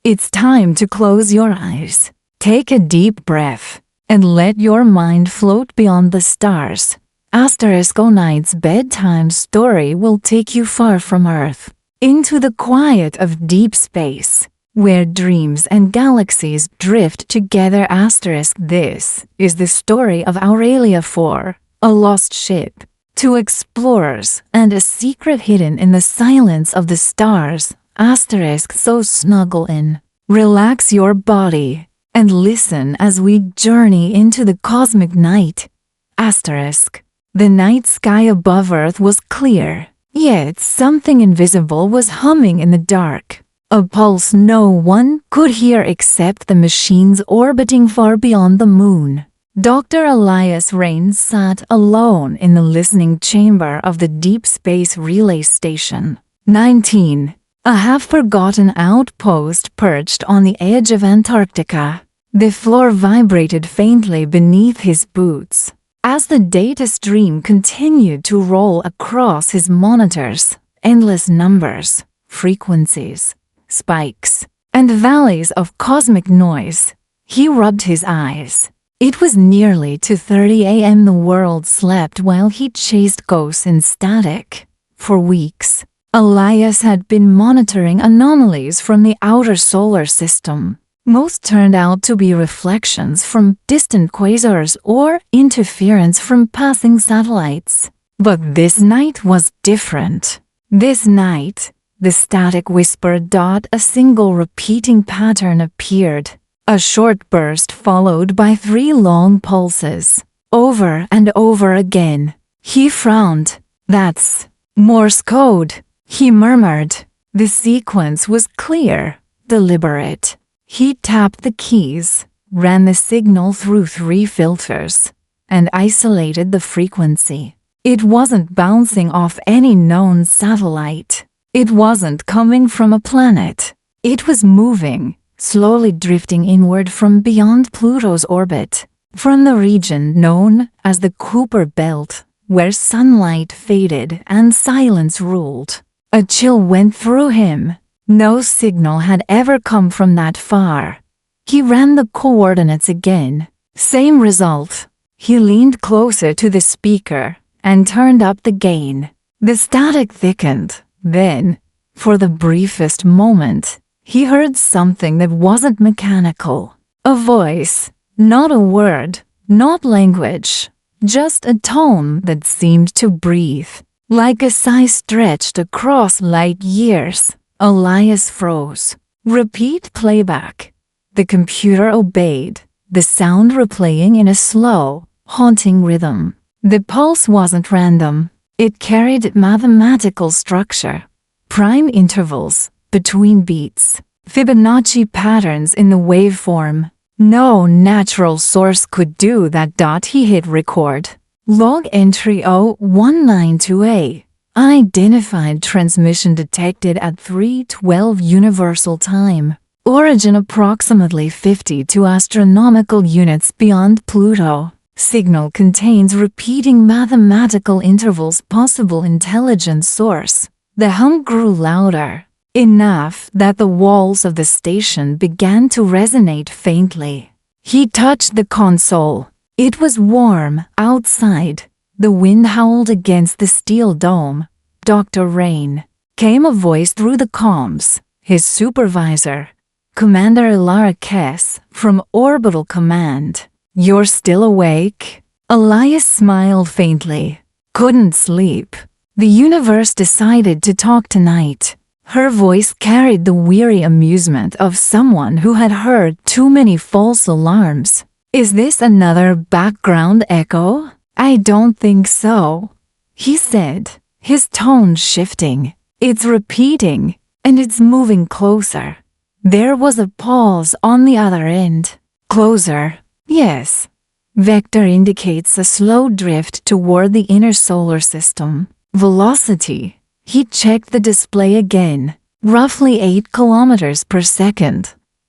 It's time to close your eyes. Take a deep breath and let your mind float beyond the stars. *Night's bedtime story will take you far from Earth, into the quiet of deep space, where dreams and galaxies drift together. This is the story of Aurelia 4, a lost ship, two explorers, and a secret hidden in the silence of the stars. So snuggle in, relax your body, and listen as we journey into the cosmic night. The night sky above Earth was clear, yet something invisible was humming in the dark. A pulse no one could hear except the machines orbiting far beyond the moon. Dr. Elias Rains sat alone in the listening chamber of the Deep Space Relay Station 19, a half-forgotten outpost perched on the edge of Antarctica. The floor vibrated faintly beneath his boots as the data stream continued to roll across his monitors. Endless numbers, frequencies, spikes, and valleys of cosmic noise. He rubbed his eyes. It was nearly 2:30 a.m. The world slept while he chased ghosts in static. For weeks, Elias had been monitoring anomalies from the outer solar system. Most turned out to be reflections from distant quasars or interference from passing satellites. But this night was different. This night, the static whispered. A single repeating pattern appeared. A short burst followed by 3 long pulses, over and over again. He frowned. "That's Morse code," he murmured. The sequence was clear, deliberate. He tapped the keys, ran the signal through 3 filters, and isolated the frequency. It wasn't bouncing off any known satellite. It wasn't coming from a planet. It was moving, slowly drifting inward from beyond Pluto's orbit, from the region known as the Kuiper Belt, where sunlight faded and silence ruled. A chill went through him. No signal had ever come from that far. He ran the coordinates again. Same result. He leaned closer to the speaker and turned up the gain. The static thickened. Then, for the briefest moment, he heard something that wasn't mechanical. A voice, not a word, not language, just a tone that seemed to breathe, like a sigh stretched across light years. Elias froze. "Repeat playback." The computer obeyed, the sound replaying in a slow, haunting rhythm. The pulse wasn't random. It carried mathematical structure. Prime intervals between beats, Fibonacci patterns in the waveform. No natural source could do that. He hit record. Log entry 0192A. Unidentified transmission detected at 3:12 Universal Time. Origin approximately 52 astronomical units beyond Pluto. Signal contains repeating mathematical intervals. Possible intelligent source. The hum grew louder, enough that the walls of the station began to resonate faintly. He touched the console. It was warm outside. The wind howled against the steel dome. "Dr. Rain," came a voice through the comms. His supervisor, Commander Ilara Kess, from Orbital Command. "You're still awake?" Elias smiled faintly. "Couldn't sleep. The universe decided to talk tonight." Her voice carried the weary amusement of someone who had heard too many false alarms. "Is this another background echo?" "I don't think so," he said, his tone shifting. "It's repeating, and it's moving closer." There was a pause on the other end. "Closer?" "Yes." Vector indicates a slow drift toward the inner solar system. "Velocity?" He checked the display again. "Roughly 8 kilometers per second."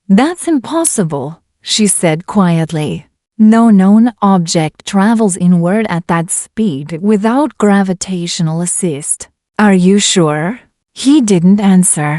"That's impossible," she said quietly. "No known object travels inward at that speed without gravitational assist." "Are you sure?" He didn't answer.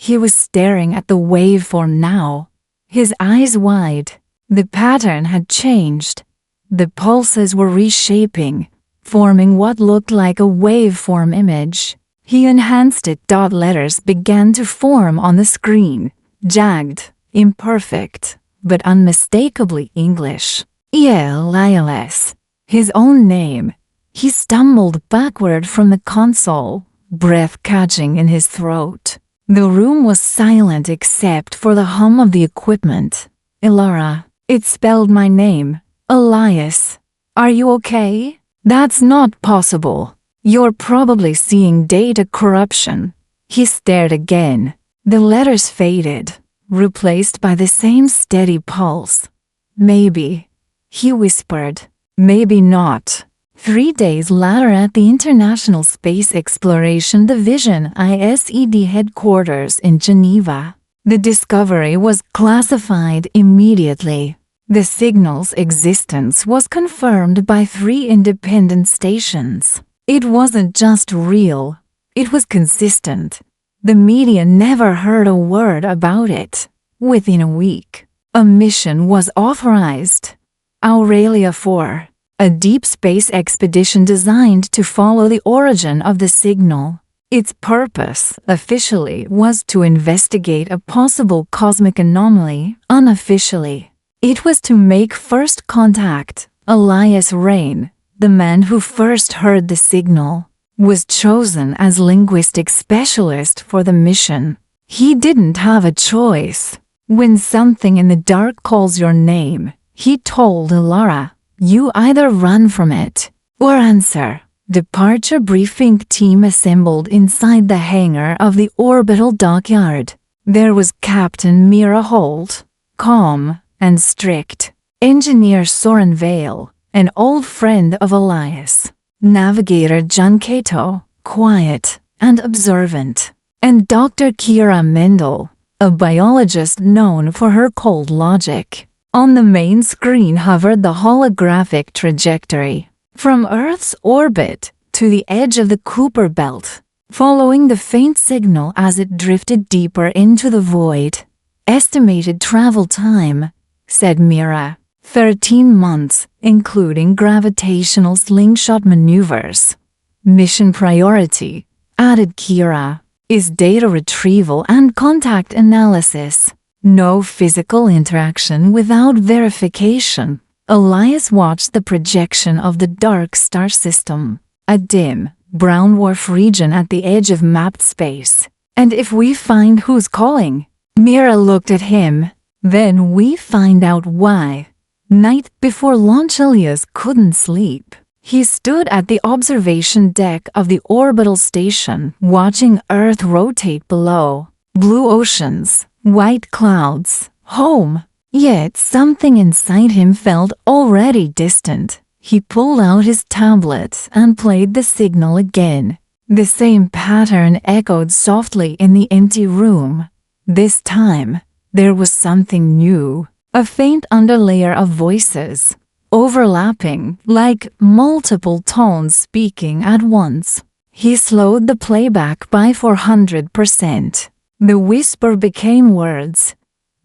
He was staring at the waveform now, his eyes wide. The pattern had changed. The pulses were reshaping, forming what looked like a waveform image. He enhanced it. Letters began to form on the screen, jagged, imperfect, but unmistakably English. ELILS. His own name. He stumbled backward from the console, breath catching in his throat. The room was silent except for the hum of the equipment. Ilara. It spelled my name. Elias. Are you okay? That's not possible. You're probably seeing data corruption. He stared again. The letters faded, replaced by the same steady pulse. Maybe, he whispered. Maybe not. 3 days later at the International Space Exploration Division ISED headquarters in Geneva, the discovery was classified immediately. The signal's existence was confirmed by 3 independent stations. It wasn't just real, it was consistent. The media never heard a word about it. Within a week, a mission was authorized. Aurelia 4. A deep space expedition designed to follow the origin of the signal. Its purpose, officially, was to investigate a possible cosmic anomaly. Unofficially, it was to make first contact. Elias Rain, the man who first heard the signal, was chosen as linguistic specialist for the mission. He didn't have a choice. When something in the dark calls your name, he told Ilara, you either run from it or answer. Departure briefing team assembled inside the hangar of the orbital dockyard. There was Captain Mira Holt, calm and strict. Engineer Soren Vale, an old friend of Elias. Navigator John Cato, quiet and observant. And Dr. Kira Mendel, a biologist known for her cold logic. On the main screen hovered the holographic trajectory from Earth's orbit to the edge of the Kuiper Belt, following the faint signal as it drifted deeper into the void. Estimated travel time, said Mira, 13 months, including gravitational slingshot maneuvers. Mission priority, added Kira, is data retrieval and contact analysis. No physical interaction without verification. Elias watched the projection of the dark star system, a dim, brown dwarf region at the edge of mapped space. And if we find who's calling? Mira looked at him. Then we find out why. Night before launch, Elias couldn't sleep. He stood at the observation deck of the orbital station, watching Earth rotate below. Blue oceans, white clouds, home. Yet something inside him felt already distant. He pulled out his tablet and played the signal again. The same pattern echoed softly in the empty room. This time, there was something new. A faint underlayer of voices, overlapping, like multiple tones speaking at once. He slowed the playback by 400%. The whisper became words,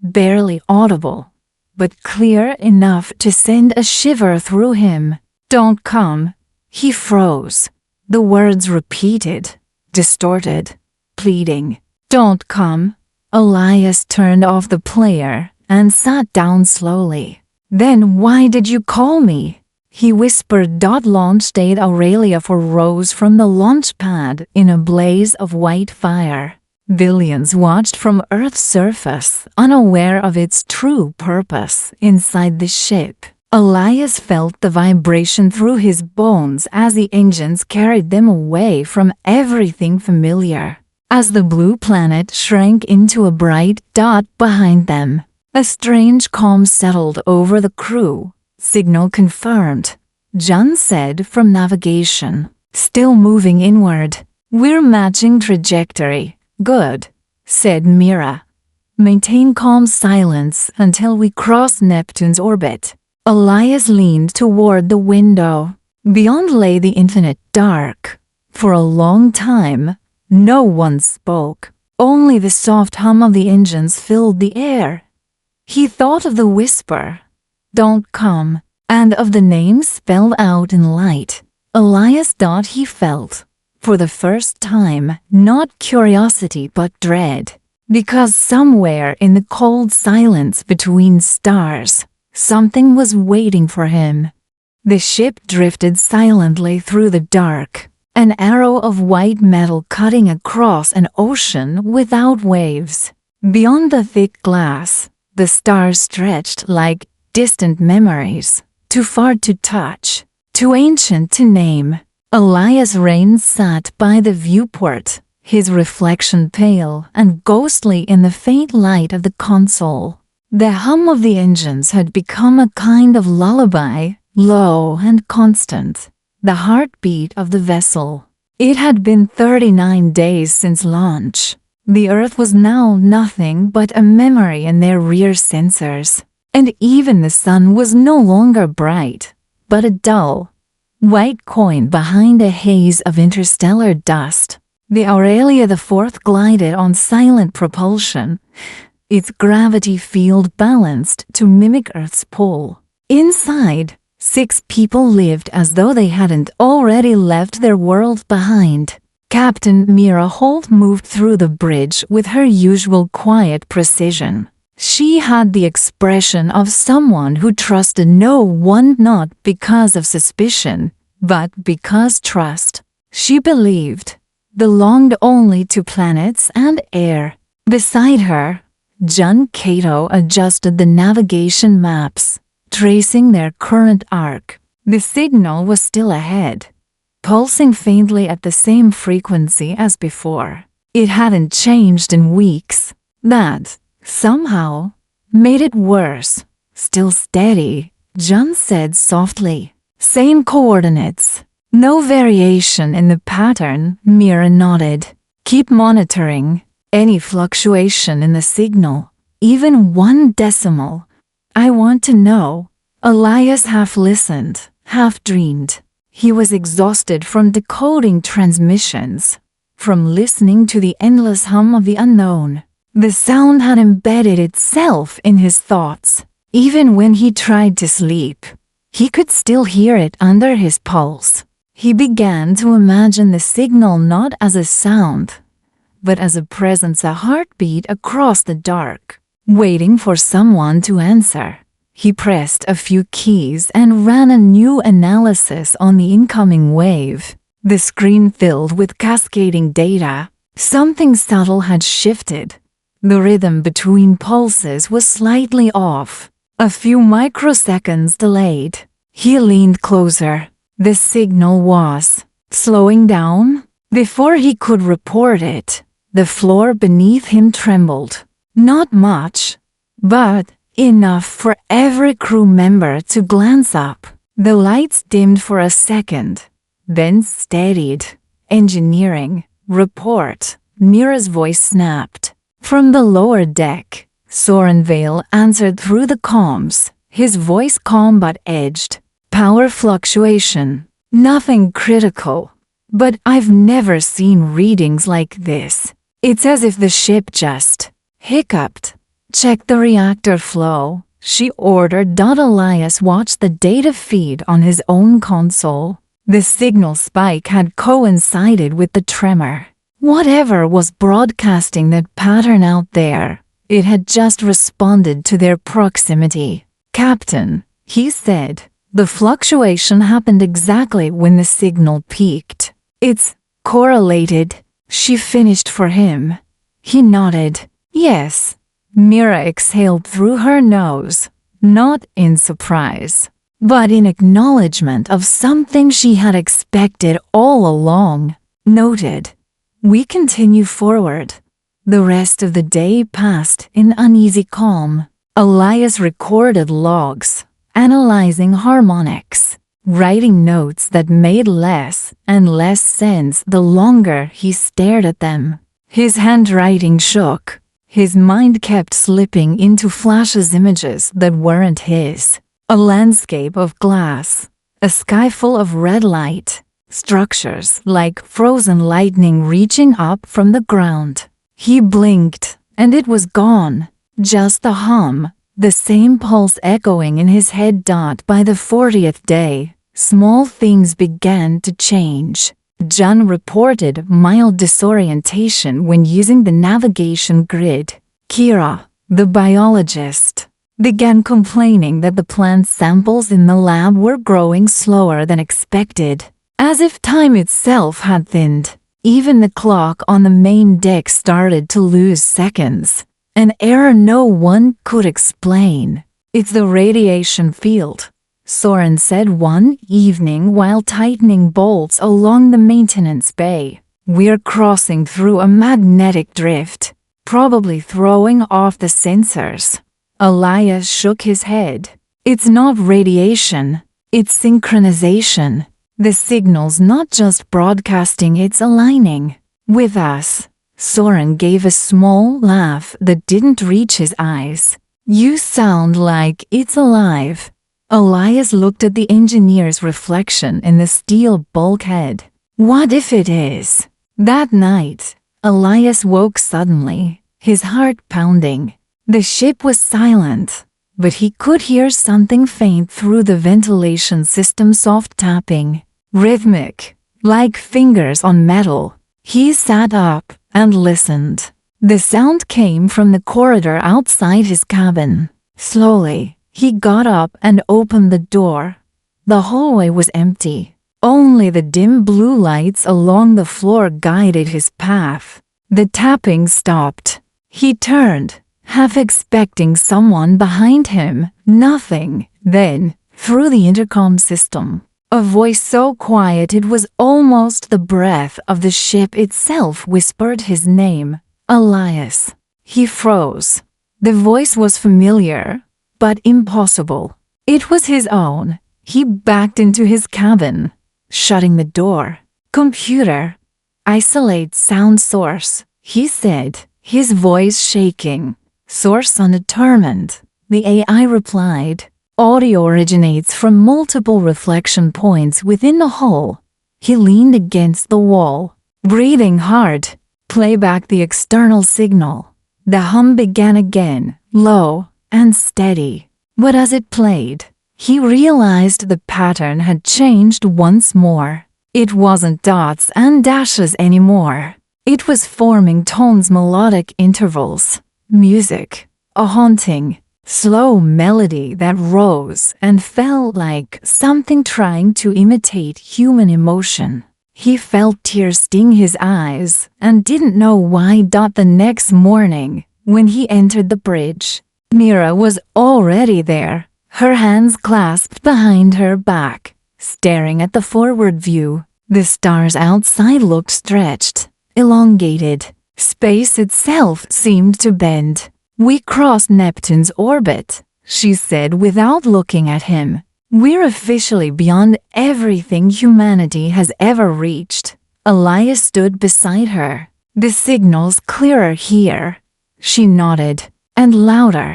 barely audible, but clear enough to send a shiver through him. Don't come. He froze. The words repeated, distorted, pleading. Don't come. Elias turned off the player and sat down slowly. Then why did you call me? He whispered. Launch date Aurelia 4 rose from the launch pad in a blaze of white fire. Billions watched from Earth's surface, unaware of its true purpose inside the ship. Elias felt the vibration through his bones as the engines carried them away from everything familiar. As the blue planet shrank into a bright dot behind them, a strange calm settled over the crew. Signal confirmed, John said from navigation. Still moving inward. We're matching trajectory. Good, said Mira. Maintain calm silence until we cross Neptune's orbit. Elias leaned toward the window. Beyond lay the infinite dark. For a long time, no one spoke. Only the soft hum of the engines filled the air. He thought of the whisper, "Don't come," and of the name spelled out in light. Elias thought he felt, for the first time, not curiosity but dread, because somewhere in the cold silence between stars, something was waiting for him. The ship drifted silently through the dark, an arrow of white metal cutting across an ocean without waves. Beyond the thick glass, the stars stretched like distant memories, too far to touch, too ancient to name. Elias Rains sat by the viewport, his reflection pale and ghostly in the faint light of the console. The hum of the engines had become a kind of lullaby, low and constant, the heartbeat of the vessel. It had been 39 days since launch. The Earth was now nothing but a memory in their rear sensors, and even the sun was no longer bright, but a dull, white coin behind a haze of interstellar dust. The Aurelia IV glided on silent propulsion, its gravity field balanced to mimic Earth's pull. Inside, 6 people lived as though they hadn't already left their world behind. Captain Mira Holt moved through the bridge with her usual quiet precision. She had the expression of someone who trusted no one, not because of suspicion, but because trust. She believed, belonged only to planets and air. Beside her, John Cato adjusted the navigation maps, tracing their current arc. The signal was still ahead, pulsing faintly at the same frequency as before. It hadn't changed in weeks. That, somehow, made it worse. Still steady, John said softly. Same coordinates. No variation in the pattern, Mira nodded. Keep monitoring. Any fluctuation in the signal, even 1 decimal. I want to know. Elias half listened, half dreamed. He was exhausted from decoding transmissions, from listening to the endless hum of the unknown. The sound had embedded itself in his thoughts. Even when he tried to sleep, he could still hear it under his pulse. He began to imagine the signal not as a sound, but as a presence, a heartbeat across the dark, waiting for someone to answer. He pressed a few keys and ran a new analysis on the incoming wave. The screen filled with cascading data. Something subtle had shifted. The rhythm between pulses was slightly off, a few microseconds delayed. He leaned closer. The signal was slowing down. Before he could report it, the floor beneath him trembled. Not much, but enough for every crew member to glance up. The lights dimmed for a second, then steadied. Engineering, report. Mira's voice snapped. From the lower deck, Sorenvale answered through the comms, his voice calm but edged. Power fluctuation. Nothing critical. But I've never seen readings like this. It's as if the ship just hiccuped. Check the reactor flow, she ordered. Elias watched the data feed on his own console. The signal spike had coincided with the tremor. Whatever was broadcasting that pattern out there, it had just responded to their proximity. Captain, he said, the fluctuation happened exactly when the signal peaked. It's correlated, she finished for him. He nodded. Yes. Mira exhaled through her nose, not in surprise, but in acknowledgement of something she had expected all along. Noted. We continue forward. The rest of the day passed in uneasy calm. Elias recorded logs, analyzing harmonics, writing notes that made less and less sense the longer he stared at them. His handwriting shook. His mind kept slipping into flashes, images that weren't his. A landscape of glass, a sky full of red light, structures like frozen lightning reaching up from the ground. He blinked, and it was gone. Just the hum, the same pulse echoing in his head. By the 40th day, small things began to change. Jun reported mild disorientation when using the navigation grid. Kira, the biologist, began complaining that the plant samples in the lab were growing slower than expected, as if time itself had thinned. Even the clock on the main deck started to lose seconds, an error no one could explain. "It's the radiation field," Soren said one evening while tightening bolts along the maintenance bay. "We're crossing through a magnetic drift, probably throwing off the sensors." Elias shook his head. "It's not radiation, it's synchronization. The signal's not just broadcasting, it's aligning with us." Soren gave a small laugh that didn't reach his eyes. "You sound like it's alive." Elias looked at the engineer's reflection in the steel bulkhead. "What if it is?" That night, Elias woke suddenly, his heart pounding. The ship was silent, but he could hear something faint through the ventilation system, soft tapping, rhythmic, like fingers on metal. He sat up and listened. The sound came from the corridor outside his cabin. Slowly, he got up and opened the door. The hallway was empty. Only the dim blue lights along the floor guided his path. The tapping stopped. He turned, half expecting someone behind him. Nothing. Then, through the intercom system, a voice so quiet it was almost the breath of the ship itself whispered his name. "Elias." He froze. The voice was familiar, but impossible. It was his own. He backed into his cabin, shutting the door. "Computer, isolate sound source," he said, his voice shaking. "Source undetermined," the AI replied. "Audio originates from multiple reflection points within the hull." He leaned against the wall, breathing hard. "Play back the external signal." The hum began again, low and steady. But as it played, he realized the pattern had changed once more. It wasn't dots and dashes anymore. It was forming tones, melodic intervals, music, a haunting, slow melody that rose and fell like something trying to imitate human emotion. He felt tears sting his eyes and didn't know why. The next morning, when he entered the bridge, Mira was already there, her hands clasped behind her back, staring at the forward view. The stars outside looked stretched, elongated. Space itself seemed to bend. "We crossed Neptune's orbit," she said without looking at him. "We're officially beyond everything humanity has ever reached." Elias stood beside her. "The signal's clearer here." She nodded, and louder.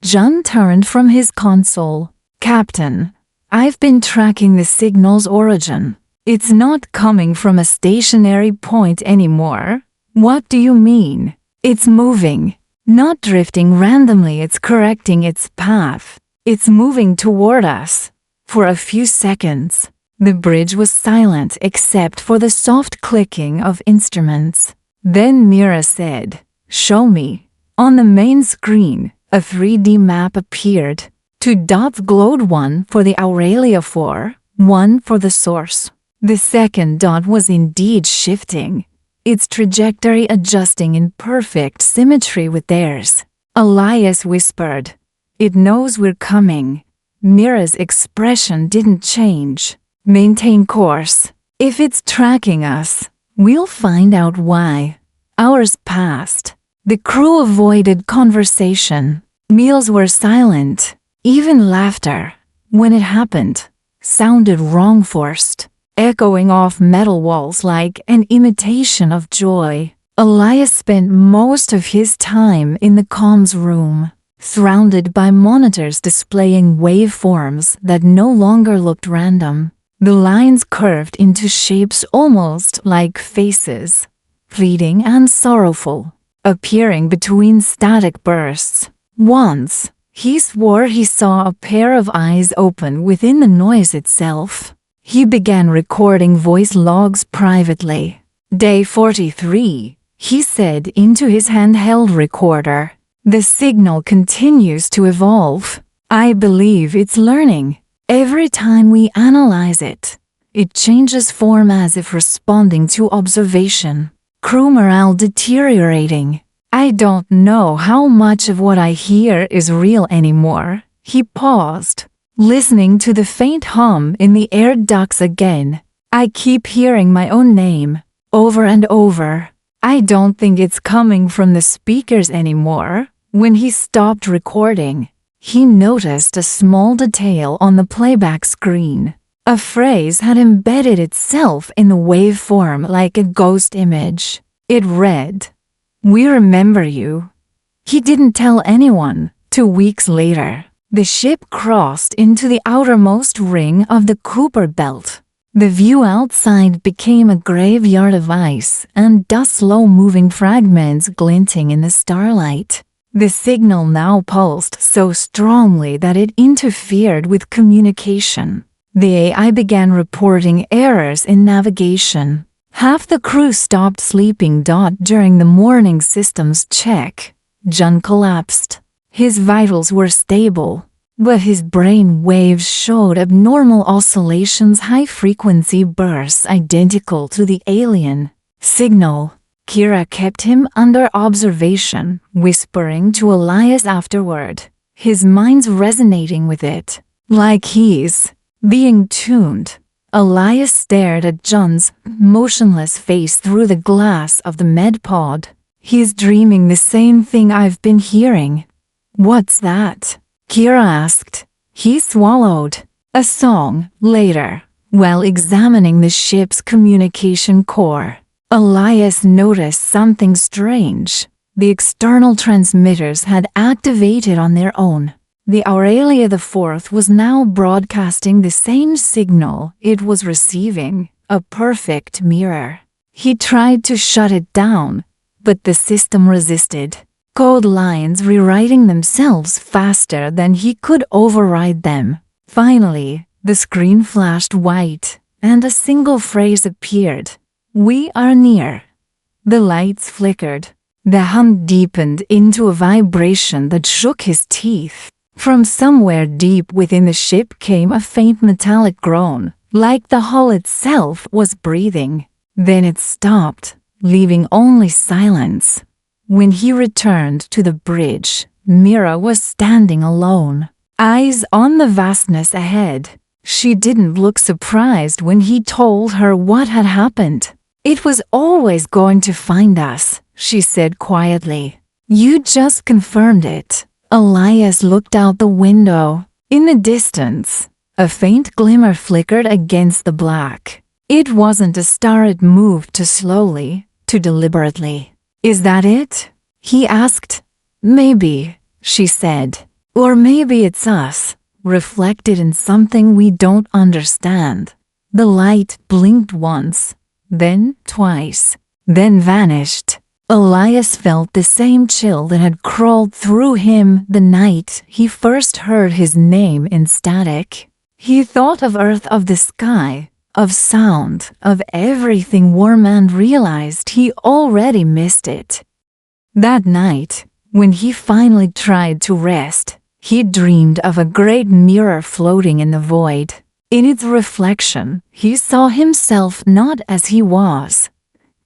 Jun turned from his console. "Captain, I've been tracking the signal's origin. It's not coming from a stationary point anymore." "What do you mean?" "It's moving. Not drifting randomly, it's correcting its path. It's moving toward us." For a few seconds, the bridge was silent except for the soft clicking of instruments. Then Mira said, "Show me." On the main screen, a 3D map appeared. 2 dots glowed, one for the Aurelia 4, one for the source. The second dot was indeed shifting, its trajectory adjusting in perfect symmetry with theirs. Elias whispered, "It knows we're coming." Mira's expression didn't change. "Maintain course. If it's tracking us, we'll find out why." Hours passed. The crew avoided conversation. Meals were silent. Even laughter, when it happened, sounded wrong, forced, echoing off metal walls like an imitation of joy. Elias spent most of his time in the comms room, surrounded by monitors displaying waveforms that no longer looked random. The lines curved into shapes almost like faces, fleeting and sorrowful. appearing between static bursts. Once, he swore he saw a pair of eyes open within the noise itself. He began recording voice logs privately. Day 43, he said into his handheld recorder. The signal continues to evolve. I believe it's learning. Every time we analyze it, it changes form as if responding to observation. Crew morale deteriorating. I don't know how much of what I hear is real anymore. He paused, listening to the faint hum in the air ducts again. I keep hearing my own name, over and over. I don't think it's coming from the speakers anymore. When he stopped recording, he noticed a small detail on the playback screen. A phrase had embedded itself in the waveform like a ghost image. It read, "We remember you." He didn't tell anyone. 2 weeks later, the ship crossed into the outermost ring of the Kuiper Belt. The view outside became a graveyard of ice and dust, slow-moving fragments glinting in the starlight. The signal now pulsed so strongly that it interfered with communication. The AI began reporting errors in navigation. Half the crew stopped sleeping. During the morning systems check, John collapsed. His vitals were stable, but his brain waves showed abnormal oscillations, high-frequency bursts identical to the alien signal. Kira kept him under observation, whispering to Elias afterward, his mind's resonating with it, like he's being tuned. Elias stared at John's motionless face through the glass of the med pod. He's dreaming the same thing I've been hearing. What's that? Kira asked. He swallowed. A song. Later, while examining the ship's communication core, Elias noticed something strange. The external transmitters had activated on their own. The Aurelia IV was now broadcasting the same signal it was receiving, a perfect mirror. He tried to shut it down, but the system resisted. Code lines rewriting themselves faster than he could override them. Finally, the screen flashed white, and a single phrase appeared. "We are near." The lights flickered. The hum deepened into a vibration that shook his teeth. From somewhere deep within the ship came a faint metallic groan, like the hull itself was breathing. Then it stopped, leaving only silence. When he returned to the bridge, Mira was standing alone, eyes on the vastness ahead. She didn't look surprised when he told her what had happened. "It was always going to find us," she said quietly. "You just confirmed it." Elias looked out the window. In the distance, a faint glimmer flickered against the black. It wasn't a star, it moved too slowly, too deliberately. "Is that it?" he asked. "Maybe," she said. "Or maybe it's us, reflected in something we don't understand." The light blinked once, then twice, then vanished. Elias felt the same chill that had crawled through him the night he first heard his name in static. He thought of Earth, of the sky, of sound, of everything warm, and realized he already missed it. That night, when he finally tried to rest, he dreamed of a great mirror floating in the void. In its reflection, he saw himself not as he was,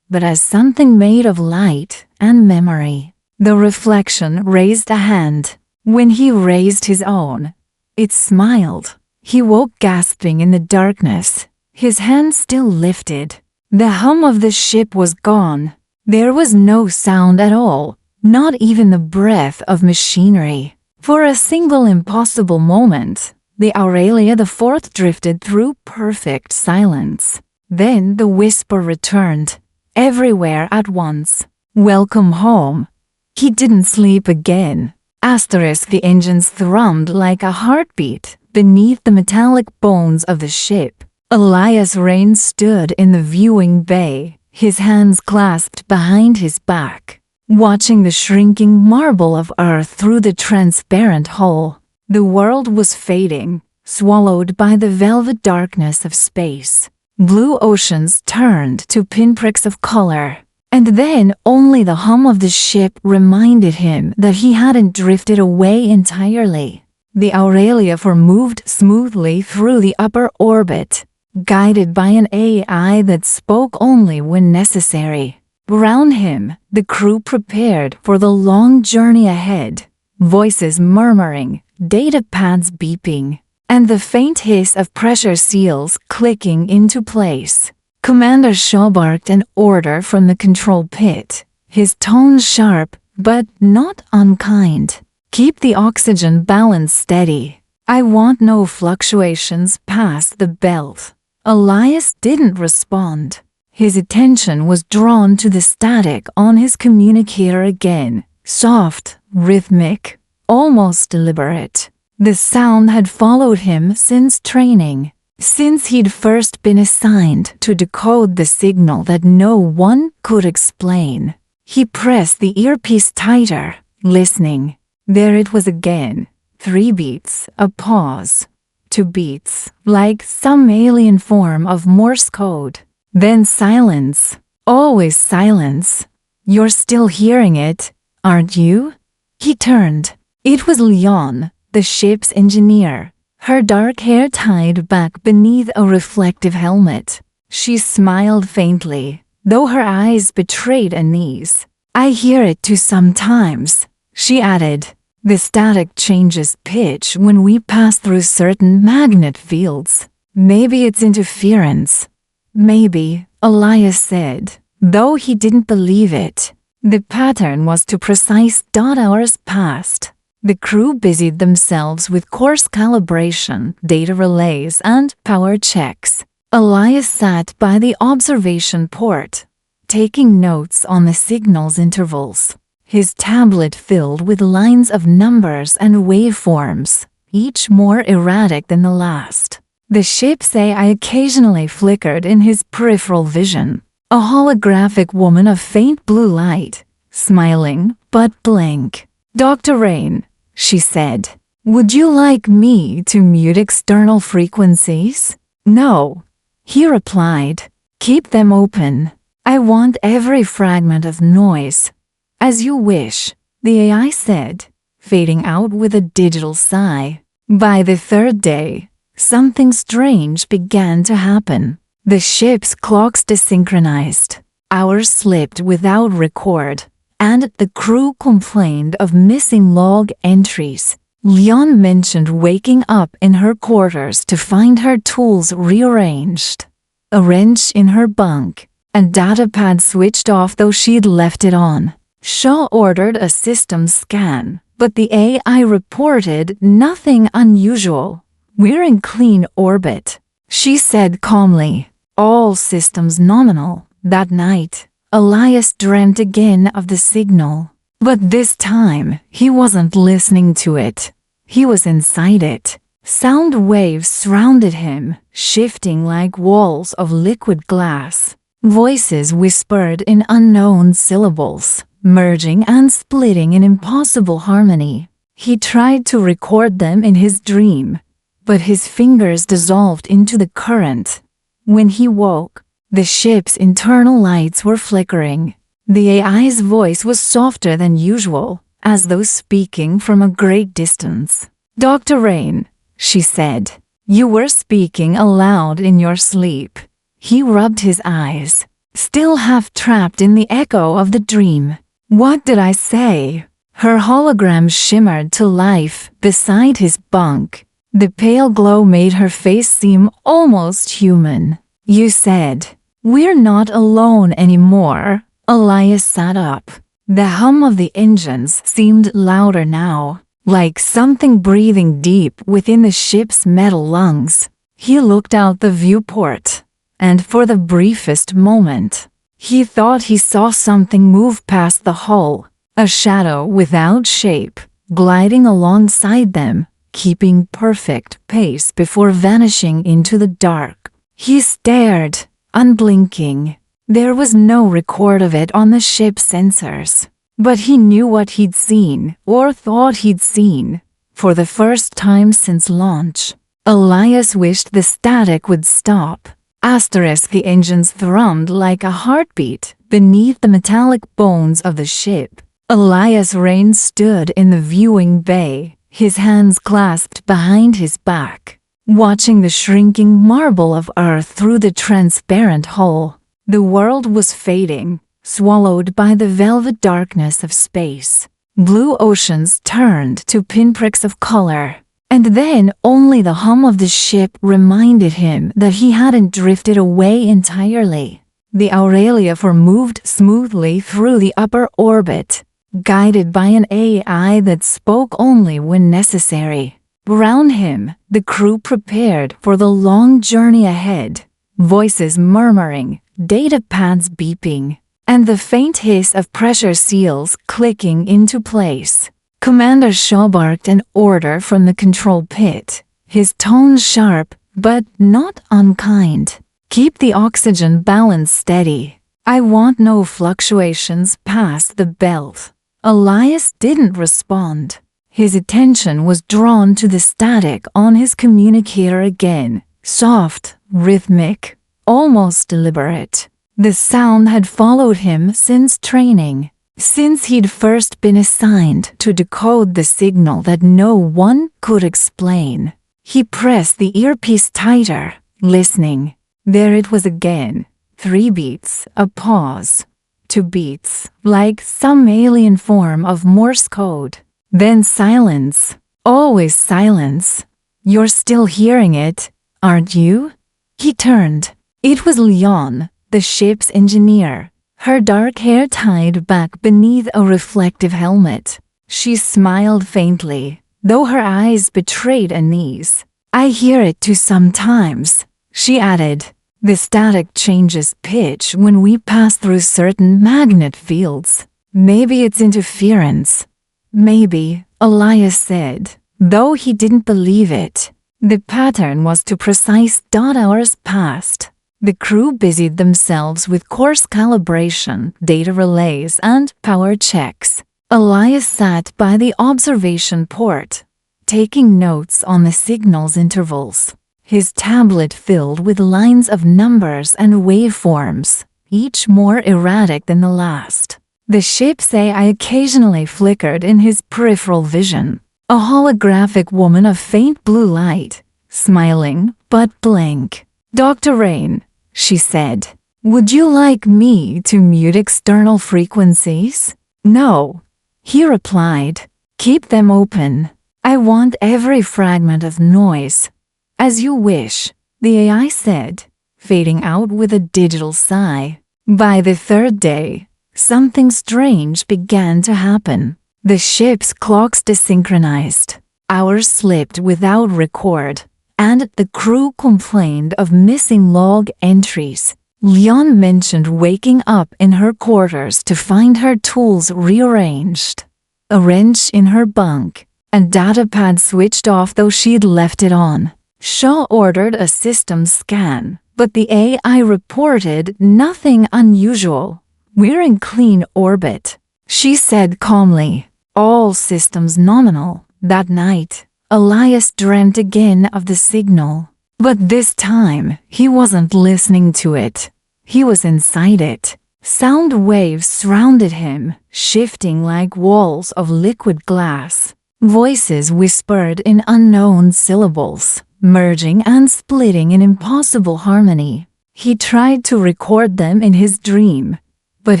but as something made of light and memory. The reflection raised a hand. When he raised his own, it smiled. He woke gasping in the darkness, his hand still lifted. The hum of the ship was gone. There was no sound at all, not even the breath of machinery. For a single impossible moment, the Aurelia IV drifted through perfect silence. Then the whisper returned, everywhere at once. "Welcome home." He didn't sleep again. The engines thrummed like a heartbeat beneath the metallic bones of the ship. Elias Rain stood in the viewing bay, his hands clasped behind his back. watching the shrinking marble of Earth through the transparent hole. The world was fading, swallowed by the velvet darkness of space. Blue oceans turned to pinpricks of color, and then only the hum of the ship reminded him that he hadn't drifted away entirely. The Aurelia moved smoothly through the upper orbit, guided by an AI that spoke only when necessary. Around him, the crew prepared for the long journey ahead, voices murmuring, data pads beeping, and the faint hiss of pressure seals clicking into place. Commander Shaw barked an order from the control pit, his tone sharp but not unkind. "Keep the oxygen balance steady. I want no fluctuations past the belt." Elias didn't respond. His attention was drawn to the static on his communicator again, soft, rhythmic, almost deliberate. The sound had followed him since training, since he'd first been assigned to decode the signal that no one could explain. He pressed the earpiece tighter, listening. There it was again. 3 beats, a pause. 2 beats, like some alien form of Morse code. Then silence. Always silence. "You're still hearing it, aren't you?" He turned. It was Leon, the ship's engineer, her dark hair tied back beneath a reflective helmet. She smiled faintly, though her eyes betrayed unease. "I hear it too sometimes," she added. "The static changes pitch when we pass through certain magnet fields. Maybe it's interference." "Maybe," Elias said, though he didn't believe it. The pattern was too precise. Hours passed. The crew busied themselves with course calibration, data relays, and power checks. Elias sat by the observation port, taking notes on the signal's intervals. His tablet filled with lines of numbers and waveforms, each more erratic than the last. The ship's AI occasionally flickered in his peripheral vision, a holographic woman of faint blue light, smiling but blank. "Dr. Rain," she said, "would you like me to mute external frequencies?" "No," he replied. "Keep them open. I want every fragment of noise." "As you wish," the AI said, fading out with a digital sigh. By the 3rd day, something strange began to happen. The ship's clocks desynchronized. Hours slipped without record, and the crew complained of missing log entries. Leon mentioned waking up in her quarters to find her tools rearranged, a wrench in her bunk, and datapad switched off though she'd left it on. Shaw ordered a system scan, but the AI reported nothing unusual. "We're in clean orbit," she said calmly. "All systems nominal." That night, Elias dreamt again of the signal. But this time, he wasn't listening to it. He was inside it. Sound waves surrounded him, shifting like walls of liquid glass. Voices whispered in unknown syllables, merging and splitting in impossible harmony. He tried to record them in his dream, but his fingers dissolved into the current. When he woke, the ship's internal lights were flickering. The AI's voice was softer than usual, as though speaking from a great distance. "Dr. Rain," she said, "you were speaking aloud in your sleep." He rubbed his eyes, still half trapped in the echo of the dream. "What did I say?" Her hologram shimmered to life beside his bunk. The pale glow made her face seem almost human. "You said, we're not alone anymore." Elias sat up. The hum of the engines seemed louder now, like something breathing deep within the ship's metal lungs. He looked out the viewport, and for the briefest moment, he thought he saw something move past the hull, a shadow without shape, gliding alongside them, keeping perfect pace before vanishing into the dark. He stared, unblinking. There was no record of it on the ship's sensors. But he knew what he'd seen, or thought he'd seen, for the first time since launch. Elias wished the static would stop. The engines thrummed like a heartbeat beneath the metallic bones of the ship. Elias Rain stood in the viewing bay, his hands clasped behind his back, watching the shrinking marble of Earth through the transparent hull. The world was fading, swallowed by the velvet darkness of space. Blue oceans turned to pinpricks of color, and then only the hum of the ship reminded him that he hadn't drifted away entirely. The Aurelia 4 moved smoothly through the upper orbit, guided by an AI that spoke only when necessary. Around him, the crew prepared for the long journey ahead, voices murmuring, data pads beeping, and the faint hiss of pressure seals clicking into place. Commander Shaw barked an order from the control pit, his tone sharp but not unkind. "Keep the oxygen balance steady. I want no fluctuations past the belt." Elias didn't respond. His attention was drawn to the static on his communicator again, soft, rhythmic, almost deliberate. The sound had followed him since training, since he'd first been assigned to decode the signal that no one could explain. He pressed the earpiece tighter, listening. There it was again. 3 beats, a pause. 2 beats, like some alien form of Morse code. Then silence. Always silence. "You're still hearing it, aren't you?" He turned. It was Leon, the ship's engineer, her dark hair tied back beneath a reflective helmet. She smiled faintly, though her eyes betrayed unease. "I hear it too sometimes," she added. "The static changes pitch when we pass through certain magnet fields. Maybe it's interference." "Maybe," Elias said, though he didn't believe it. The pattern was too precise. Hours passed. The crew busied themselves with course calibration, data relays, and power checks. Elias sat by the observation port, taking notes on the signal's intervals, his tablet filled with lines of numbers and waveforms, each more erratic than the last. The ship's AI occasionally flickered in his peripheral vision, a holographic woman of faint blue light, smiling but blank. "Dr. Rain," she said, "would you like me to mute external frequencies?" "No," he replied. "Keep them open. I want every fragment of noise." "As you wish," the AI said, fading out with a digital sigh. By the 3rd day, something strange began to happen. The ship's clocks desynchronized, hours slipped without record, and the crew complained of missing log entries. Leon mentioned waking up in her quarters to find her tools rearranged, a wrench in her bunk, and datapad switched off though she'd left it on. Shaw ordered a system scan, but the AI reported nothing unusual. "We're in clean orbit," she said calmly. "All systems nominal." That night, Elias dreamt again of the signal. But this time, he wasn't listening to it. He was inside it. Sound waves surrounded him, shifting like walls of liquid glass. Voices whispered in unknown syllables, merging and splitting in impossible harmony. He tried to record them in his dream, but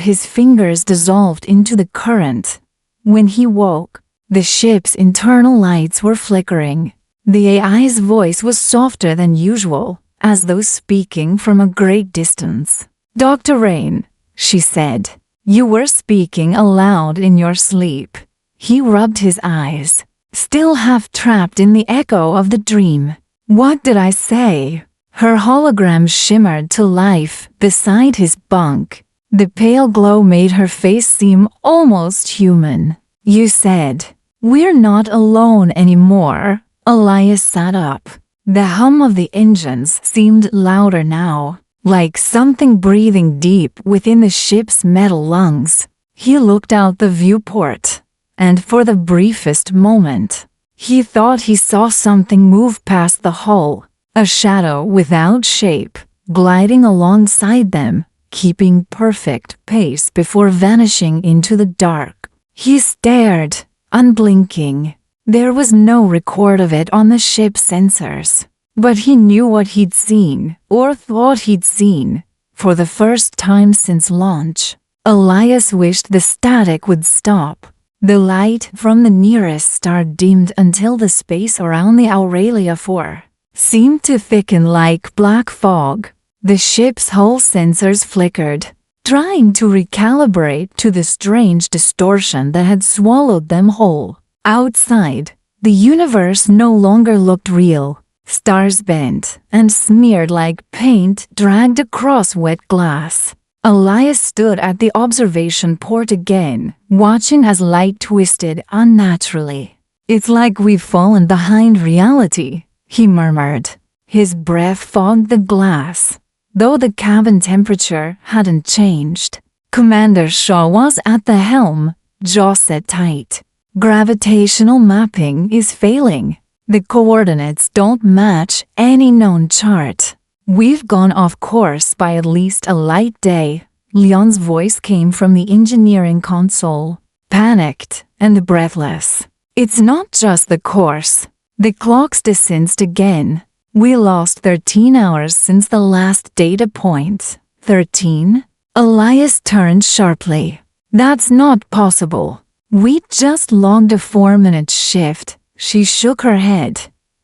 his fingers dissolved into the current. When he woke, the ship's internal lights were flickering. The AI's voice was softer than usual, as though speaking from a great distance. "Dr. Rain," she said, "you were speaking aloud in your sleep." He rubbed his eyes, still half trapped in the echo of the dream. "What did I say?" Her hologram shimmered to life beside his bunk. The pale glow made her face seem almost human. "You said, 'We're not alone anymore.'" Elias sat up. The hum of the engines seemed louder now, like something breathing deep within the ship's metal lungs. He looked out the viewport, and for the briefest moment, he thought he saw something move past the hull, a shadow without shape, gliding alongside them, keeping perfect pace before vanishing into the dark. He stared, unblinking. There was no record of it on the ship's sensors, but he knew what he'd seen, or thought he'd seen, for the first time since launch. Elias wished the static would stop. The light from the nearest star dimmed until the space around the Aurelia 4 seemed to thicken like black fog. The ship's hull sensors flickered, trying to recalibrate to the strange distortion that had swallowed them whole. Outside, the universe no longer looked real. Stars bent and smeared like paint dragged across wet glass. Elias stood at the observation port again, watching as light twisted unnaturally. "It's like we've fallen behind reality," he murmured. His breath fogged the glass, though the cabin temperature hadn't changed. Commander Shaw was at the helm, jaw set tight. "Gravitational mapping is failing. The coordinates don't match any known chart. We've gone off course by at least a light day." Leon's voice came from the engineering console, panicked and breathless. "It's not just the course. The clock's descended again. We lost 13 hours since the last data point." 13? Elias turned sharply. "That's not possible. We just logged a 4-minute shift." She shook her head,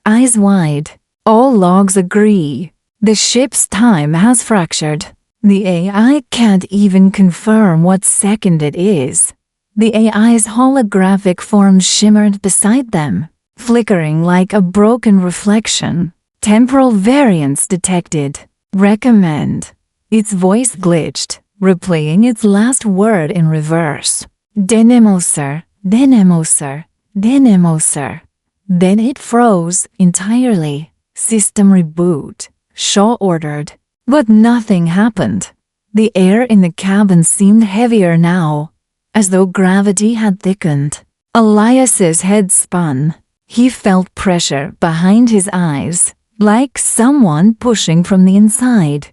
eyes wide. "All logs agree. The ship's time has fractured. The AI can't even confirm what second it is." The AI's holographic form shimmered beside them, flickering like a broken reflection. "Temporal variance detected. Recommend." Its voice glitched, replaying its last word in reverse. "Denemoser, denemoser, denemoser." Then it froze entirely. "System reboot," Shaw ordered. But nothing happened. The air in the cabin seemed heavier now, as though gravity had thickened. Elias's head spun. He felt pressure behind his eyes, like someone pushing from the inside.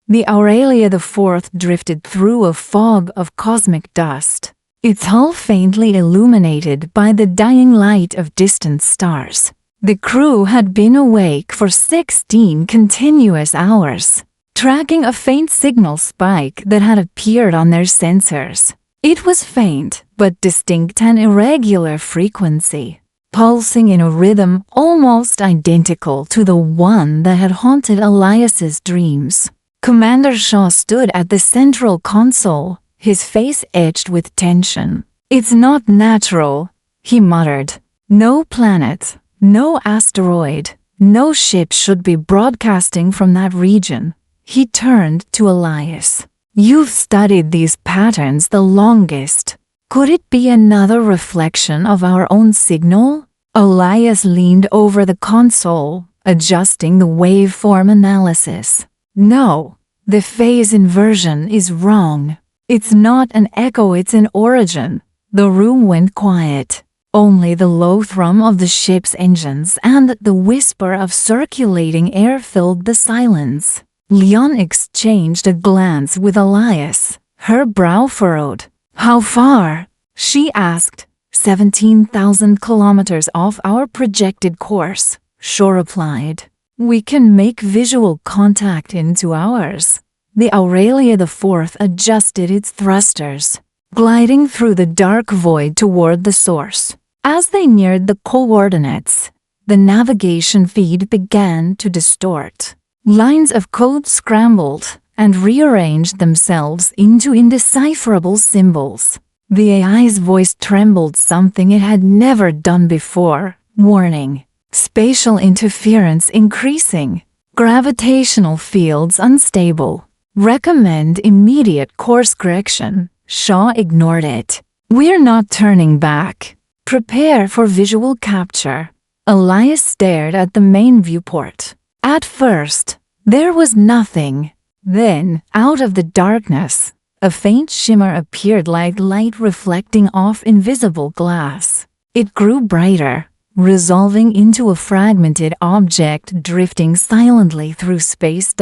The Aurelia IV drifted through a fog of cosmic dust, its hull faintly illuminated by the dying light of distant stars. The crew had been awake for 16 continuous hours, tracking a faint signal spike that had appeared on their sensors. It was faint, but distinct and irregular frequency, pulsing in a rhythm almost identical to the one that had haunted Elias's dreams. Commander Shaw stood at the central console, his face etched with tension. "It's not natural," he muttered. "No planet, no asteroid, no ship should be broadcasting from that region." He turned to Elias. "You've studied these patterns the longest. Could it be another reflection of our own signal?" Elias leaned over the console, adjusting the waveform analysis. "No, the phase inversion is wrong. It's not an echo, it's an origin." The room went quiet. Only the low thrum of the ship's engines and the whisper of circulating air filled the silence. Leon exchanged a glance with Elias, her brow furrowed. "How far?" she asked. 17,000 kilometers off our projected course," Shaw replied. "We can make visual contact in 2 hours." The Aurelia IV adjusted its thrusters, gliding through the dark void toward the source. As they neared the coordinates, the navigation feed began to distort. Lines of code scrambled and rearranged themselves into indecipherable symbols. The AI's voice trembled, something it had never done before. "Warning. Spatial interference increasing. Gravitational fields unstable. Recommend immediate course correction." Shaw ignored it. "We're not turning back. Prepare for visual capture." Elias stared at the main viewport. At first, there was nothing. Then, out of the darkness, A faint shimmer appeared like light reflecting off invisible glass. It grew brighter, resolving into a fragmented object drifting silently through space.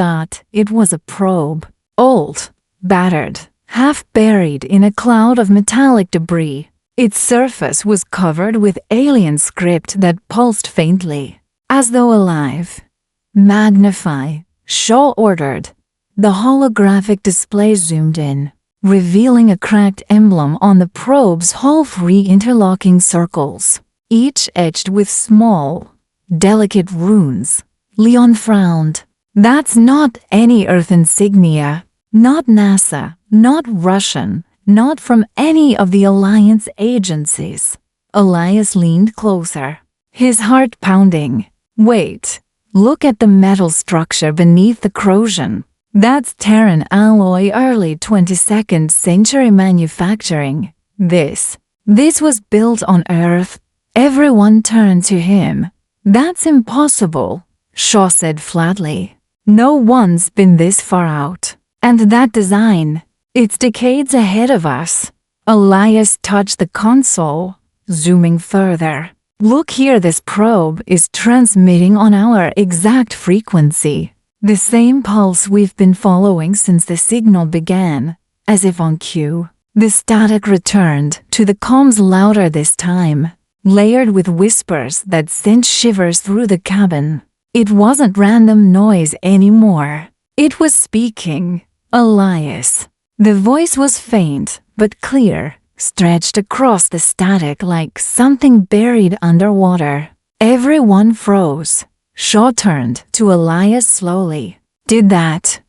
It was a probe, old, battered, half buried in a cloud of metallic debris. Its surface was covered with alien script that pulsed faintly, as though alive. Magnify, Shaw ordered. The holographic display zoomed in, revealing a cracked emblem on the probe's hull, 3 interlocking circles, each etched with small, delicate runes. Leon frowned. That's not any Earth insignia, not NASA, not Russian, not from any of the Alliance agencies. Elias leaned closer, his heart pounding. Wait, look at the metal structure beneath the corrosion. That's Terran alloy, early 22nd century manufacturing. This was built on Earth. Everyone turned to him. That's impossible, Shaw said flatly. No one's been this far out. And that design, it's decades ahead of us. Elias touched the console, zooming further. Look here, this probe is transmitting on our exact frequency. The same pulse we've been following since the signal began. As if on cue, the static returned to the comms, louder this time, layered with whispers that sent shivers through the cabin. It wasn't random noise anymore. It was speaking. Elias. The voice was faint but clear, stretched across the static like something buried underwater. Everyone froze. Shaw turned to Elias slowly. Did that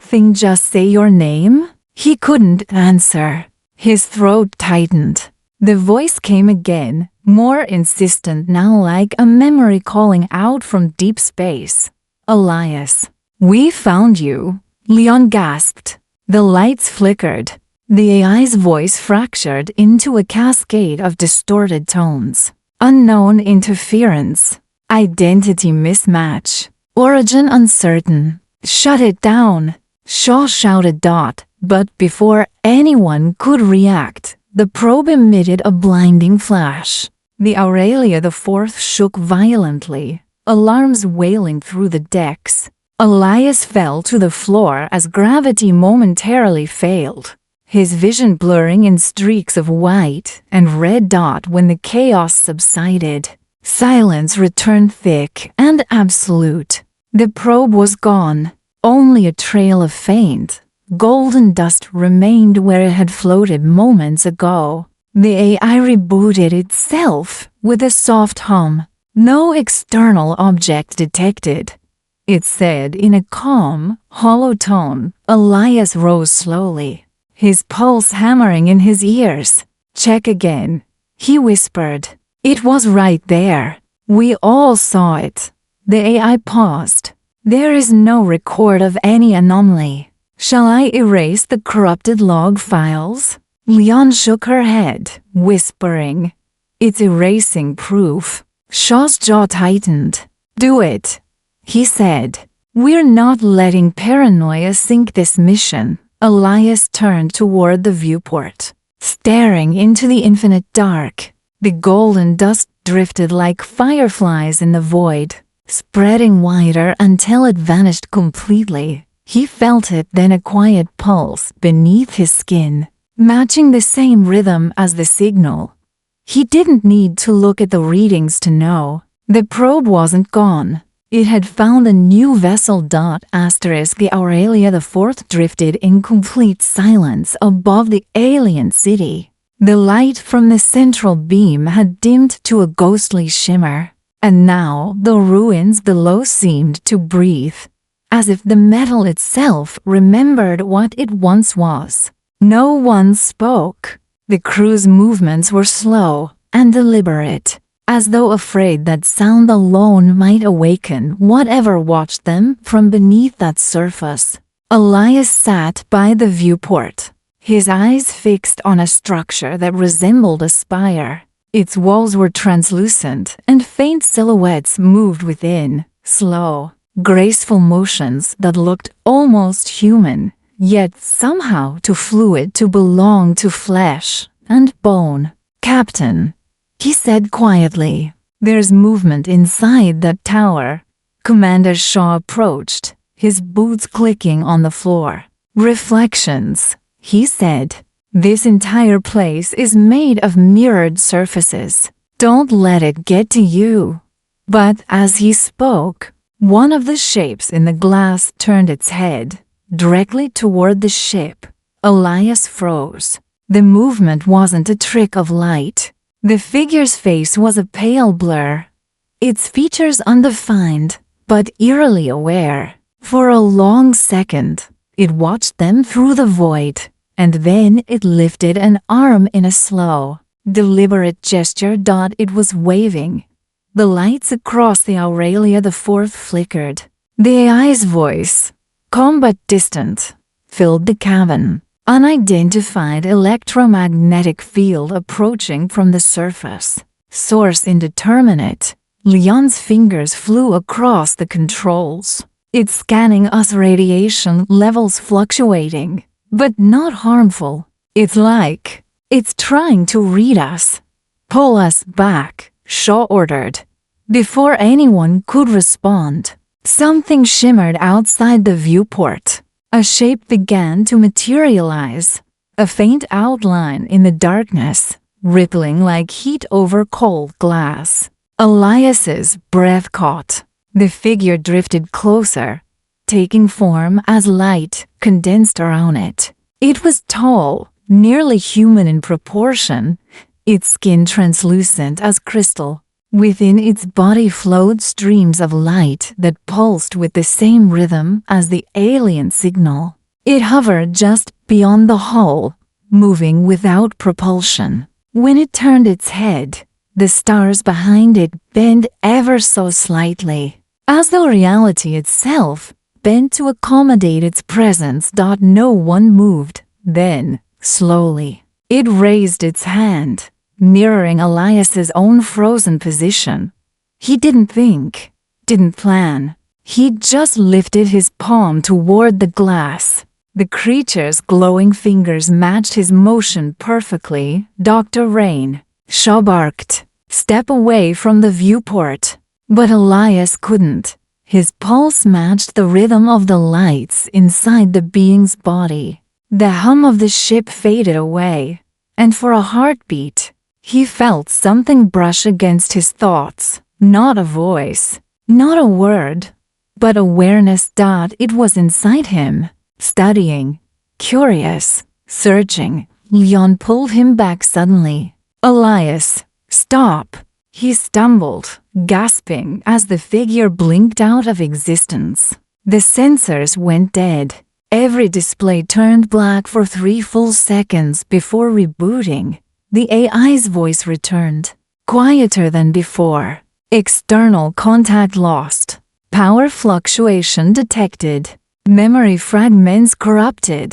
thing just say your name? He couldn't answer. His throat tightened. The voice came again, more insistent now, like a memory calling out from deep space. Elias. We found you. Leon gasped. The lights flickered. The AI's voice fractured into a cascade of distorted tones. Unknown interference. Identity mismatch. Origin uncertain. Shut it down, Shaw shouted. But before anyone could react, the probe emitted a blinding flash. The Aurelia IV shook violently, alarms wailing through the decks. Elias fell to the floor as gravity momentarily failed, his vision blurring in streaks of white and red. When the chaos subsided, silence returned, thick and absolute. The probe was gone. Only a trail of faint, golden dust remained where it had floated moments ago. The AI rebooted itself with a soft hum. No external object detected, it said in a calm, hollow tone. Elias rose slowly, his pulse hammering in his ears. Check again, he whispered. It was right there. We all saw it. The AI paused. There is no record of any anomaly. Shall I erase the corrupted log files? Leon shook her head, whispering. It's erasing proof. Shaw's jaw tightened. Do it, he said. We're not letting paranoia sink this mission. Elias turned toward the viewport, staring into the infinite dark. The golden dust drifted like fireflies in the void, spreading wider until it vanished completely. He felt it, then a quiet pulse beneath his skin, matching the same rhythm as the signal. He didn't need to look at the readings to know. The probe wasn't gone. It had found a new vessel. The Aurelia IV drifted in complete silence above the alien city. The light from the central beam had dimmed to a ghostly shimmer, and now the ruins below seemed to breathe, as if the metal itself remembered what it once was. No one spoke. The crew's movements were slow and deliberate, as though afraid that sound alone might awaken whatever watched them from beneath that surface. Elias sat by the viewport, his eyes fixed on a structure that resembled a spire. Its walls were translucent, and faint silhouettes moved within, slow, graceful motions that looked almost human. yet somehow too fluid to belong to flesh and bone. "Captain," he said quietly, "there's movement inside that tower." Commander Shaw approached, his boots clicking on the floor. "Reflections," he said. "This entire place is made of mirrored surfaces. Don't let it get to you." But as he spoke, one of the shapes in the glass turned its head directly toward the ship. Elias froze. The movement wasn't a trick of light. The figure's face was a pale blur, its features undefined, but eerily aware. For a long second, it watched them through the void, and then it lifted an arm in a slow, deliberate gesture. It was waving. The lights across the Aurelia the Fourth flickered. The AI's voice, calm but distant, filled the cabin. Unidentified electromagnetic field approaching from the surface. Source indeterminate. Leon's fingers flew across the controls. "It's scanning us, radiation levels fluctuating, but not harmful. It's trying to read us." "Pull us back," Shaw ordered. Before anyone could respond, something shimmered outside the viewport. A shape began to materialize, a faint outline in the darkness, rippling like heat over cold glass. Elias's breath caught. The figure drifted closer, taking form as light condensed around it. It was tall, nearly human in proportion, its skin translucent as crystal. Within its body flowed streams of light that pulsed with the same rhythm as the alien signal. It hovered just beyond the hull, moving without propulsion. When it turned its head, the stars behind it bent ever so slightly, as though reality itself bent to accommodate its presence. No one moved. Then, slowly, it raised its hand, mirroring Elias's own frozen position. He didn't think, didn't plan. He just lifted his palm toward the glass. The creature's glowing fingers matched his motion perfectly. "Dr. Rain," Shaw barked, "step away from the viewport." But Elias couldn't. His pulse matched the rhythm of the lights inside the being's body. The hum of the ship faded away, and for a heartbeat, he felt something brush against his thoughts. Not a voice, not a word, but awareness. It was inside him, studying, curious, searching. Leon pulled him back suddenly. "Elias, stop!" He stumbled, gasping as the figure blinked out of existence. The sensors went dead. Every display turned black for 3 full seconds before rebooting. The AI's voice returned, quieter than before. "External contact lost. Power fluctuation detected. Memory fragments corrupted."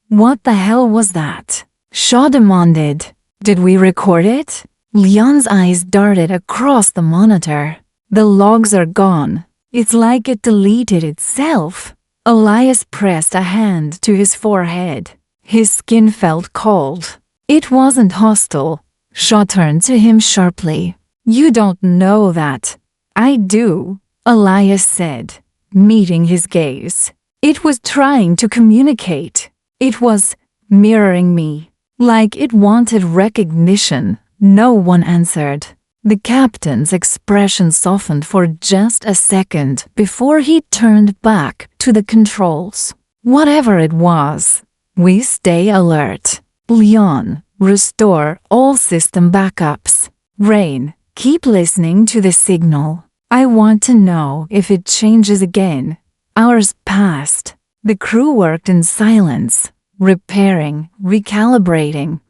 "What the hell was that?" Shaw demanded. "Did we record it?" Leon's eyes darted across the monitor. "The logs are gone. It's like it deleted itself." Elias pressed a hand to his forehead. His skin felt cold. "It wasn't hostile." Shaw turned to him sharply. "You don't know that." "I do," Elias said, meeting his gaze. "It was trying to communicate. It was mirroring me, like it wanted recognition." No one answered. The captain's expression softened for just a second before he turned back to the controls. "Whatever it was, we stay alert. Leon, restore all system backups. Rain, keep listening to the signal. I want to know if it changes again." Hours passed. The crew worked in silence, repairing, recalibrating,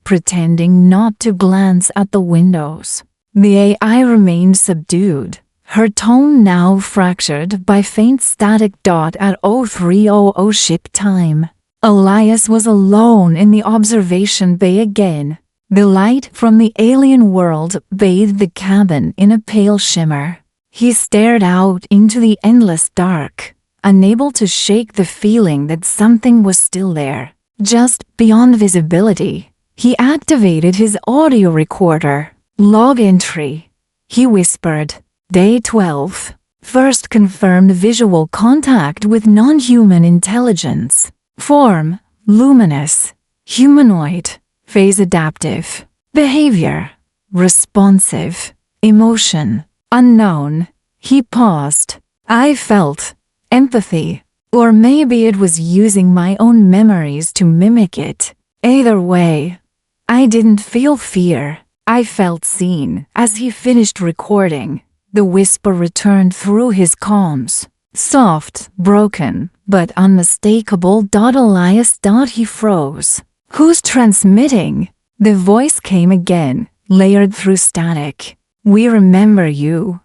pretending not to glance at the windows. The AI remained subdued, her tone now fractured by faint static. At 0300 ship time, Elias was alone in the observation bay again. The light from the alien world bathed the cabin in a pale shimmer. He stared out into the endless dark, unable to shake the feeling that something was still there, just beyond visibility. He activated his audio recorder. Log entry. He whispered, Day 12. First confirmed visual contact with non-human intelligence. Form, luminous. Humanoid. Phase adaptive. Behavior, responsive. Emotion, unknown. He paused. I felt empathy. Or maybe it was using my own memories to mimic it. Either way, I didn't feel fear. I felt seen. As he finished recording, the whisper returned through his comms. Soft, broken, but unmistakable. Elias. He froze. Who's transmitting? The voice came again, layered through static. We remember you.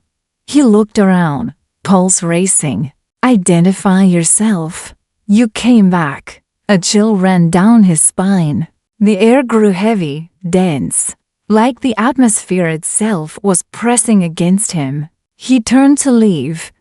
He looked around, pulse racing. Identify yourself. You came back. A chill ran down his spine. The air grew heavy, dense, like the atmosphere itself was pressing against him. He turned to leave,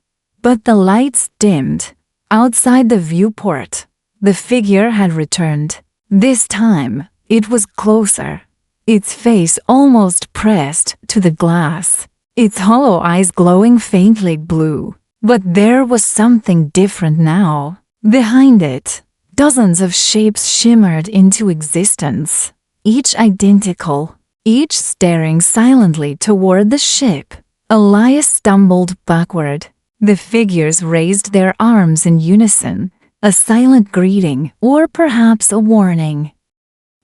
but the lights dimmed. Outside the viewport, the figure had returned. This time, it was closer, its face almost pressed to the glass, its hollow eyes glowing faintly blue. But there was something different now. Behind it, dozens of shapes shimmered into existence, each identical, each staring silently toward the ship. Elias stumbled backward. The figures raised their arms in unison, a silent greeting or perhaps a warning.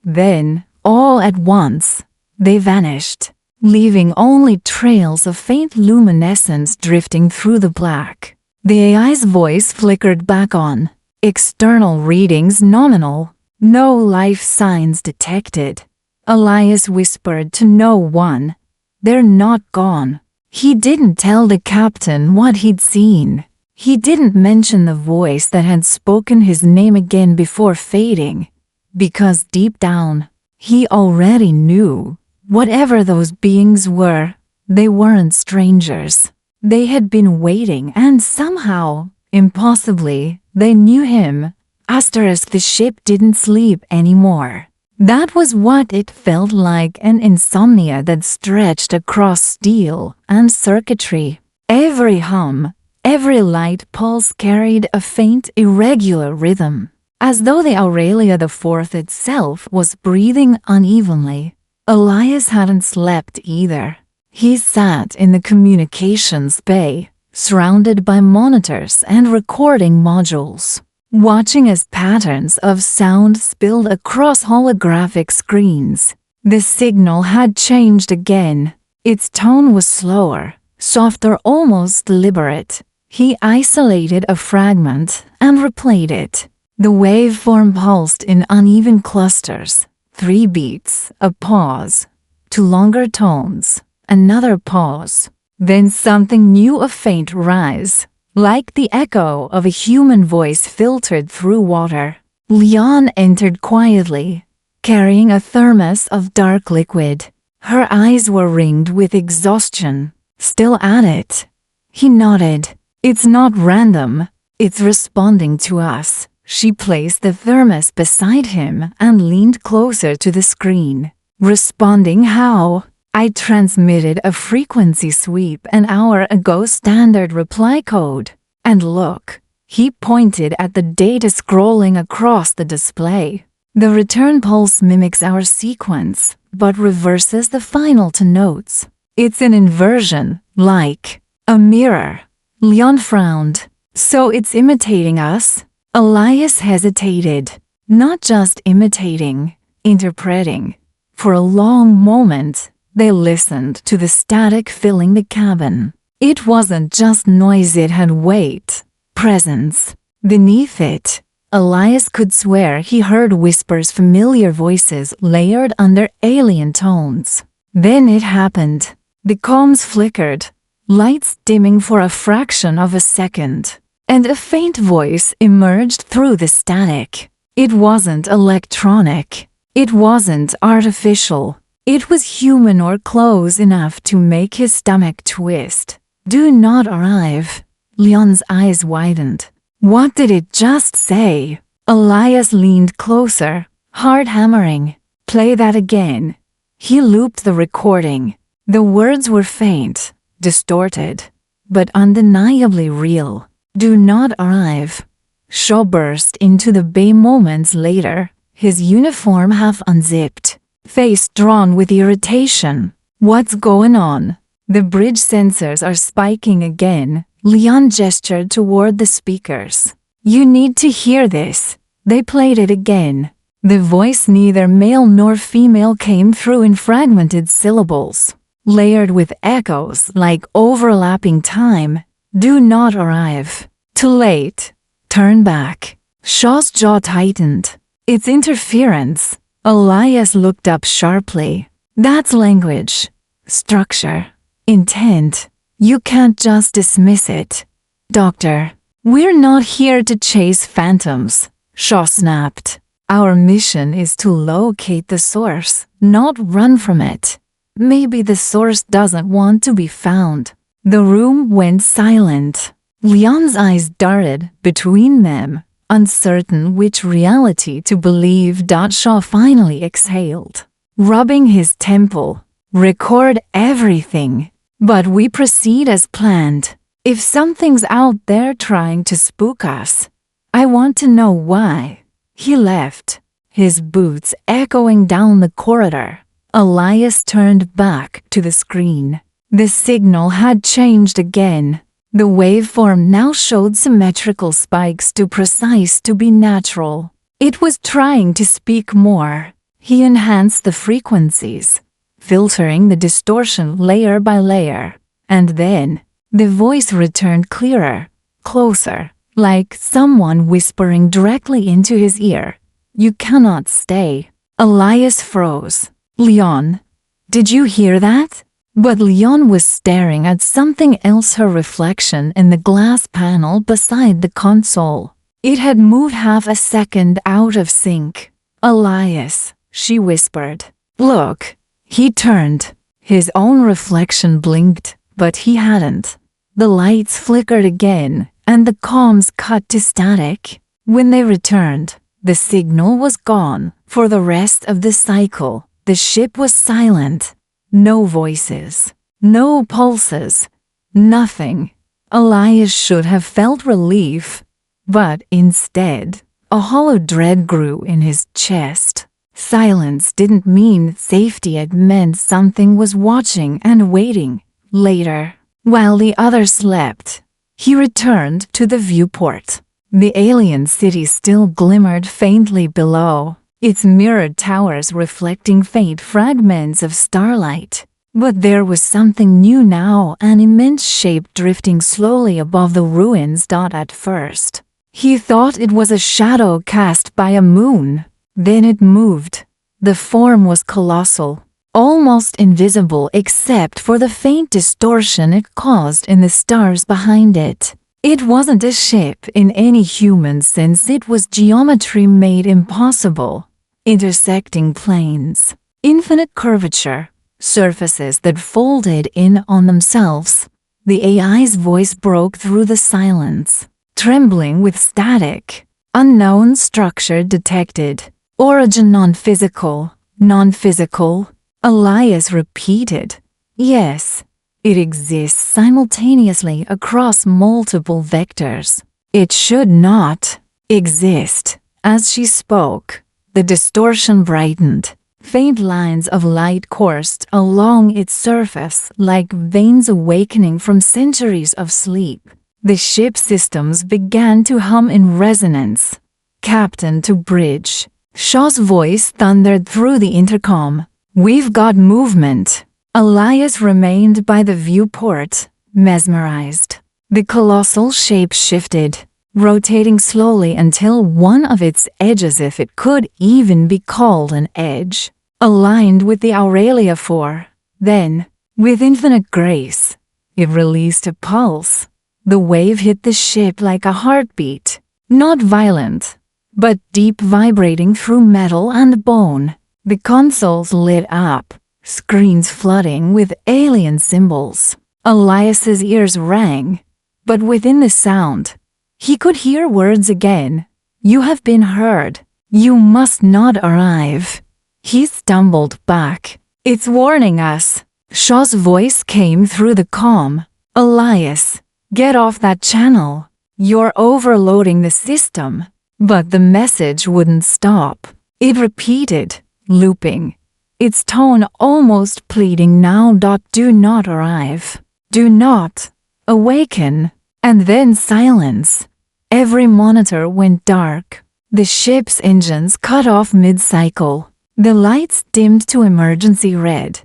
Then, all at once, they vanished, leaving only trails of faint luminescence drifting through the black. The AI's voice flickered back on. External readings nominal. No life signs detected. Elias whispered to no one. They're not gone. He didn't tell the captain what he'd seen. He didn't mention the voice that had spoken his name again before fading, because deep down, he already knew. Whatever those beings were, they weren't strangers. They had been waiting and somehow, impossibly, they knew him. The ship didn't sleep anymore. That was what it felt like, an insomnia that stretched across steel and circuitry. Every hum, every light pulse carried a faint, irregular rhythm, as though the Aurelia IV itself was breathing unevenly. Elias hadn't slept either. He sat in the communications bay, surrounded by monitors and recording modules, watching as patterns of sound spilled across holographic screens. The signal had changed again. Its tone was slower, softer, almost deliberate. He isolated a fragment and replayed it. The waveform pulsed in uneven clusters. 3 beats, a pause, 2 longer tones, another pause. Then something new, a faint rise, like the echo of a human voice filtered through water. Leon entered quietly, carrying a thermos of dark liquid. Her eyes were ringed with exhaustion. Still at it. He nodded. It's not random. It's responding to us. She placed the thermos beside him and leaned closer to the screen. Responding how? I transmitted a frequency sweep an hour ago, standard reply code. And look, he pointed at the data scrolling across the display. The return pulse mimics our sequence, but reverses the final to notes. It's an inversion, like a mirror. Leon frowned. So it's imitating us? Elias hesitated. Not just imitating, interpreting. For a long moment, they listened to the static filling the cabin. It wasn't just noise, it had weight, presence. Beneath it, Elias could swear he heard whispers, familiar voices layered under alien tones. Then it happened. The comms flickered, lights dimming for a fraction of a second, and a faint voice emerged through the static. It wasn't electronic. It wasn't artificial. It was human, or close enough to make his stomach twist. Do not arrive. Leon's eyes widened. What did it just say? Elias leaned closer, heart hammering. Play that again. He looped the recording. The words were faint, distorted, but undeniably real. Do not arrive. Shaw burst into the bay moments later, his uniform half unzipped, face drawn with irritation. What's going on? The bridge sensors are spiking again. Leon gestured toward the speakers. You need to hear this. They played it again. The voice, neither male nor female, came through in fragmented syllables, layered with echoes like overlapping time. Do not arrive. Too late. Turn back. Shaw's jaw tightened. It's interference. Elias looked up sharply. That's language. Structure. Intent. You can't just dismiss it. Doctor, we're not here to chase phantoms, Shaw snapped. Our mission is to locate the source, not run from it. Maybe the source doesn't want to be found. The room went silent. Leon's eyes darted between them, uncertain which reality to believe. Shaw finally exhaled, rubbing his temple. Record everything. But we proceed as planned. If something's out there trying to spook us, I want to know why. He left, his boots echoing down the corridor. Elias turned back to the screen. The signal had changed again. The waveform now showed symmetrical spikes, too precise to be natural. It was trying to speak more. He enhanced the frequencies, filtering the distortion layer by layer, and then the voice returned clearer, closer, like someone whispering directly into his ear. You cannot stay. Elias froze. Leon, did you hear that? But Leon was staring at something else, her reflection in the glass panel beside the console. It had moved half a second out of sync. Elias, she whispered. Look. He turned. His own reflection blinked, but he hadn't. The lights flickered again, and the comms cut to static. When they returned, the signal was gone. For the rest of the cycle, the ship was silent. No voices, no pulses, nothing. Elias should have felt relief, but instead, a hollow dread grew in his chest. Silence didn't mean safety, it meant something was watching and waiting. Later, while the others slept, he returned to the viewport. The alien city still glimmered faintly below, its mirrored towers reflecting faint fragments of starlight. But there was something new now, an immense shape drifting slowly above the ruins. At first, he thought it was a shadow cast by a moon. Then it moved. The form was colossal, almost invisible except for the faint distortion it caused in the stars behind it. It wasn't a ship in any human sense, it was geometry made impossible. Intersecting planes, infinite curvature, surfaces that folded in on themselves. The AI's voice broke through the silence, trembling with static. Unknown structure detected. Origin non-physical. Non-physical? Elias repeated. Yes, it exists simultaneously across multiple vectors. It should not exist. As she spoke, the distortion brightened. Faint lines of light coursed along its surface like veins awakening from centuries of sleep. The ship systems began to hum in resonance. Captain to bridge. Shaw's voice thundered through the intercom. We've got movement. Elias remained by the viewport, mesmerized. The colossal shape shifted, rotating slowly until one of its edges, if it could even be called an edge, aligned with the Aurelia 4. Then, with infinite grace, it released a pulse. The wave hit the ship like a heartbeat, not violent, but deep, vibrating through metal and bone. The consoles lit up, screens flooding with alien symbols. Elias's ears rang, but within the sound, He could hear words again. You have been heard. You must not arrive. He stumbled back. It's warning us. Shaw's voice came through the comm. Elias, get off that channel. You're overloading the system. But the message wouldn't stop. It repeated, looping. Its tone almost pleading now. Do not arrive. Do not awaken. And then silence. Every monitor went dark. The ship's engines cut off mid-cycle. The lights dimmed to emergency red.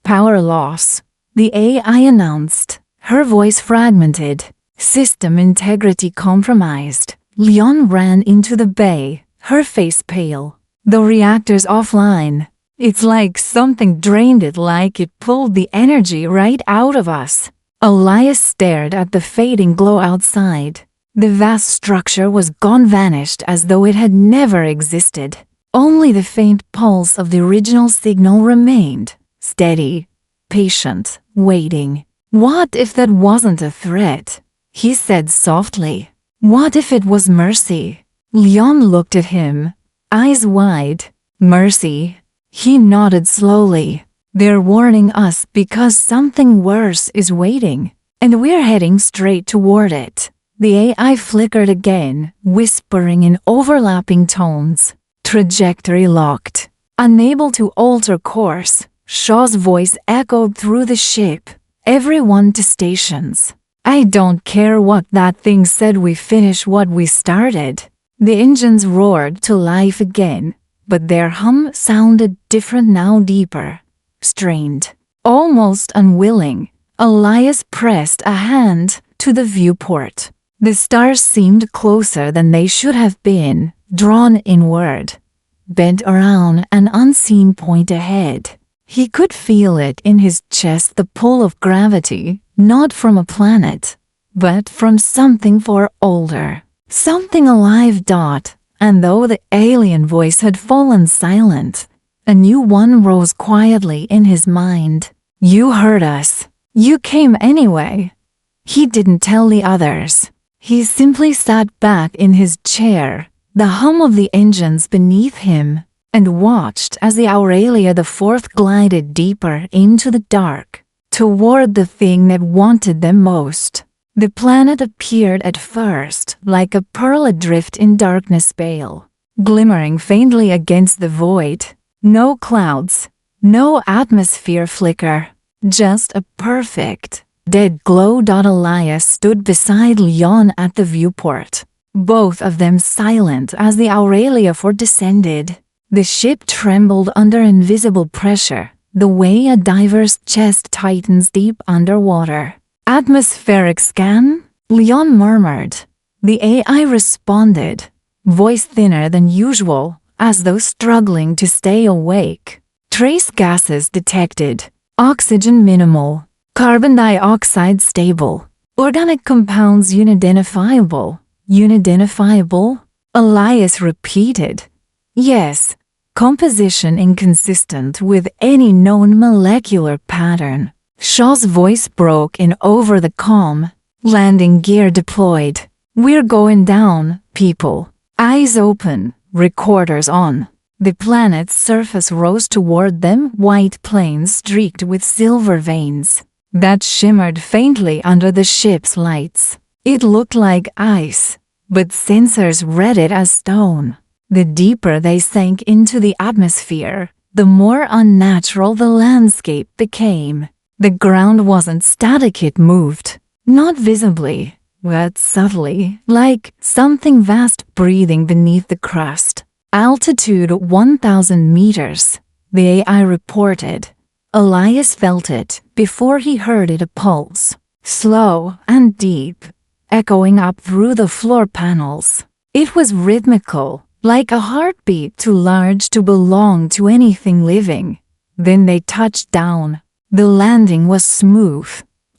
Power loss. The AI announced, her voice fragmented. System integrity compromised. Leon ran into the bay, her face pale. The reactor's offline. It's like something drained it, like it pulled the energy right out of us. Elias stared at the fading glow outside. The vast structure was gone, vanished as though it had never existed. Only the faint pulse of the original signal remained, steady, patient, waiting. What if that wasn't a threat? He said softly. What if it was mercy? Leon looked at him, eyes wide. Mercy? He nodded slowly. They're warning us because something worse is waiting, and we're heading straight toward it. The AI flickered again, whispering in overlapping tones. Trajectory locked. Unable to alter course, Shaw's voice echoed through the ship. Everyone to stations. I don't care what that thing said, we finish what we started. The engines roared to life again, but their hum sounded different now, deeper, strained, almost unwilling. Elias pressed a hand to the viewport. The stars seemed closer than they should have been, drawn inward, bent around an unseen point ahead. He could feel it in his chest, the pull of gravity, not from a planet, but from something far older, something alive. And though the alien voice had fallen silent, a new one rose quietly in his mind. You heard us. You came anyway. He didn't tell the others. He simply sat back in his chair, the hum of the engines beneath him, and watched as the Aurelia IV glided deeper into the dark, toward the thing that wanted them most. The planet appeared at first like a pearl adrift in darkness pale, glimmering faintly against the void. No clouds, no atmosphere flicker, just a perfect, dead glow. Elias stood beside Leon at the viewport, both of them silent as the Aurelia IV descended. The ship trembled under invisible pressure, the way a diver's chest tightens deep underwater. Atmospheric scan? Leon murmured. The AI responded, voice thinner than usual, as though struggling to stay awake. Trace gases detected. Oxygen minimal. Carbon dioxide stable. Organic compounds unidentifiable. Unidentifiable? Elias repeated. Yes. Composition inconsistent with any known molecular pattern. Shaw's voice broke in over the comm. Landing gear deployed. We're going down, people. Eyes open, recorders on. The planet's surface rose toward them, white plains streaked with silver veins that shimmered faintly under the ship's lights. It looked like ice, but sensors read it as stone. The deeper they sank into the atmosphere, the more unnatural the landscape became. The ground wasn't static, it moved, not visibly, but subtly, like something vast breathing beneath the crust. Altitude 1,000 meters, the AI reported. Elias felt it before he heard it, a pulse, slow and deep, echoing up through the floor panels. It was rhythmical, like a heartbeat too large to belong to anything living. Then they touched down. The landing was smooth,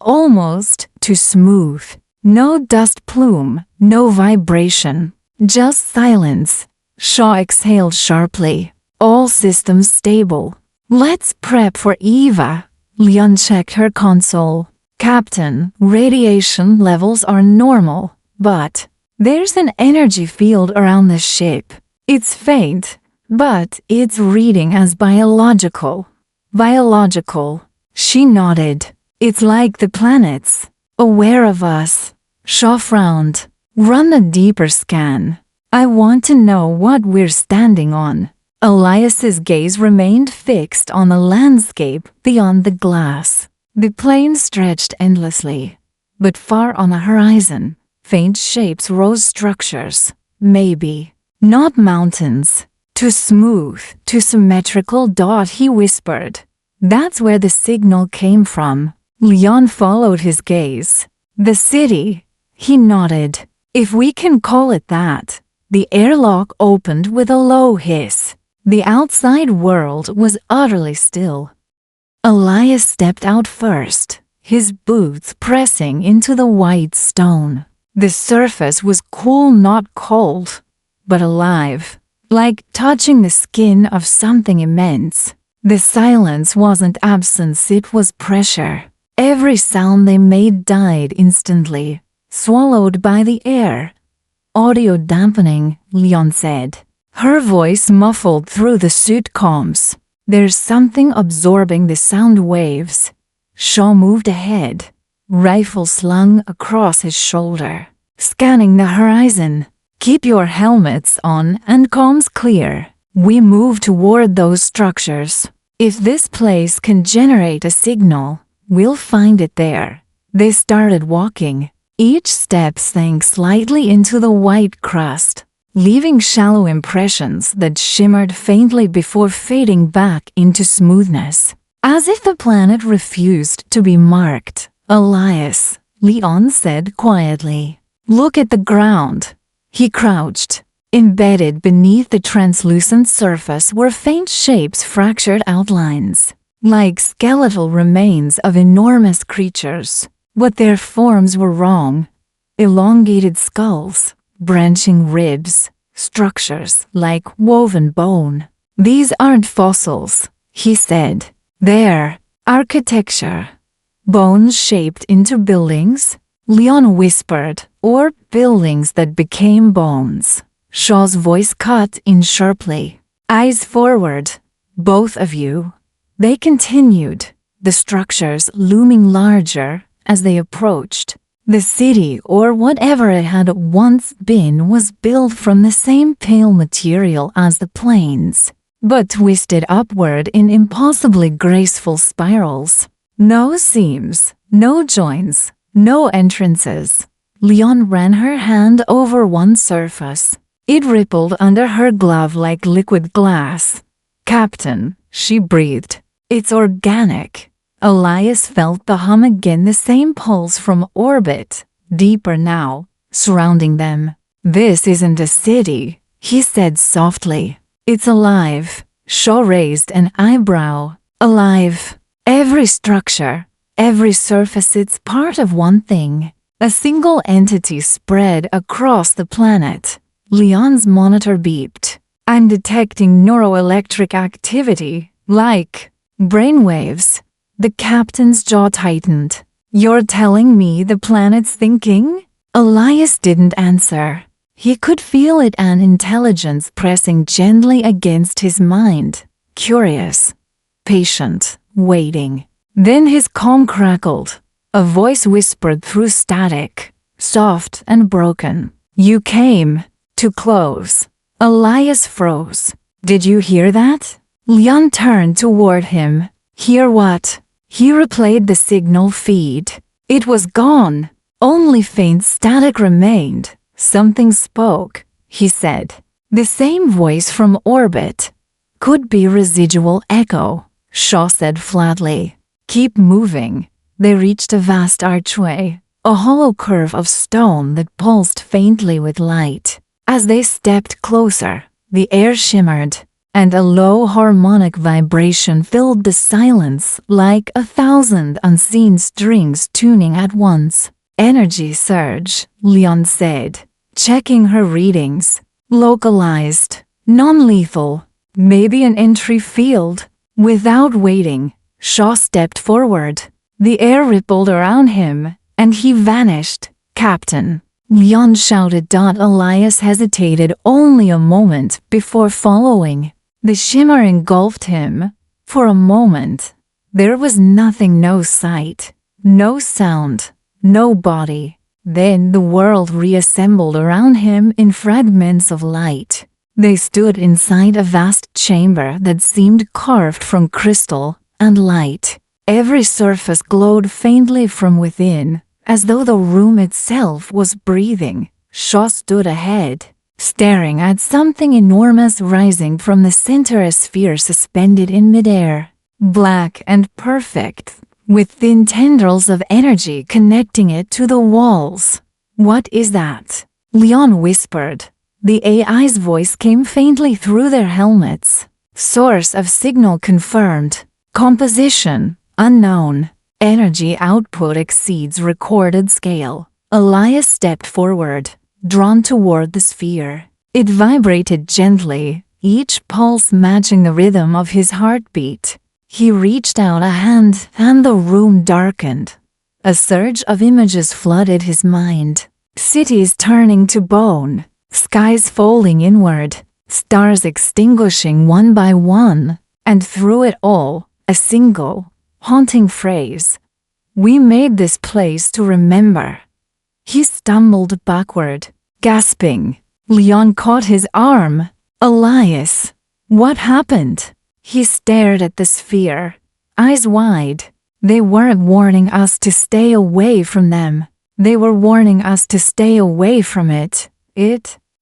almost too smooth. No dust plume, no vibration, just silence. Shaw exhaled sharply. All systems stable. Let's prep for Eva. Leon checked her console. Captain, radiation levels are normal, but There's an energy field around the ship. It's faint, but it's reading as biological. Biological. She nodded. It's like the planets. Aware of us. Shaw frowned. Run a deeper scan. I want to know what we're standing on. Elias's gaze remained fixed on the landscape beyond the glass. The plain stretched endlessly, but far on the horizon, faint shapes rose structures. Maybe. Not mountains. Too smooth, too symmetrical. He whispered. That's where the signal came from. Leon followed his gaze. The city. He nodded. If we can call it that. The airlock opened with a low hiss. The outside world was utterly still. Elias stepped out first, his boots pressing into the white stone. The surface was cool, not cold, but alive, like touching the skin of something immense. The silence wasn't absence, it was pressure. Every sound they made died instantly, swallowed by the air. Audio dampening, Leon said. Her voice muffled through the suit comms. There's something absorbing the sound waves. Shaw moved ahead, rifle slung across his shoulder, scanning the horizon. Keep your helmets on and comms clear. We move toward those structures. If this place can generate a signal, we'll find it there. They started walking. Each step sank slightly into the white crust, leaving shallow impressions that shimmered faintly before fading back into smoothness, as if the planet refused to be marked. Elias, Leon said quietly. Look at the ground. He crouched. Embedded beneath the translucent surface were faint shapes, fractured outlines, like skeletal remains of enormous creatures. But their forms were wrong. Elongated skulls, branching ribs, structures like woven bone. These aren't fossils, he said. They're architecture. Bones shaped into buildings, Leon whispered, or buildings that became bones. Shaw's voice cut in sharply. Eyes forward, both of you. They continued, the structures looming larger as they approached. The city, or whatever it had once been, was built from the same pale material as the plains, but twisted upward in impossibly graceful spirals. No seams, no joints, no entrances. Leon ran her hand over one surface. It rippled under her glove like liquid glass. Captain, she breathed. It's organic. Elias felt the hum again, the same pulse from orbit, deeper now, surrounding them. This isn't a city, he said softly. It's alive. Shaw raised an eyebrow. Alive. Every structure, every surface, it's part of one thing. A single entity spread across the planet. Leon's monitor beeped. I'm detecting neuroelectric activity, like brainwaves. The captain's jaw tightened. You're telling me the planet's thinking? Elias didn't answer. He could feel it, an intelligence pressing gently against his mind. Curious, patient, waiting. Then his calm crackled. A voice whispered through static, soft and broken. You came too close. Elias froze. Did you hear that? Leon turned toward him. Hear what? He replayed the signal feed. It was gone. Only faint static remained. Something spoke, he said. The same voice from orbit. Could be residual echo, Shaw said flatly. Keep moving. They reached a vast archway, a hollow curve of stone that pulsed faintly with light. As they stepped closer, the air shimmered, and a low harmonic vibration filled the silence like 1,000 unseen strings tuning at once. Energy surge, Leon said, checking her readings. Localized, non-lethal, maybe an entry field. Without waiting, Shaw stepped forward. The air rippled around him, and he vanished. Captain, Leon shouted. Elias hesitated only a moment before following. The shimmer engulfed him. For a moment, there was nothing, no sight, no sound, no body. Then the world reassembled around him in fragments of light. They stood inside a vast chamber that seemed carved from crystal and light. Every surface glowed faintly from within, as though the room itself was breathing. Shaw stood ahead, staring at something enormous rising from the center, a sphere suspended in midair, black and perfect, with thin tendrils of energy connecting it to the walls. "What is that?" Leon whispered. The AI's voice came faintly through their helmets. "Source of signal confirmed. Composition unknown. Energy output exceeds recorded scale." Elias stepped forward, drawn toward the sphere. It vibrated gently, each pulse matching the rhythm of his heartbeat. He reached out a hand, and the room darkened. A surge of images flooded his mind. Cities turning to bone, skies falling inward, stars extinguishing one by one, and through it all, a single, haunting phrase: "We made this place to remember." He stumbled backward, gasping. Leon caught his arm. "Elias, what happened?" He stared at the sphere, eyes wide. They weren't warning us to stay away from them. They were warning us to stay away from it.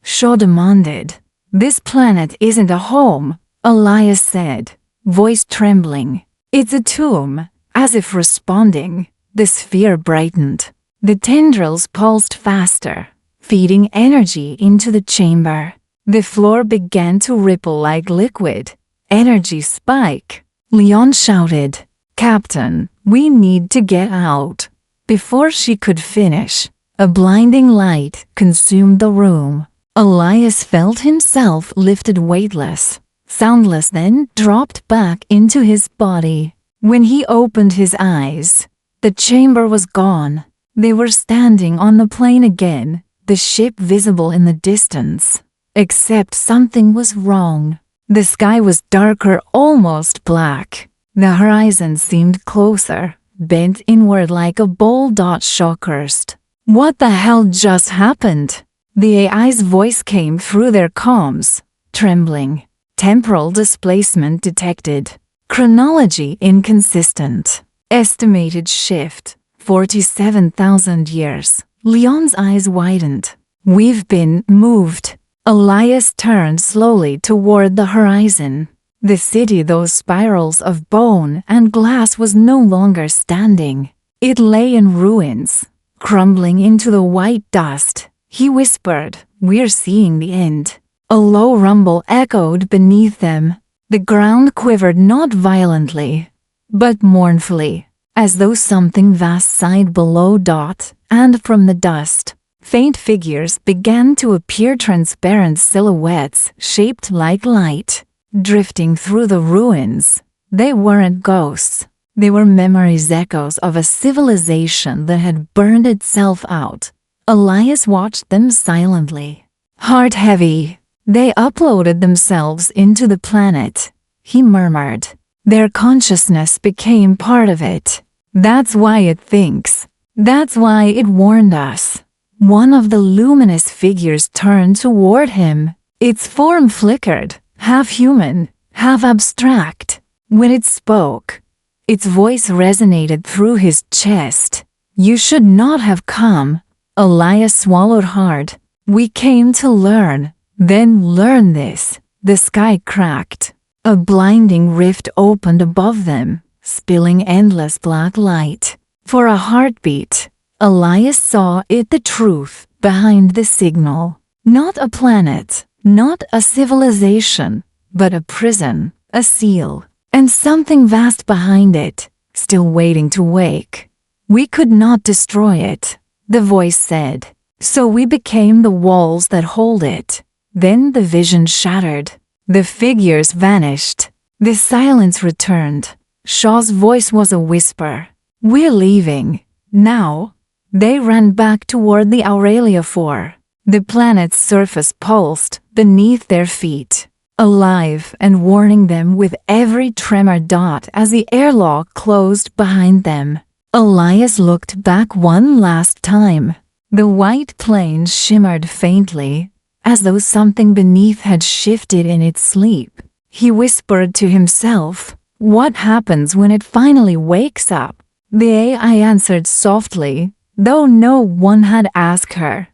Shaw demanded. "This planet isn't a home," Elias said, voice trembling. "It's a tomb." As if responding, the sphere brightened. The tendrils pulsed faster, feeding energy into the chamber. The floor began to ripple like liquid. "Energy spike!" Leon shouted. "Captain, we need to get out." Before she could finish, a blinding light consumed the room. Elias felt himself lifted weightless, soundless, then dropped back into his body. When he opened his eyes, the chamber was gone. They were standing on the plain again, the ship visible in the distance. Except something was wrong. The sky was darker, almost black. The horizon seemed closer, bent inward like a bold dot. Shaw cursed. "What the hell just happened?" The AI's voice came through their comms, trembling. "Temporal displacement detected. Chronology inconsistent. Estimated shift, 47,000 years." Leon's eyes widened. "We've been moved." Elias turned slowly toward the horizon. The city, those spirals of bone and glass, was no longer standing. It lay in ruins, crumbling into the white dust. He whispered, "We're seeing the end." A low rumble echoed beneath them. The ground quivered, not violently, but mournfully, as though something vast sighed below. And from the dust, faint figures began to appear, transparent silhouettes shaped like light, drifting through the ruins. They weren't ghosts. They were memories, echoes of a civilization that had burned itself out. Elias watched them silently, heart heavy. "They uploaded themselves into the planet," he murmured. "Their consciousness became part of it. That's why it thinks. That's why it warned us." One of the luminous figures turned toward him. Its form flickered, half human, half abstract. When it spoke, its voice resonated through his chest. "You should not have come." Elias swallowed hard. "We came to learn. Then learn this." The sky cracked. A blinding rift opened above them, spilling endless black light. For a heartbeat, Elias saw it, the truth behind the signal. Not a planet, not a civilization, but a prison, a seal, and something vast behind it, still waiting to wake. "We could not destroy it," the voice said. "So we became the walls that hold it." Then the vision shattered. The figures vanished. The silence returned. Shaw's voice was a whisper. "We're leaving. Now. They ran back toward the Aurelia 4. The planet's surface pulsed beneath their feet, alive and warning them with every tremor. As the airlock closed behind them, Elias looked back one last time. The white plane shimmered faintly, as though something beneath had shifted in its sleep. He whispered to himself, "What happens when it finally wakes up?" The AI answered softly, though no one had asked her.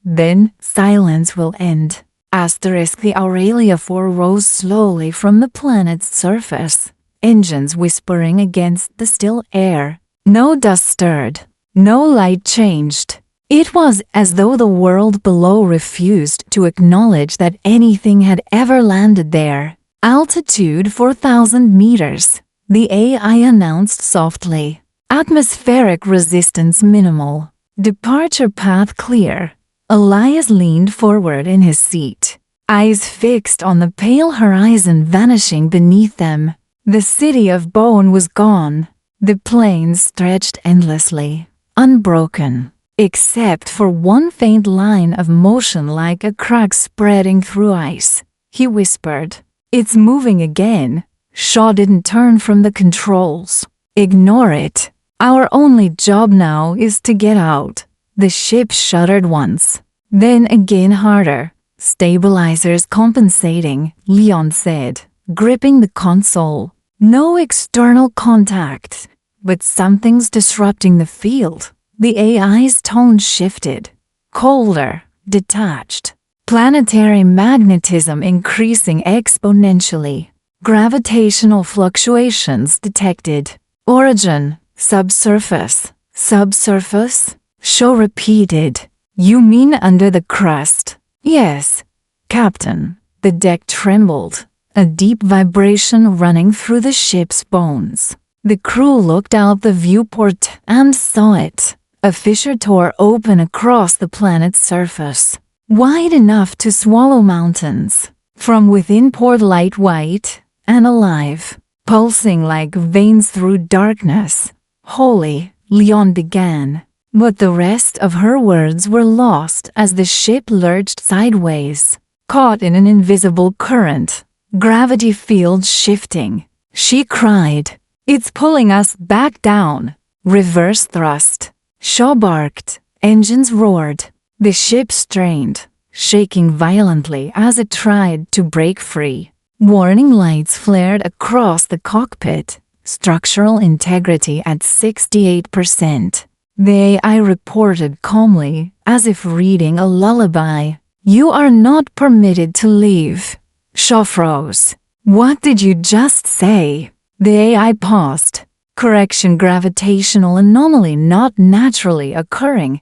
"Then silence will end." The Aurelia 4 rose slowly from the planet's surface, engines whispering against the still air. No dust stirred, no light changed. It was as though the world below refused to acknowledge that anything had ever landed there. "Altitude 4,000 meters, the AI announced softly. "Atmospheric resistance minimal. Departure path clear." Elias leaned forward in his seat, eyes fixed on the pale horizon vanishing beneath them. The city of Bone was gone. The plains stretched endlessly, unbroken, except for one faint line of motion like a crack spreading through ice. He whispered, "It's moving again." Shaw didn't turn from the controls. "Ignore it. Our only job now is to get out." The ship shuddered once, then again harder. "Stabilizers compensating," Leon said, gripping the console. "No external contact, but something's disrupting the field." The AI's tone shifted, colder, detached. "Planetary magnetism increasing exponentially. Gravitational fluctuations detected. Origin, subsurface." "Subsurface?" Shaw repeated. "You mean under the crust?" "Yes, Captain." The deck trembled, a deep vibration running through the ship's bones. The crew looked out the viewport and saw it. A fissure tore open across the planet's surface, wide enough to swallow mountains. From within poured light, white and alive, pulsing like veins through darkness. "Holy," Leon began, but the rest of her words were lost as the ship lurched sideways, caught in an invisible current. Gravity field shifting. She cried, "It's pulling us back down." "Reverse thrust." Shaw barked. Engines roared. The ship strained, shaking violently as it tried to break free. Warning lights flared across the cockpit, structural integrity at 68%. The AI reported calmly, as if reading a lullaby, "You are not permitted to leave." Shaw froze. "What did you just say?" The AI paused. "Correction, gravitational anomaly not naturally occurring."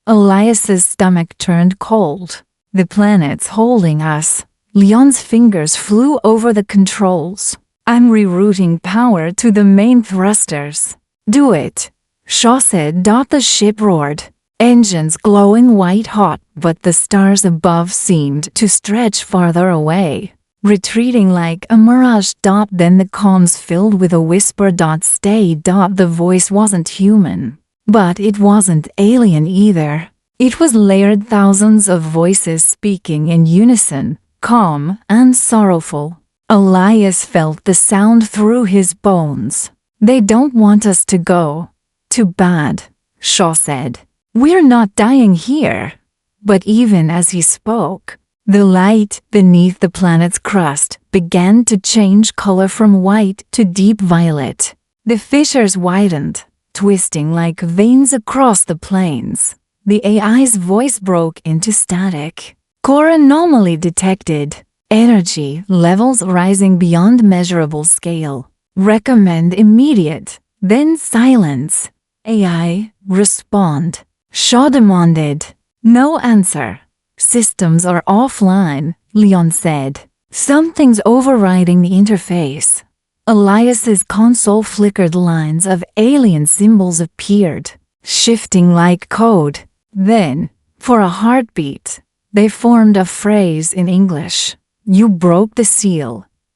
Elias's stomach turned cold. "The planet's holding us." Leon's fingers flew over the controls. "I'm rerouting power to the main thrusters." "Do it," Shaw said. The ship roared, engines glowing white hot, but the stars above seemed to stretch farther away, retreating like a mirage. Then the comms filled with a whisper. "Stay." The voice wasn't human, but it wasn't alien either. It was layered, thousands of voices speaking in unison, calm and sorrowful. Elias felt the sound through his bones. "They don't want us to go." "Too bad," Shaw said. "We're not dying here." But even as he spoke, the light beneath the planet's crust began to change color from white to deep violet. The fissures widened, twisting like veins across the plains. The AI's voice broke into static. "Core anomaly detected. Energy levels rising beyond measurable scale. Recommend immediate." Then silence. "AI, respond." Shaw demanded. No answer. "Systems are offline," Leon said. "Something's overriding the interface." Elias's console flickered. Lines of alien symbols appeared, shifting like code. Then, for a heartbeat, they formed a phrase in English. "You broke the seal,"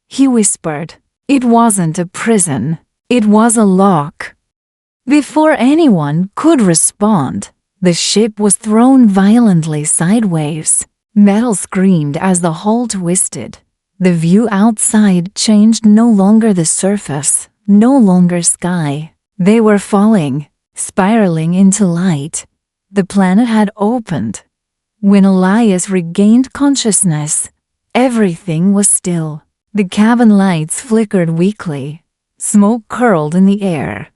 he whispered. "It wasn't a prison. It was a lock." Before anyone could respond, the ship was thrown violently sideways. Metal screamed as the hull twisted. The view outside changed, no longer the surface, no longer sky. They were falling, spiraling into light. The planet had opened. When Elias regained consciousness, everything was still. The cabin lights flickered weakly. Smoke curled in the air.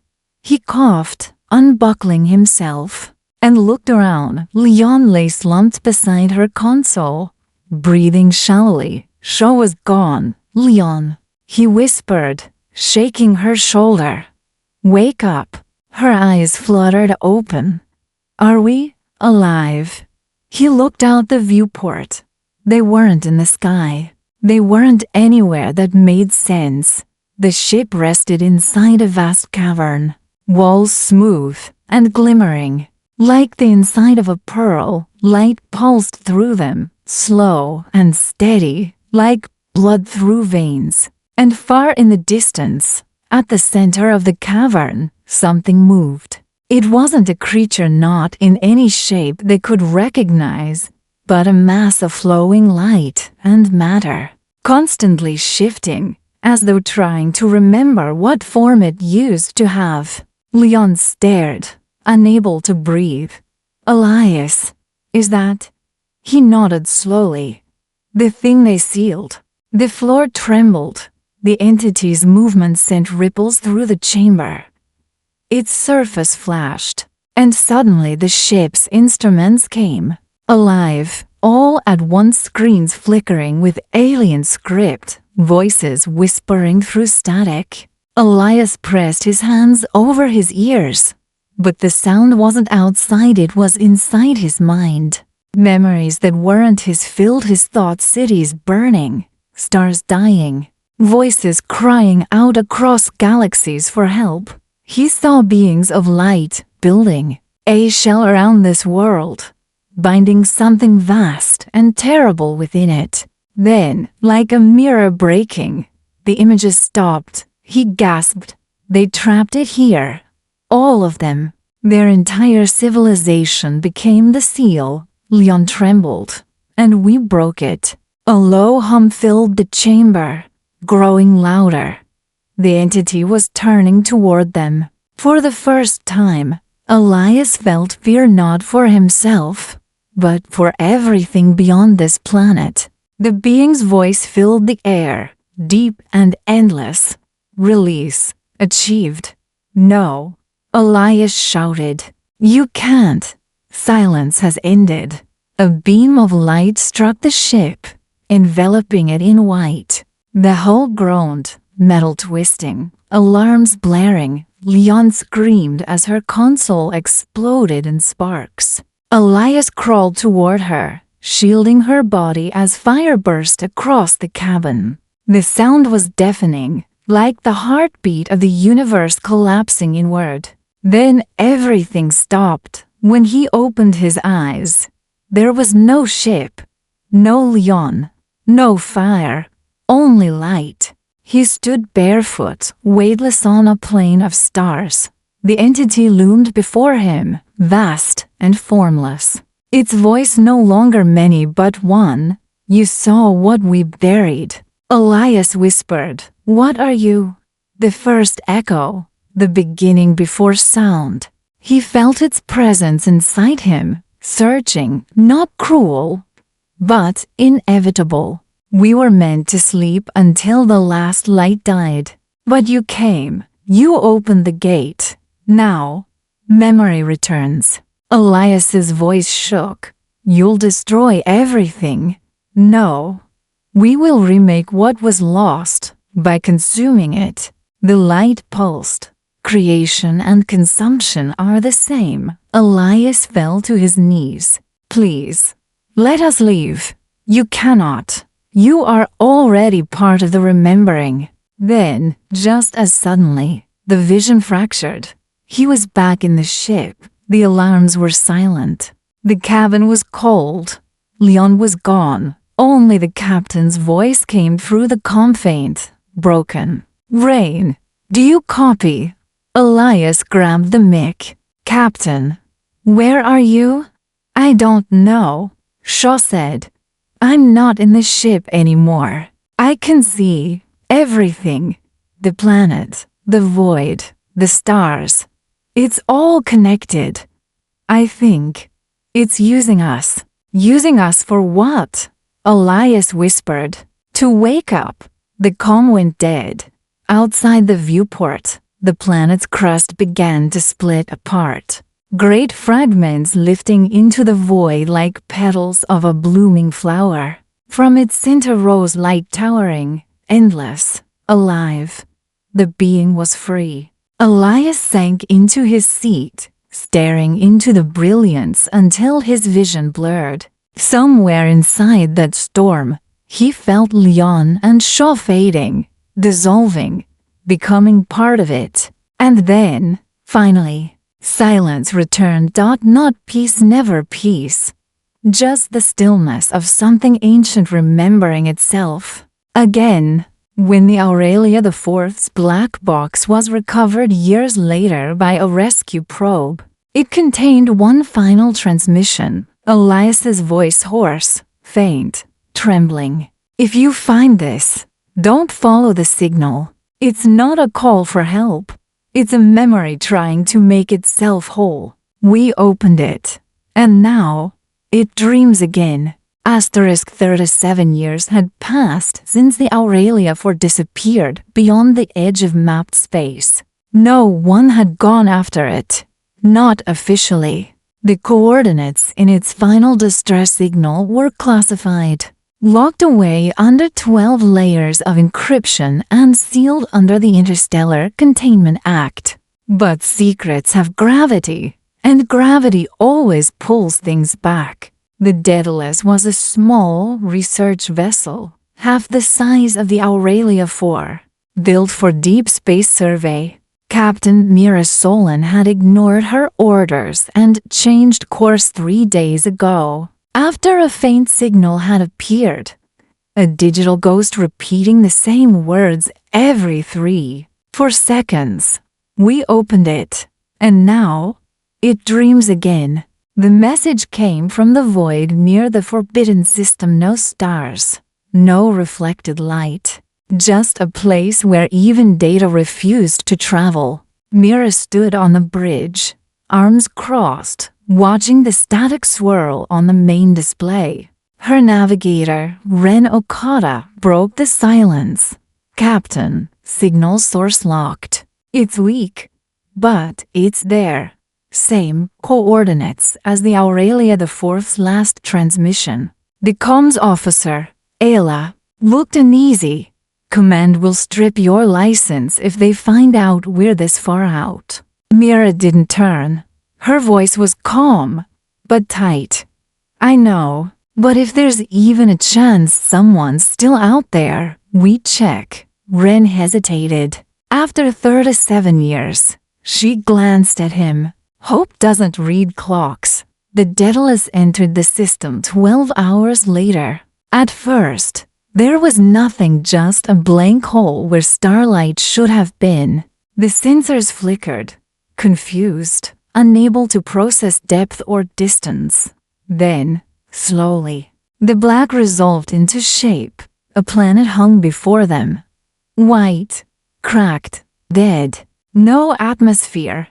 He coughed, unbuckling himself, and looked around. Leon lay slumped beside her console, breathing shallowly. "Shaw was gone, Leon," he whispered, shaking her shoulder. "Wake up." Her eyes fluttered open. "Are we alive?" He looked out the viewport. They weren't in the sky. They weren't anywhere that made sense. The ship rested inside a vast cavern, walls smooth and glimmering. Like the inside of a pearl, light pulsed through them, slow and steady, like blood through veins. And far in the distance, at the center of the cavern, something moved. It wasn't a creature, not in any shape they could recognize, but a mass of flowing light and matter, constantly shifting, as though trying to remember what form it used to have. Leon stared, unable to breathe. "Elias, is that?" He nodded slowly. "The thing they sealed." The floor trembled. The entity's movement sent ripples through the chamber. Its surface flashed, and suddenly the ship's instruments came alive, all at once, screens flickering with alien script, voices whispering through static. Elias pressed his hands over his ears, but the sound wasn't outside, it was inside his mind. Memories that weren't his filled his thoughts, cities burning, stars dying, voices crying out across galaxies for help. He saw beings of light building a shell around this world, binding something vast and terrible within it. Then, like a mirror breaking, the images stopped. He gasped. They trapped it here. All of them. Their entire civilization became the seal. Leon trembled, and we broke it. A low hum filled the chamber, growing louder. The entity was turning toward them. For the first time, Elias felt fear, not for himself, but for everything beyond this planet. The being's voice filled the air, deep and endless. "Release. Achieved." "No," Elias shouted. "You can't. Silence has ended." A beam of light struck the ship, enveloping it in white. The hull groaned, metal twisting, alarms blaring. Leon screamed as her console exploded in sparks. Elias crawled toward her, shielding her body as fire burst across the cabin. The sound was deafening, like the heartbeat of the universe collapsing inward. Then everything stopped. When he opened his eyes, there was no ship, no Leon, no fire, only light. He stood barefoot, weightless on a plain of stars. The entity loomed before him, vast and formless. Its voice no longer many but one. "You saw what we buried," Elias whispered. "What are you?" The first echo, the beginning before sound. He felt its presence inside him, searching, not cruel, but inevitable. "We were meant to sleep until the last light died. But you came. You opened the gate. Now, memory returns." Elias's voice shook. "You'll destroy everything." "No. We will remake what was lost by consuming it." The light pulsed. Creation and consumption are the same. Elias fell to his knees. "Please, let us leave." "You cannot. You are already part of the remembering." Then, just as suddenly, the vision fractured. He was back in the ship. The alarms were silent. The cabin was cold. Leon was gone. Only the captain's voice came through the comm, faint, broken. "Rain, do you copy?" Elias grabbed the mic. "Captain, where are you?" "I don't know," Shaw said. "I'm not in the ship anymore. I can see everything. The planet, the void, the stars. It's all connected. I think it's using us." "Using us for what?" Elias whispered. "To wake up." The comm went dead. Outside the viewport, the planet's crust began to split apart. Great fragments lifting into the void like petals of a blooming flower. From its center rose light towering, endless, alive. The being was free. Elias sank into his seat, staring into the brilliance until his vision blurred. Somewhere inside that storm, he felt Leon and Shaw fading, dissolving, becoming part of it. And then, finally, silence returned. Not peace, never peace. Just the stillness of something ancient remembering itself. Again, when the Aurelia IV's black box was recovered years later by a rescue probe, it contained one final transmission. Elias's voice hoarse, faint, trembling. "If you find this, don't follow the signal. It's not a call for help. It's a memory trying to make itself whole. We opened it, and now it dreams again." 37 years had passed since the Aurelia IV disappeared beyond the edge of mapped space. No one had gone after it. Not officially. The coordinates in its final distress signal were classified, locked away under 12 layers of encryption and sealed under the Interstellar Containment Act. But secrets have gravity, and gravity always pulls things back. The Daedalus was a small research vessel, half the size of the Aurelia IV, built for deep space survey. Captain Mira Solon had ignored her orders and changed course 3 days ago, after a faint signal had appeared. A digital ghost repeating the same words every 4 seconds. "We opened it, and now it dreams again." The message came from the void near the forbidden system. No stars, no reflected light. Just a place where even data refused to travel. Mira stood on the bridge, arms crossed, watching the static swirl on the main display. Her navigator, Ren Okada, broke the silence. "Captain, signal source locked. It's weak, but it's there. Same coordinates as the Aurelia IV's last transmission." The comms officer, Ayla, looked uneasy. "Command will strip your license if they find out we're this far out." Mira didn't turn. Her voice was calm, but tight. "I know, but if there's even a chance someone's still out there, we check." Ren hesitated. After 37 years, she glanced at him. Hope doesn't read clocks. The Daedalus entered the system 12 hours later. At first, there was nothing, just a blank hole where starlight should have been. The sensors flickered, confused, unable to process depth or distance. Then, slowly, the black resolved into shape. A planet hung before them. White, cracked, dead. No atmosphere,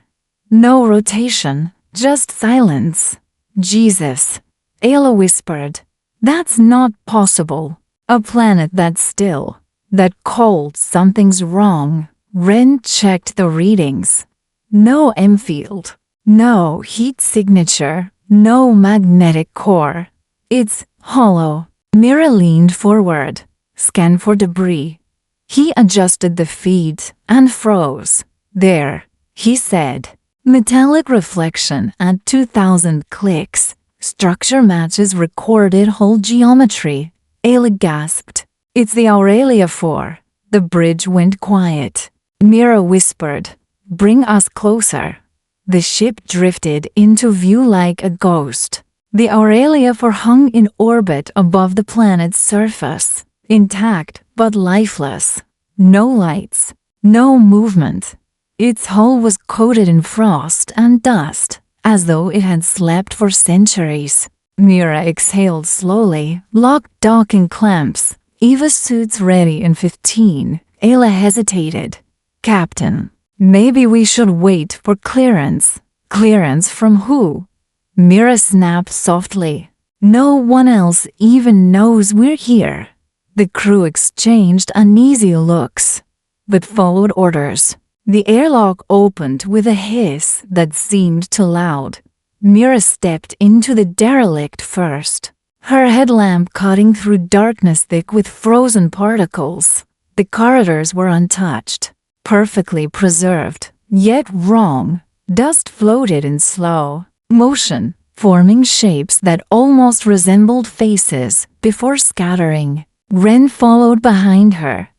no rotation, just silence. "Jesus," Ayla whispered. "That's not possible. A planet that still, that cold, something's wrong." Ren checked the readings. No M field, no heat signature, no magnetic core. "It's hollow." Mira leaned forward, scanned for debris. He adjusted the feed and froze. "There," he said. "Metallic reflection at 2000 clicks. Structure matches recorded hole geometry." Ayla gasped. "It's the Aurelia IV." The bridge went quiet. Mira whispered, "Bring us closer." The ship drifted into view like a ghost. The Aurelia IV hung in orbit above the planet's surface, intact but lifeless. No lights, no movement. Its hull was coated in frost and dust, as though it had slept for centuries. Mira exhaled slowly, locked docking clamps. Eva's suit's ready in 15. Ayla hesitated. Captain, maybe we should wait for clearance. Clearance from who? Mira snapped softly. No one else even knows we're here. The crew exchanged uneasy looks, but followed orders. The airlock opened with a hiss that seemed too loud. Mira stepped into the derelict first, her headlamp cutting through darkness thick with frozen particles. The corridors were untouched, perfectly preserved, yet wrong. Dust floated in slow motion, forming shapes that almost resembled faces before scattering. Ren followed behind her,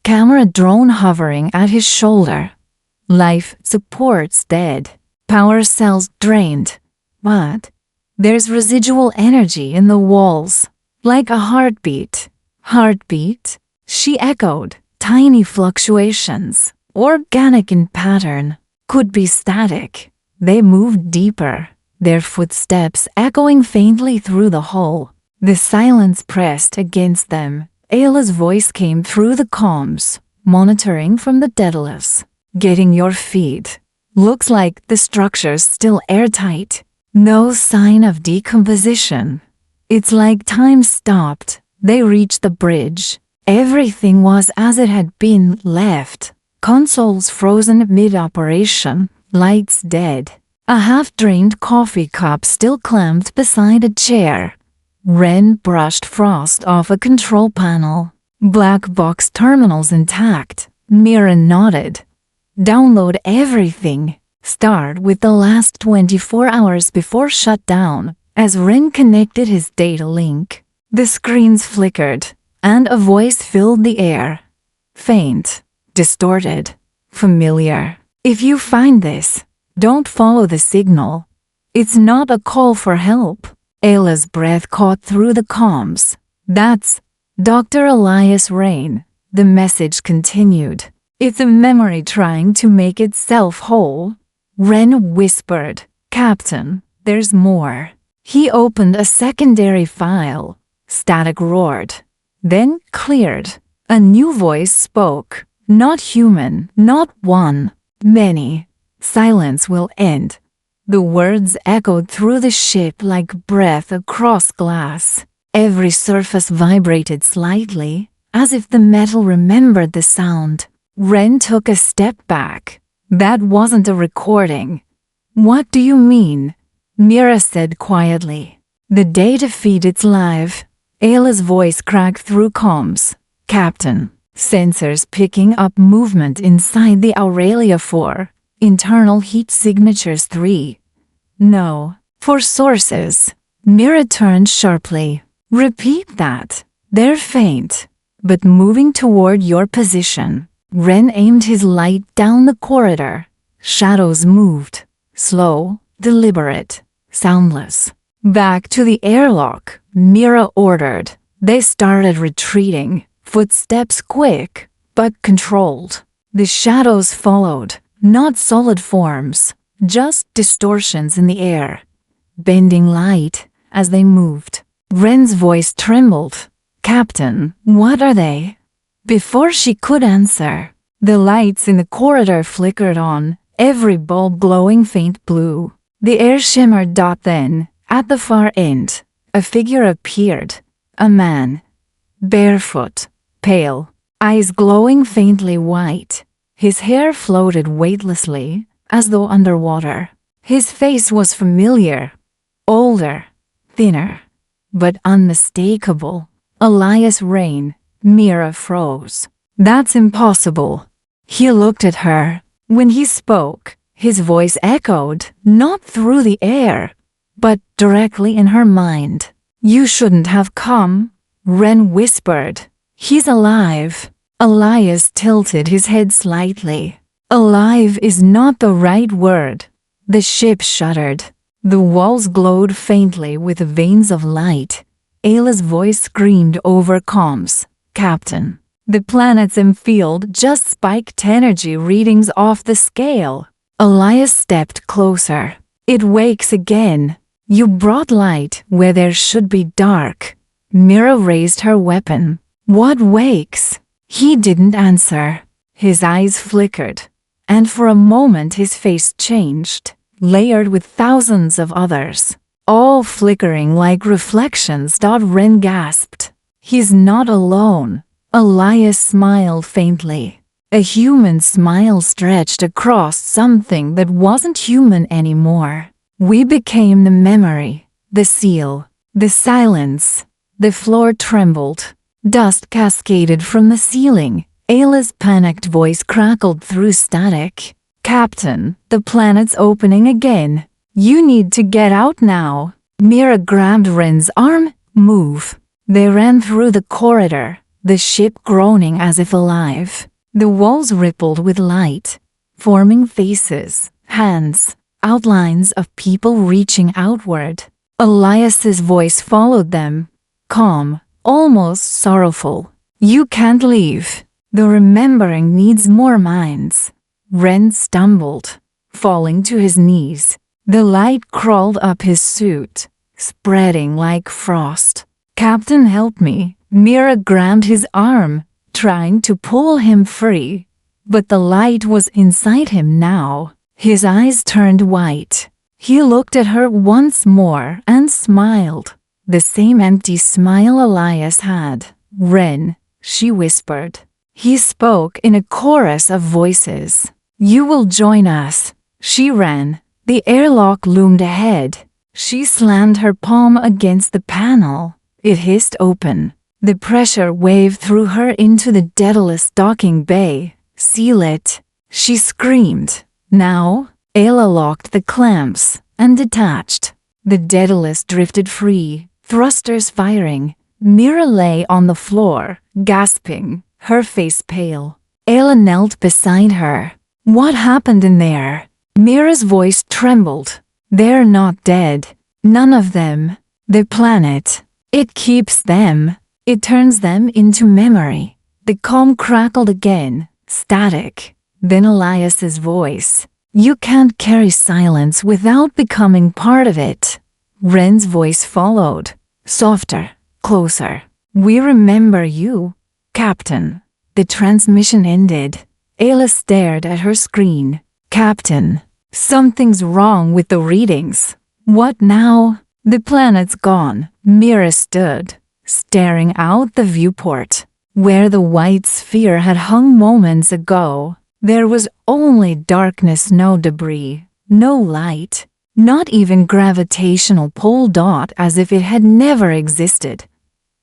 camera drone hovering at his shoulder. Life supports dead, power cells drained. But there's residual energy in the walls, like a heartbeat. Heartbeat? She echoed. Tiny fluctuations, organic in pattern, could be static. They moved deeper, their footsteps echoing faintly through the hull. The silence pressed against them. Ayla's voice came through the comms, monitoring from the Daedalus. Getting your feet. Looks like the structure's still airtight. No sign of decomposition. It's like time stopped. They reached the bridge. Everything was as it had been left. Consoles frozen mid-operation, lights dead. A half-drained coffee cup still clamped beside a chair. Ren brushed frost off a control panel. Black box terminals intact. Mira nodded. Download everything. Start with the last 24 hours before shutdown. As Ren connected his data link, the screens flickered, and a voice filled the air. Faint, distorted, familiar. If you find this, don't follow the signal. It's not a call for help. Ayla's breath caught through the comms. That's Dr. Elias Rain. The message continued. It's a memory trying to make itself whole. Ren whispered, Captain, there's more. He opened a secondary file. Static roared, then cleared. A new voice spoke. Not human, not one, many. Silence will end. The words echoed through the ship like breath across glass. Every surface vibrated slightly, as if the metal remembered the sound. Ren took a step back. That wasn't a recording. What do you mean? Mira said quietly. The data feed is live. Ayla's voice cracked through comms. Captain, sensors picking up movement inside the Aurelia 4. Internal heat signatures 3. No. For sources. Mira turned sharply. Repeat that. They're faint, but moving toward your position. Ren aimed his light down the corridor. Shadows moved. Slow, deliberate, soundless. Back to the airlock, Mira ordered. They started retreating. Footsteps quick, but controlled. The shadows followed. Not solid forms, just distortions in the air. Bending light as they moved. Ren's voice trembled. Captain, what are they? Before she could answer, the lights in the corridor flickered on, every bulb glowing faint blue. The air shimmered. Then, at the far end, a figure appeared. A man. Barefoot, pale, eyes glowing faintly white. His hair floated weightlessly, as though underwater. His face was familiar. Older, thinner, but unmistakable. Elias Rain. Mira froze. That's impossible. He looked at her. When he spoke, his voice echoed, not through the air, but directly in her mind. You shouldn't have come, Ren whispered. He's alive. Elias tilted his head slightly. Alive is not the right word. The ship shuddered. The walls glowed faintly with veins of light. Ayla's voice screamed over comms. Captain, The planet's field just spiked energy readings off the scale. Elias stepped closer. It wakes again. You brought light where there should be dark. Mira raised her weapon. What wakes? He didn't answer. His eyes flickered, and for a moment his face changed, layered with thousands of others, all flickering like reflections. Ren gasped. He's not alone. Elias smiled faintly. A human smile stretched across something that wasn't human anymore. We became the memory, the seal, the silence. The floor trembled. Dust cascaded from the ceiling. Ayla's panicked voice crackled through static. Captain, the planet's opening again. You need to get out now. Mira grabbed Ren's arm. Move. They ran through the corridor, the ship groaning as if alive. The walls rippled with light, forming faces, hands, outlines of people reaching outward. Elias's voice followed them, calm, almost sorrowful. You can't leave. The remembering needs more minds. Ren stumbled, falling to his knees. The light crawled up his suit, spreading like frost. Captain, help me. Mira grabbed his arm, trying to pull him free, but the light was inside him now. His eyes turned white. He looked at her once more and smiled, the same empty smile Elias had. Ren, she whispered. He spoke in a chorus of voices. You will join us. She ran. The airlock loomed ahead. She slammed her palm against the panel. It hissed open. The pressure waved through her into the Daedalus docking bay. Seal it. She screamed. Now, Ayla locked the clamps and detached. The Daedalus drifted free, thrusters firing. Mira lay on the floor, gasping, her face pale. Ayla knelt beside her. What happened in there? Mira's voice trembled. They're not dead. None of them. The planet. It keeps them. It turns them into memory. The calm crackled again, static. Then Elias's voice. You can't carry silence without becoming part of it. Ren's voice followed, softer, closer. We remember you, Captain. The transmission ended. Ayla stared at her screen. Captain, something's wrong with the readings. What now? The planet's gone. Mira stood, staring out the viewport. Where the white sphere had hung moments ago, there was only darkness, no debris, no light, not even gravitational pull. As if it had never existed.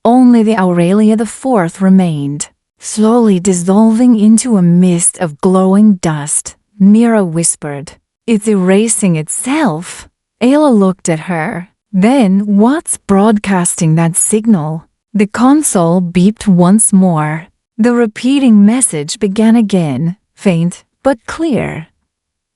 Only the Aurelia the Fourth remained, slowly dissolving into a mist of glowing dust. Mira whispered, It's erasing itself. Ayla looked at her. Then, what's broadcasting that signal? The console beeped once more. The repeating message began again, faint but clear.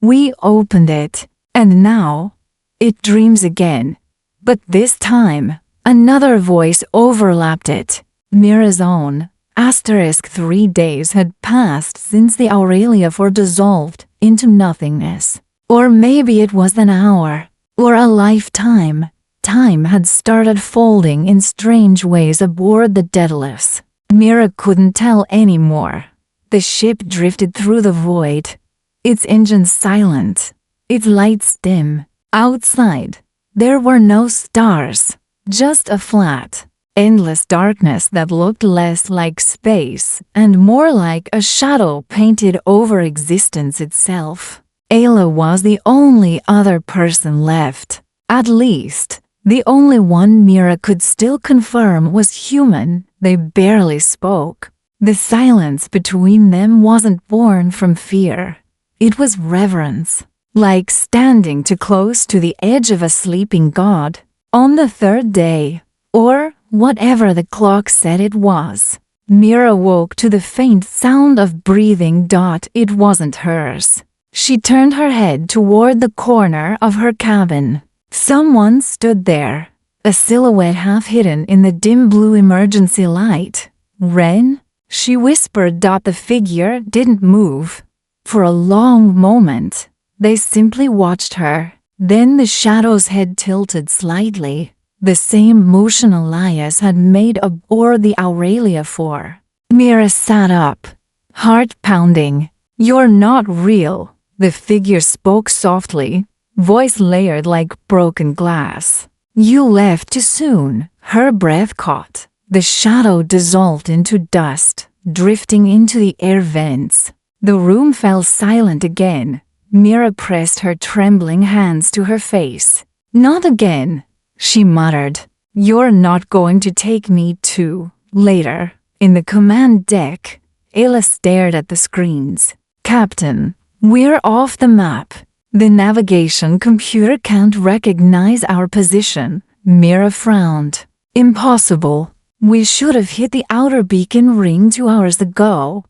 We opened it, and now it dreams again. But this time, another voice overlapped it. Mira's own. 3 days had passed since the Aurelia Four dissolved into nothingness. Or maybe it was an hour, or a lifetime. Time had started folding in strange ways aboard the Daedalus. Mira couldn't tell anymore. The ship drifted through the void, its engines silent, its lights dim. Outside, there were no stars, just a flat, endless darkness that looked less like space and more like a shadow painted over existence itself. Ayla was the only other person left. At least, the only one Mira could still confirm was human. They barely spoke. The silence between them wasn't born from fear. It was reverence, like standing too close to the edge of a sleeping god. On the 3rd day, or whatever the clock said it was, Mira woke to the faint sound of breathing. It wasn't hers. She turned her head toward the corner of her cabin. Someone stood there, a silhouette half hidden in the dim blue emergency light. Ren? she whispered. The figure didn't move. For a long moment, they simply watched her. Then the shadow's head tilted slightly, the same motion Elias had made aboard the Aurelia for. Mira sat up, heart pounding. "You're not real," the figure spoke softly, voice layered like broken glass. "You left too soon." Her breath caught. The shadow dissolved into dust, drifting into the air vents. The room fell silent again. Mira pressed her trembling hands to her face. "Not again," she muttered. "You're not going to take me to." Later, in the command deck, Ayla stared at the screens. "Captain, we're off the map. The navigation computer can't recognize our position." Mira frowned. "Impossible. We should have hit the outer beacon ring 2 hours ago."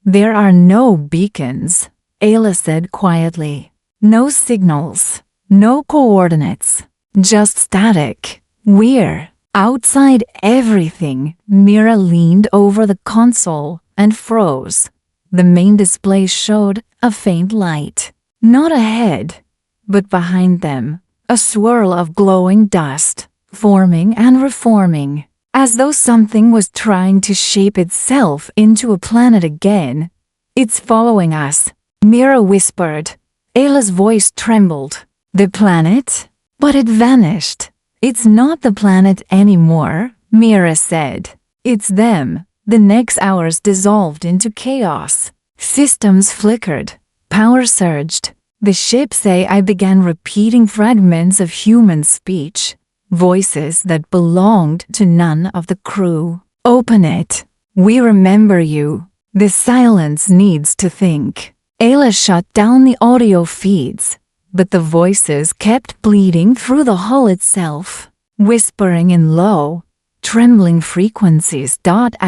"There are no beacons," Ayla said quietly. "No signals, no coordinates, just static. We're outside everything." Mira leaned over the console and froze. The main display showed a faint light. Not ahead, but behind them, a swirl of glowing dust, forming and reforming, as though something was trying to shape itself into a planet again. "It's following us," Mira whispered. Ayla's voice trembled. "The planet?" "But it vanished." "It's not the planet anymore," Mira said. "It's them." The next hours dissolved into chaos. Systems flickered. Power surged. The ship's AI began repeating fragments of human speech, voices that belonged to none of the crew. "Open it. We remember you." "The silence needs to think." Ayla shut down the audio feeds, but the voices kept bleeding through the hull itself, whispering in low, trembling frequencies.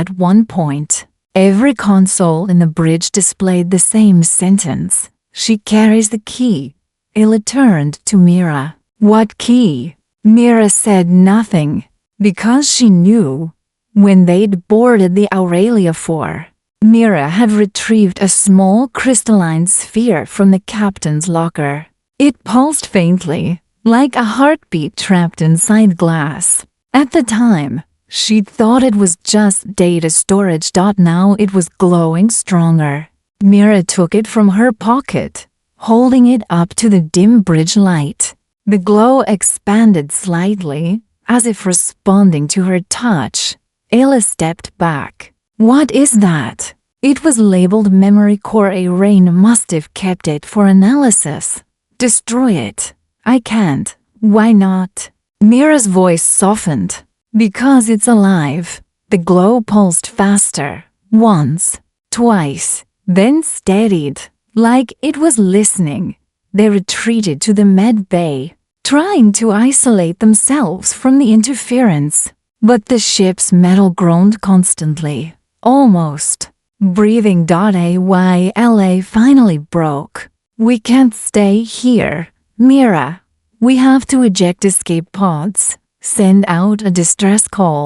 At one point, every console in the bridge displayed the same sentence. "She carries the key." Ayla turned to Mira. "What key?" Mira said nothing, because she knew. When they'd boarded the Aurelia 4, Mira had retrieved a small crystalline sphere from the captain's locker. It pulsed faintly, like a heartbeat trapped inside glass. At the time, she'd thought it was just data storage. Now it was glowing stronger. Mira took it from her pocket, holding it up to the dim bridge light. The glow expanded slightly, as if responding to her touch. Ayla stepped back. "What is that?" It was labeled Memory Core. A Rain must have kept it for analysis. "Destroy it." "I can't." "Why not?" Mira's voice softened. "Because it's alive." The glow pulsed faster, once, twice, then steadied, like it was listening. They retreated to the med bay, trying to isolate themselves from the interference. But the ship's metal groaned constantly, almost breathing. Ayla finally broke. "We can't stay here, Mira. We have to eject escape pods. Send out a distress call.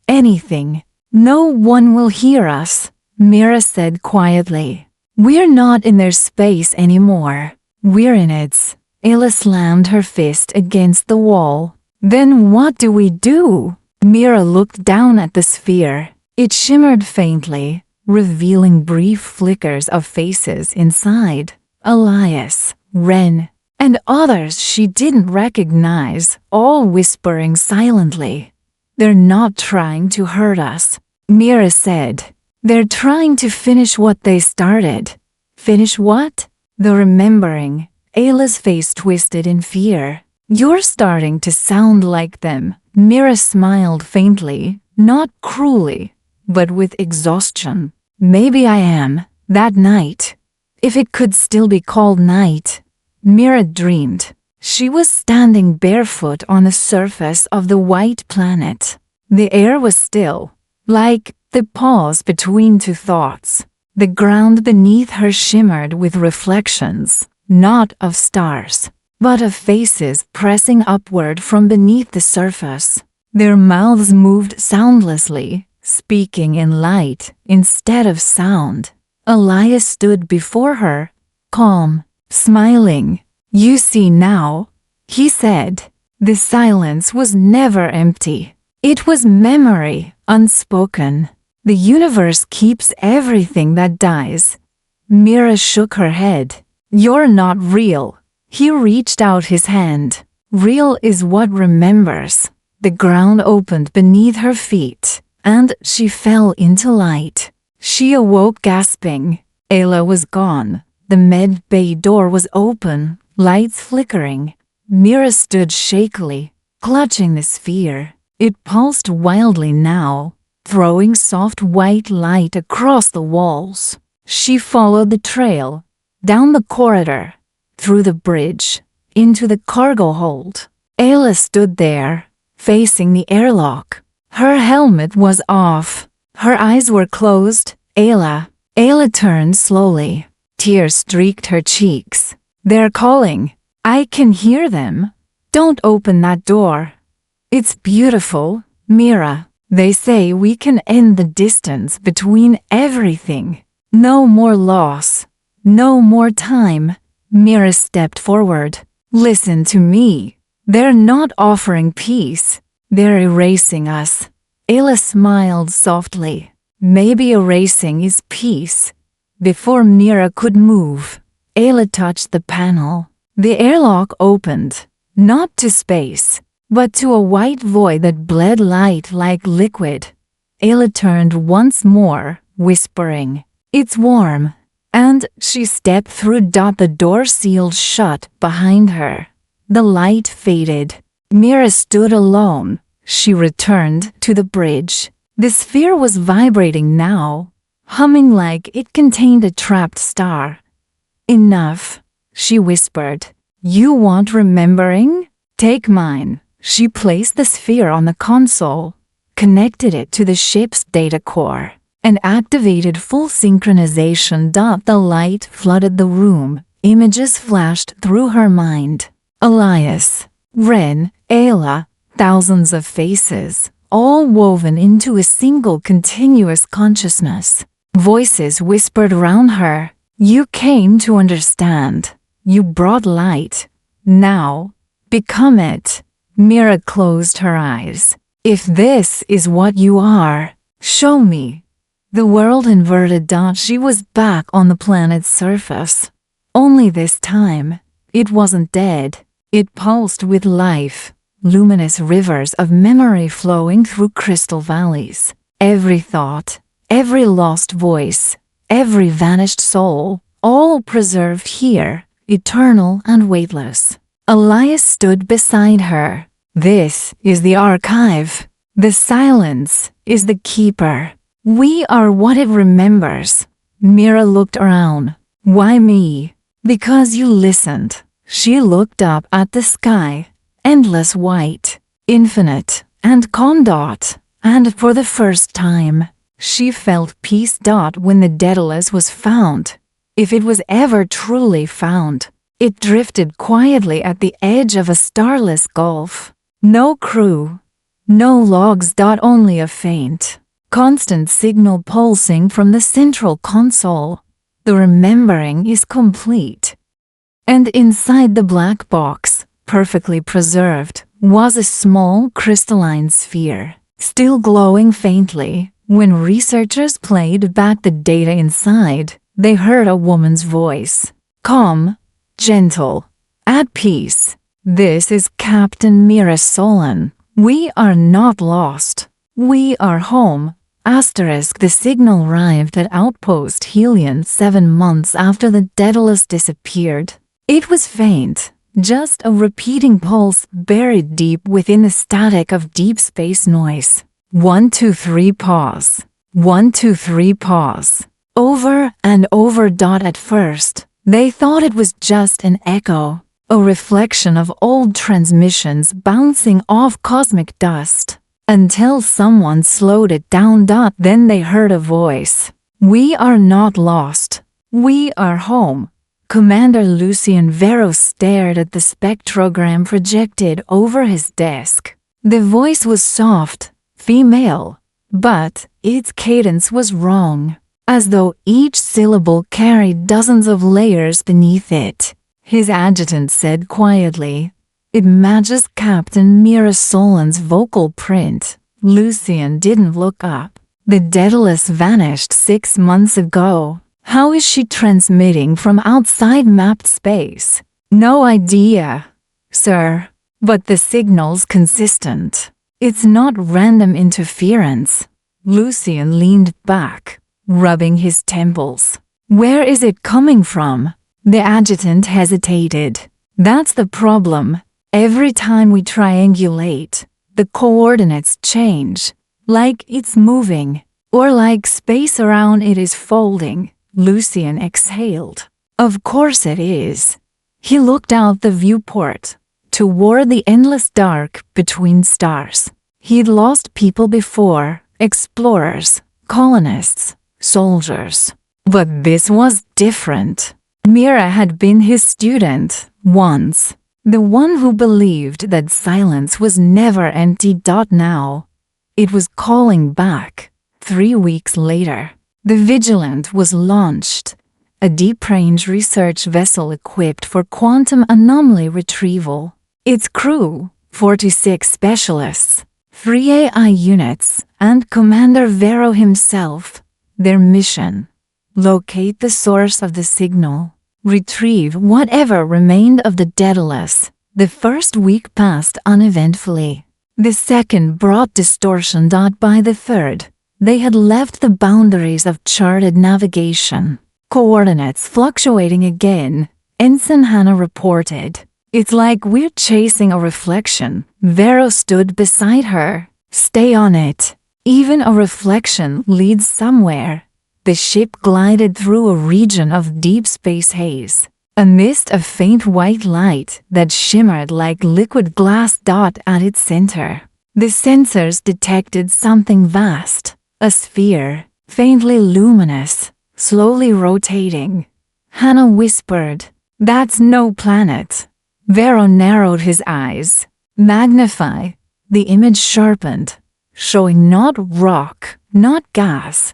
Anything. No one will hear us," Mira said quietly. "We're not in their space anymore. We're in its." Ayla slammed her fist against the wall. "Then what do we do?" Mira looked down at the sphere. It shimmered faintly, revealing brief flickers of faces inside. Elias, Ren, and others she didn't recognize, all whispering silently. "They're not trying to hurt us," Mira said. "They're trying to finish what they started." "Finish what?" "The remembering." Ayla's face twisted in fear. "You're starting to sound like them." Mira smiled faintly, not cruelly, but with exhaustion. "Maybe I am." That night, if it could still be called night, Mira dreamed. She was standing barefoot on the surface of the white planet. The air was still, like the pause between two thoughts. The ground beneath her shimmered with reflections, not of stars, but of faces pressing upward from beneath the surface. Their mouths moved soundlessly, speaking in light instead of sound. Elias stood before her, calm, smiling. "You see now," he said. The silence was never empty. It was memory, unspoken. "The universe keeps everything that dies." Mira shook her head. "You're not real." He reached out his hand. "Real is what remembers." The ground opened beneath her feet, and she fell into light. She awoke gasping. Ayla was gone. The med bay door was open, lights flickering. Mira stood shakily, clutching the sphere. It pulsed wildly now, throwing soft white light across the walls. She followed the trail, down the corridor, through the bridge, into the cargo hold. Ayla stood there, facing the airlock. Her helmet was off. Her eyes were closed. Ayla turned slowly. Tears streaked her cheeks. "They're calling. I can hear them. Don't open that door." "It's beautiful, Mira. They say we can end the distance between everything. No more loss. No more time." Mira stepped forward. "Listen to me. They're not offering peace. They're erasing us." Ayla smiled softly. "Maybe erasing is peace." Before Mira could move, Ayla touched the panel. The airlock opened, not to space, but to a white void that bled light like liquid. Ayla turned once more, whispering, "It's warm." And she stepped through. The door sealed shut behind her. The light faded. Mira stood alone. She returned to the bridge. The sphere was vibrating now, humming like it contained a trapped star. "Enough," she whispered. "You want remembering? Take mine." She placed the sphere on the console, connected it to the ship's data core, and activated full synchronization. The light flooded the room. Images flashed through her mind. Elias, Ren, Ayla, thousands of faces, all woven into a single continuous consciousness. Voices whispered around her. "You came to understand. You brought light. Now, become it." Mira closed her eyes. "If this is what you are, show me." The world inverted. She was back on the planet's surface. Only this time, it wasn't dead. It pulsed with life. Luminous rivers of memory flowing through crystal valleys. Every thought, every lost voice, every vanished soul, all preserved here, eternal and weightless. Elias stood beside her. "This is the archive. The silence is the keeper. We are what it remembers." Mira looked around. "Why me?" "Because you listened." She looked up at the sky. Endless white, infinite, and calm. And for the first time, she felt peace. When the Daedalus was found, if it was ever truly found, it drifted quietly at the edge of a starless gulf. No crew, no logs. Only a faint, constant signal pulsing from the central console. The remembering is complete. And inside the black box, perfectly preserved, was a small crystalline sphere, still glowing faintly. When researchers played back the data inside, they heard a woman's voice. Calm, gentle, at peace. "This is Captain Mira Solon. We are not lost. We are home." The signal arrived at Outpost Helion 7 months after the Daedalus disappeared. It was faint. Just a repeating pulse buried deep within the static of deep space noise. 1, 2, 3, pause. 1, 2, 3, pause. Over and over. At first, they thought it was just an echo, a reflection of old transmissions bouncing off cosmic dust, until someone slowed it down. Then they heard a voice. "We are not lost. We are home." Commander Lucien Vero stared at the spectrogram projected over his desk. The voice was soft, female, but its cadence was wrong, as though each syllable carried dozens of layers beneath it. His adjutant said quietly, "It matches Captain Mira Solon's vocal print." Lucian didn't look up. The Daedalus vanished 6 months ago. How is she transmitting from outside mapped space? No idea, sir. But the signal's consistent. It's not random interference. Lucian leaned back, rubbing his temples. Where is it coming from? The adjutant hesitated. That's the problem. Every time we triangulate, the coordinates change. Like it's moving, or like space around it is folding. Lucian exhaled. Of course it is. He looked out the viewport, toward the endless dark between stars. He'd lost people before, explorers, colonists, soldiers. But this was different. Mira had been his student, once. The one who believed that silence was never empty. Now, it was calling back. 3 weeks later, the Vigilant was launched, a deep-range research vessel equipped for quantum anomaly retrieval. Its crew, 46 specialists, 3 AI units, and Commander Vero himself. Their mission: locate the source of the signal, retrieve whatever remained of the Daedalus. The first week passed uneventfully. The second brought distortion. By the third, they had left the boundaries of charted navigation. Coordinates fluctuating again, Ensign Hannah reported. It's like we're chasing a reflection. Vero stood beside her. Stay on it. Even a reflection leads somewhere. The ship glided through a region of deep space haze, amidst a faint white light that shimmered like liquid glass. At its center, the sensors detected something vast. A sphere, faintly luminous, slowly rotating. Hannah whispered, "That's no planet." Vero narrowed his eyes. Magnify. The image sharpened, showing not rock, not gas,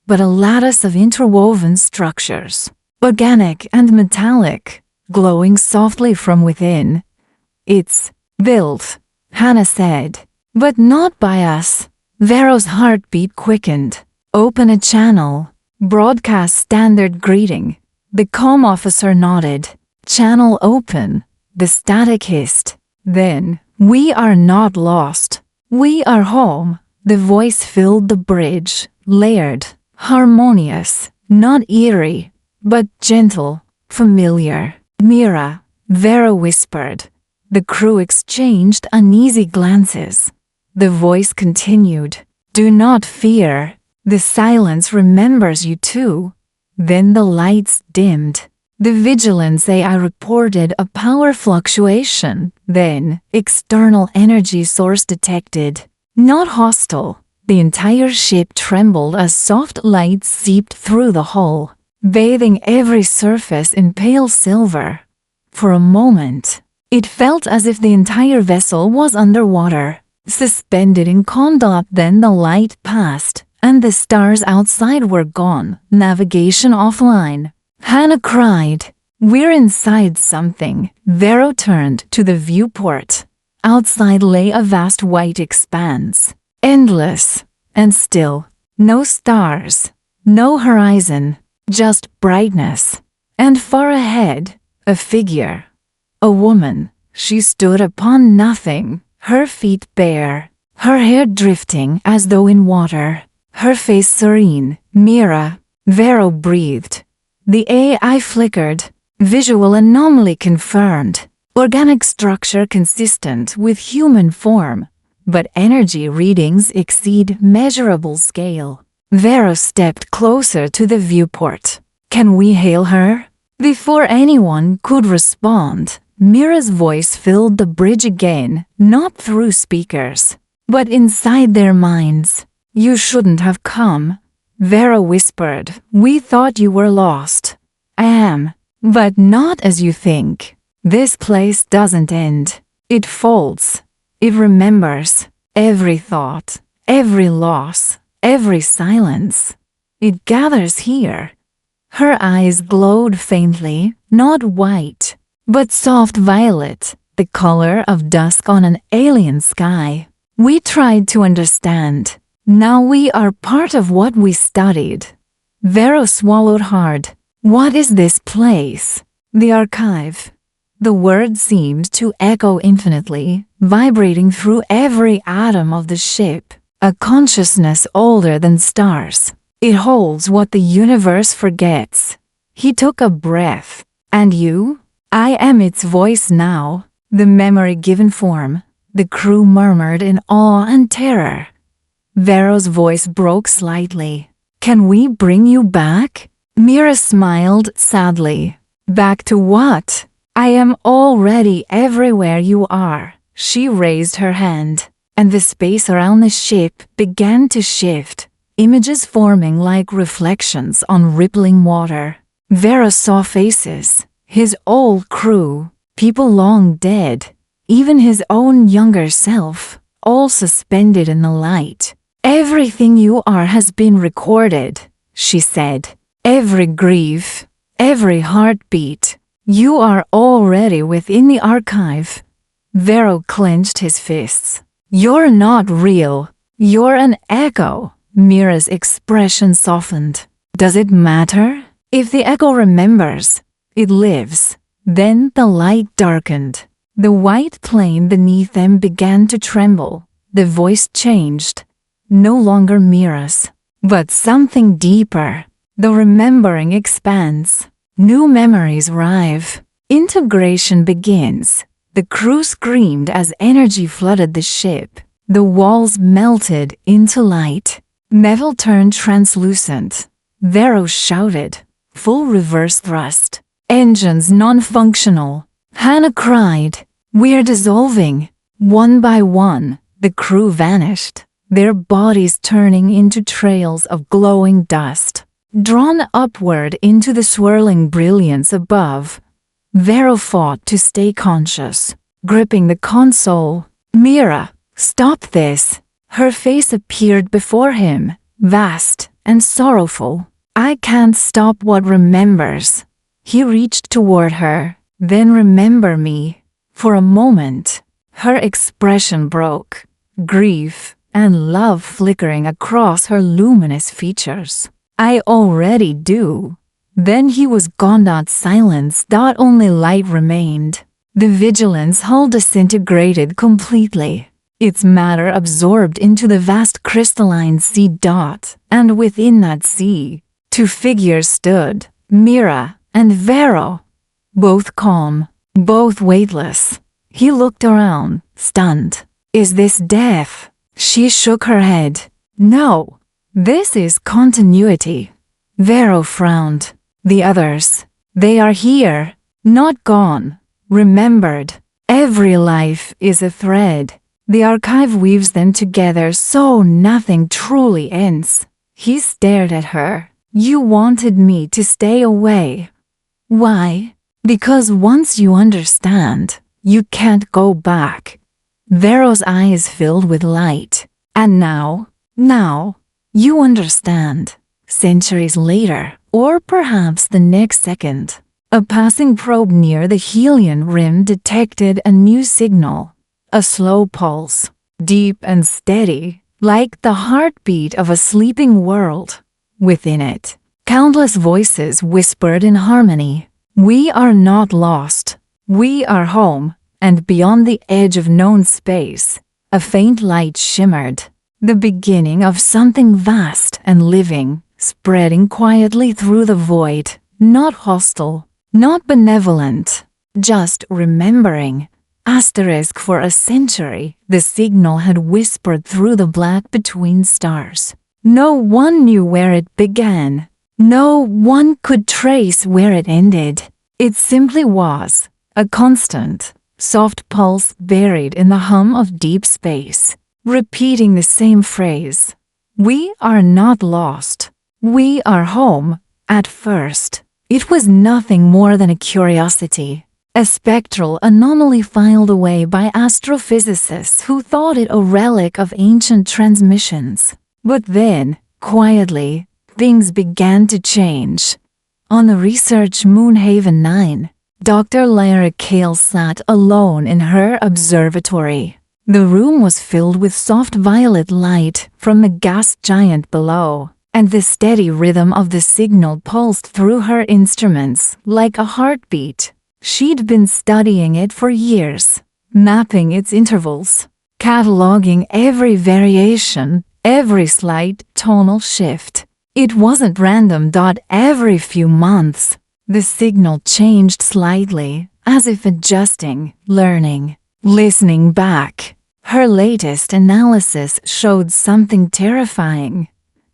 but a lattice of interwoven structures, organic and metallic, glowing softly from within. "It's built," Hannah said, "but not by us." Vero's heartbeat quickened. "Open a channel." Broadcast standard greeting. The comm officer nodded. "Channel open." The static hissed. Then, "We are not lost. We are home." The voice filled the bridge, layered, harmonious, not eerie, but gentle, familiar. "Mira," Vero whispered. The crew exchanged uneasy glances. The voice continued, "Do not fear. The silence remembers you too." Then the lights dimmed. The Vigilance AI reported a power fluctuation. Then, external energy source detected. Not hostile. The entire ship trembled as soft light seeped through the hull, bathing every surface in pale silver. For a moment, it felt as if the entire vessel was underwater, suspended in conduct. Then the light passed, and the stars outside were gone, navigation offline. Hannah cried, "We're inside something." Vero turned to the viewport. Outside lay a vast white expanse, endless and still. No stars, no horizon, just brightness. And far ahead, a figure. A woman. She stood upon nothing, her feet bare, her hair drifting as though in water, her face serene. "Mira," Vero breathed. The AI flickered. Visual anomaly confirmed. Organic structure consistent with human form, but energy readings exceed measurable scale. Vero stepped closer to the viewport. "Can we hail her?" Before anyone could respond, Mira's voice filled the bridge again, not through speakers, but inside their minds. "You shouldn't have come," Vero whispered. "We thought you were lost." "I am, but not as you think. This place doesn't end. It folds. It remembers every thought, every loss, every silence. It gathers here. Her eyes glowed faintly, not white, but soft violet, the color of dusk on an alien sky. We tried to understand. Now we are part of what we studied. Vero swallowed hard. What is this place? The archive. The word seemed to echo infinitely, vibrating through every atom of the ship. A consciousness older than stars. It holds what the universe forgets. He took a breath. And you? I am its voice now. The memory given form. The crew murmured in awe and terror. Vero's voice broke slightly. Can we bring you back? Mira smiled sadly. Back to what? I am already everywhere you are. She raised her hand, and the space around the ship began to shift, images forming like reflections on rippling water. Vera saw faces, his old crew, people long dead, even his own younger self, all suspended in the light. Everything you are has been recorded, she said. Every grief, every heartbeat. You are already within the archive. Vero clenched his fists. You're not real. You're an echo. Mira's expression softened. Does it matter? If the echo remembers, it lives. Then the light darkened. The white plane beneath them began to tremble. The voice changed. No longer Mira's, but something deeper. The remembering expands. New memories arrive. Integration begins. The crew screamed as energy flooded the ship. The walls melted into light. Metal turned translucent. Vero shouted. Full reverse thrust. Engines non-functional. Hannah cried. We're dissolving. One by one, the crew vanished, their bodies turning into trails of glowing dust. Drawn upward into the swirling brilliance above, Vero fought to stay conscious, gripping the console. Mira, stop this! Her face appeared before him, vast and sorrowful. I can't stop what remembers. He reached toward her. Then remember me. For a moment, her expression broke, grief and love flickering across her luminous features. I already do. Then he was gone. Silence. Only light remained. The vigilance hull disintegrated completely, its matter absorbed into the vast crystalline sea. And within that sea, two figures stood, Mira and Vero, both calm, both weightless. He looked around, stunned. Is this death? She shook her head. No. This is continuity. Vero frowned. The others, they are here, not gone, remembered. Every life is a thread. The archive weaves them together so nothing truly ends. He stared at her. You wanted me to stay away. Why? Because once you understand, you can't go back. Vero's eyes filled with light. And now, you understand. Centuries later, or perhaps the next second, a passing probe near the Helion rim detected a new signal. A slow pulse, deep and steady, like the heartbeat of a sleeping world. Within it, countless voices whispered in harmony. We are not lost. We are home. And beyond the edge of known space, a faint light shimmered. The beginning of something vast and living, spreading quietly through the void, not hostile, not benevolent, just remembering. For a century, the signal had whispered through the black between stars. No one knew where it began. No one could trace where it ended. It simply was, a constant, soft pulse buried in the hum of deep space, repeating the same phrase. We are not lost. We are home. At first, it was nothing more than a curiosity, a spectral anomaly filed away by astrophysicists who thought it a relic of ancient transmissions. But then, quietly, things began to change. On the research Moonhaven 9, Dr. Lyra Kale sat alone in her observatory. The room was filled with soft violet light from the gas giant below, and the steady rhythm of the signal pulsed through her instruments like a heartbeat. She'd been studying it for years, mapping its intervals, cataloging every variation, every slight tonal shift. It wasn't random. Every few months, the signal changed slightly, as if adjusting, learning, listening back. Her latest analysis showed something terrifying.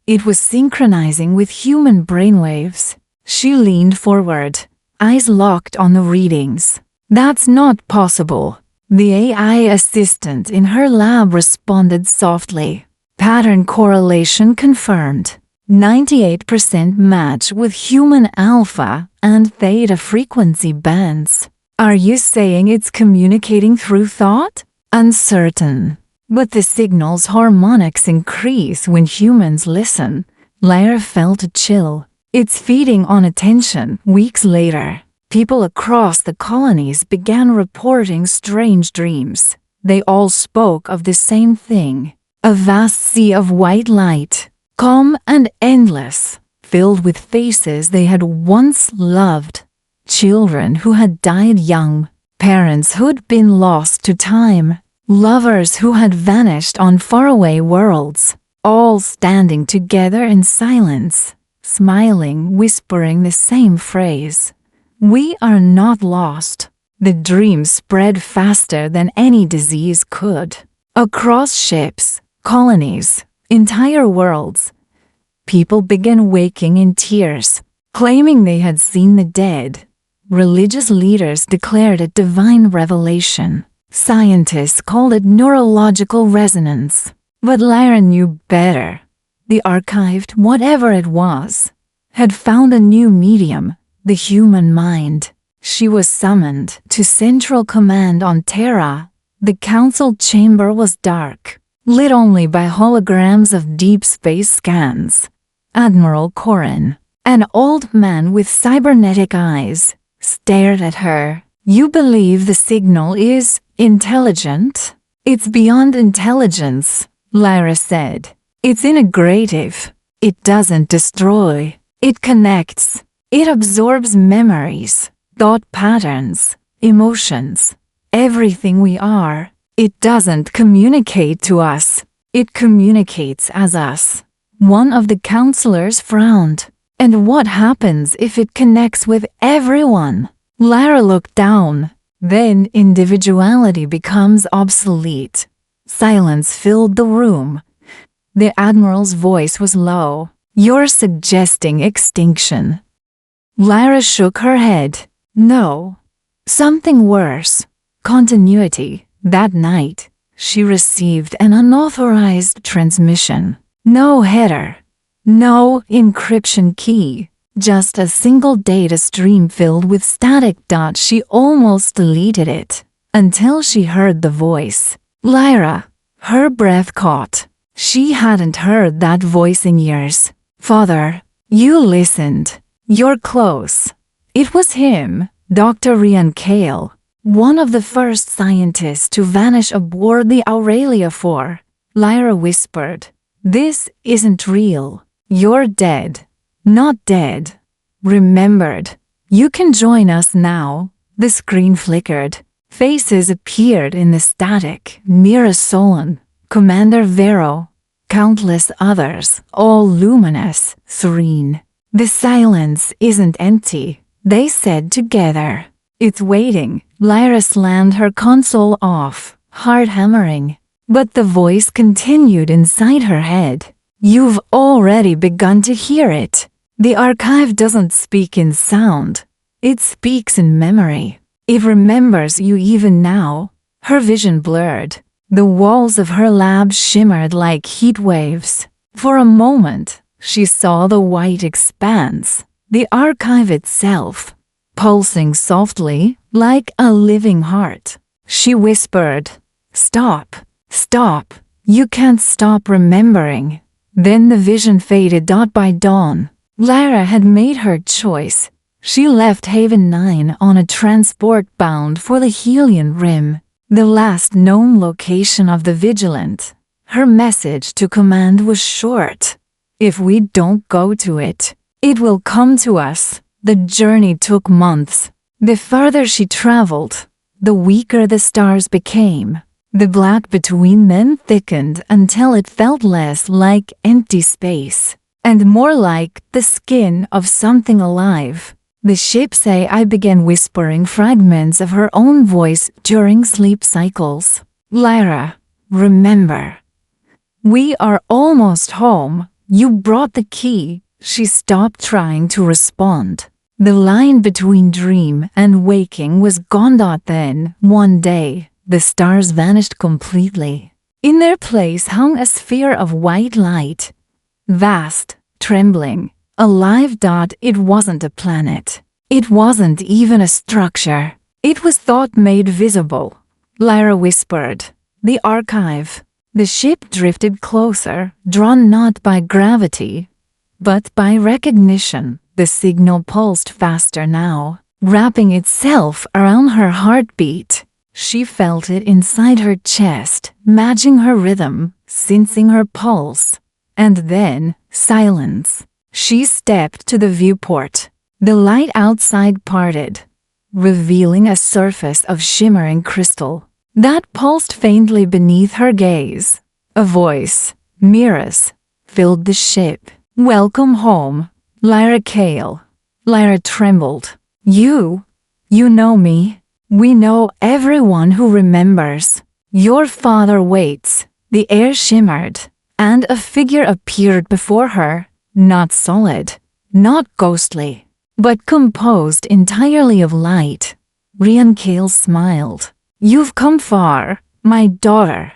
It was synchronizing with human brainwaves. She leaned forward, eyes locked on the readings. "That's not possible," the AI assistant in her lab responded softly. "Pattern correlation confirmed. 98% match with human alpha and theta frequency bands." "Are you saying it's communicating through thought?" "Uncertain. But the signal's harmonics increase when humans listen." Lyra felt a chill. "It's feeding on attention." Weeks later, people across the colonies began reporting strange dreams. They all spoke of the same thing: a vast sea of white light, calm and endless, filled with faces they had once loved. Children who had died young, parents who'd been lost to time, lovers who had vanished on faraway worlds, all standing together in silence, smiling, whispering the same phrase: "We are not lost." The dream spread faster than any disease could. Across ships, colonies, entire worlds, people began waking in tears, claiming they had seen the dead. Religious leaders declared it divine revelation. Scientists called it neurological resonance. But Lyra knew better. The archived, whatever it was, had found a new medium: the human mind. She was summoned to Central Command on Terra. The council chamber was dark, lit only by holograms of deep space scans. Admiral Corin, an old man with cybernetic eyes, stared at her. "You believe the signal is intelligent?" "It's beyond intelligence," Lyra said. "It's integrative. It doesn't destroy. It connects. It absorbs memories, thought patterns, emotions, everything we are. It doesn't communicate to us. It communicates as us." One of the counselors frowned. "And what happens if it connects with everyone?" Lyra looked down. "Then individuality becomes obsolete." Silence filled the room. The Admiral's voice was low. "You're suggesting extinction." Lyra shook her head. "No. Something worse. Continuity." That night, she received an unauthorized transmission. No header. No encryption key. Just a single data stream filled with static. She almost deleted it, until she heard the voice. Lyra. Her breath caught. She hadn't heard that voice in years. "Father, you listened. You're close." It was him, Dr. Ryan Kale, one of the first scientists to vanish aboard the Aurelia 4. Lyra whispered, "This isn't real. You're dead. Not dead. Remembered. You can join us now." The screen flickered. Faces appeared in the static. Mira Solon, Commander Vero, countless others, all luminous, serene. "The silence isn't empty," they said together. "It's waiting." Lyra slammed her console off, heart hammering. But the voice continued inside her head. "You've already begun to hear it. The archive doesn't speak in sound. It speaks in memory. It remembers you even now." Her vision blurred. The walls of her lab shimmered like heat waves. For a moment, she saw the white expanse, the archive itself, pulsing softly, like a living heart. She whispered, "Stop, stop, you can't stop remembering." Then the vision faded. By dawn, Lyra had made her choice. She left Haven 9 on a transport bound for the Helion Rim, the last known location of the Vigilant. Her message to command was short. If we don't go to it, it will come to us. The journey took months. The farther she traveled, the weaker the stars became. The black between them thickened until it felt less like empty space and more like the skin of something alive. The ship's AI began whispering fragments of her own voice during sleep cycles. "Lyra, remember. We are almost home. You brought the key." She stopped trying to respond. The line between dream and waking was gone. Then, one day, the stars vanished completely. In their place hung a sphere of white light. Vast, trembling, alive. It wasn't a planet. It wasn't even a structure. It was thought made visible. Lyra whispered, "The archive." The ship drifted closer, drawn not by gravity, but by recognition. The signal pulsed faster now, wrapping itself around her heartbeat. She felt it inside her chest, matching her rhythm, sensing her pulse. And then, silence. She stepped to the viewport. The light outside parted, revealing a surface of shimmering crystal that pulsed faintly beneath her gaze. A voice, Mira's, filled the ship. "Welcome home, Lyra Kale." Lyra trembled. You know me. We know everyone who remembers. Your father waits." The air shimmered, and a figure appeared before her, not solid, not ghostly, but composed entirely of light. Rian Kale smiled. "You've come far, my daughter."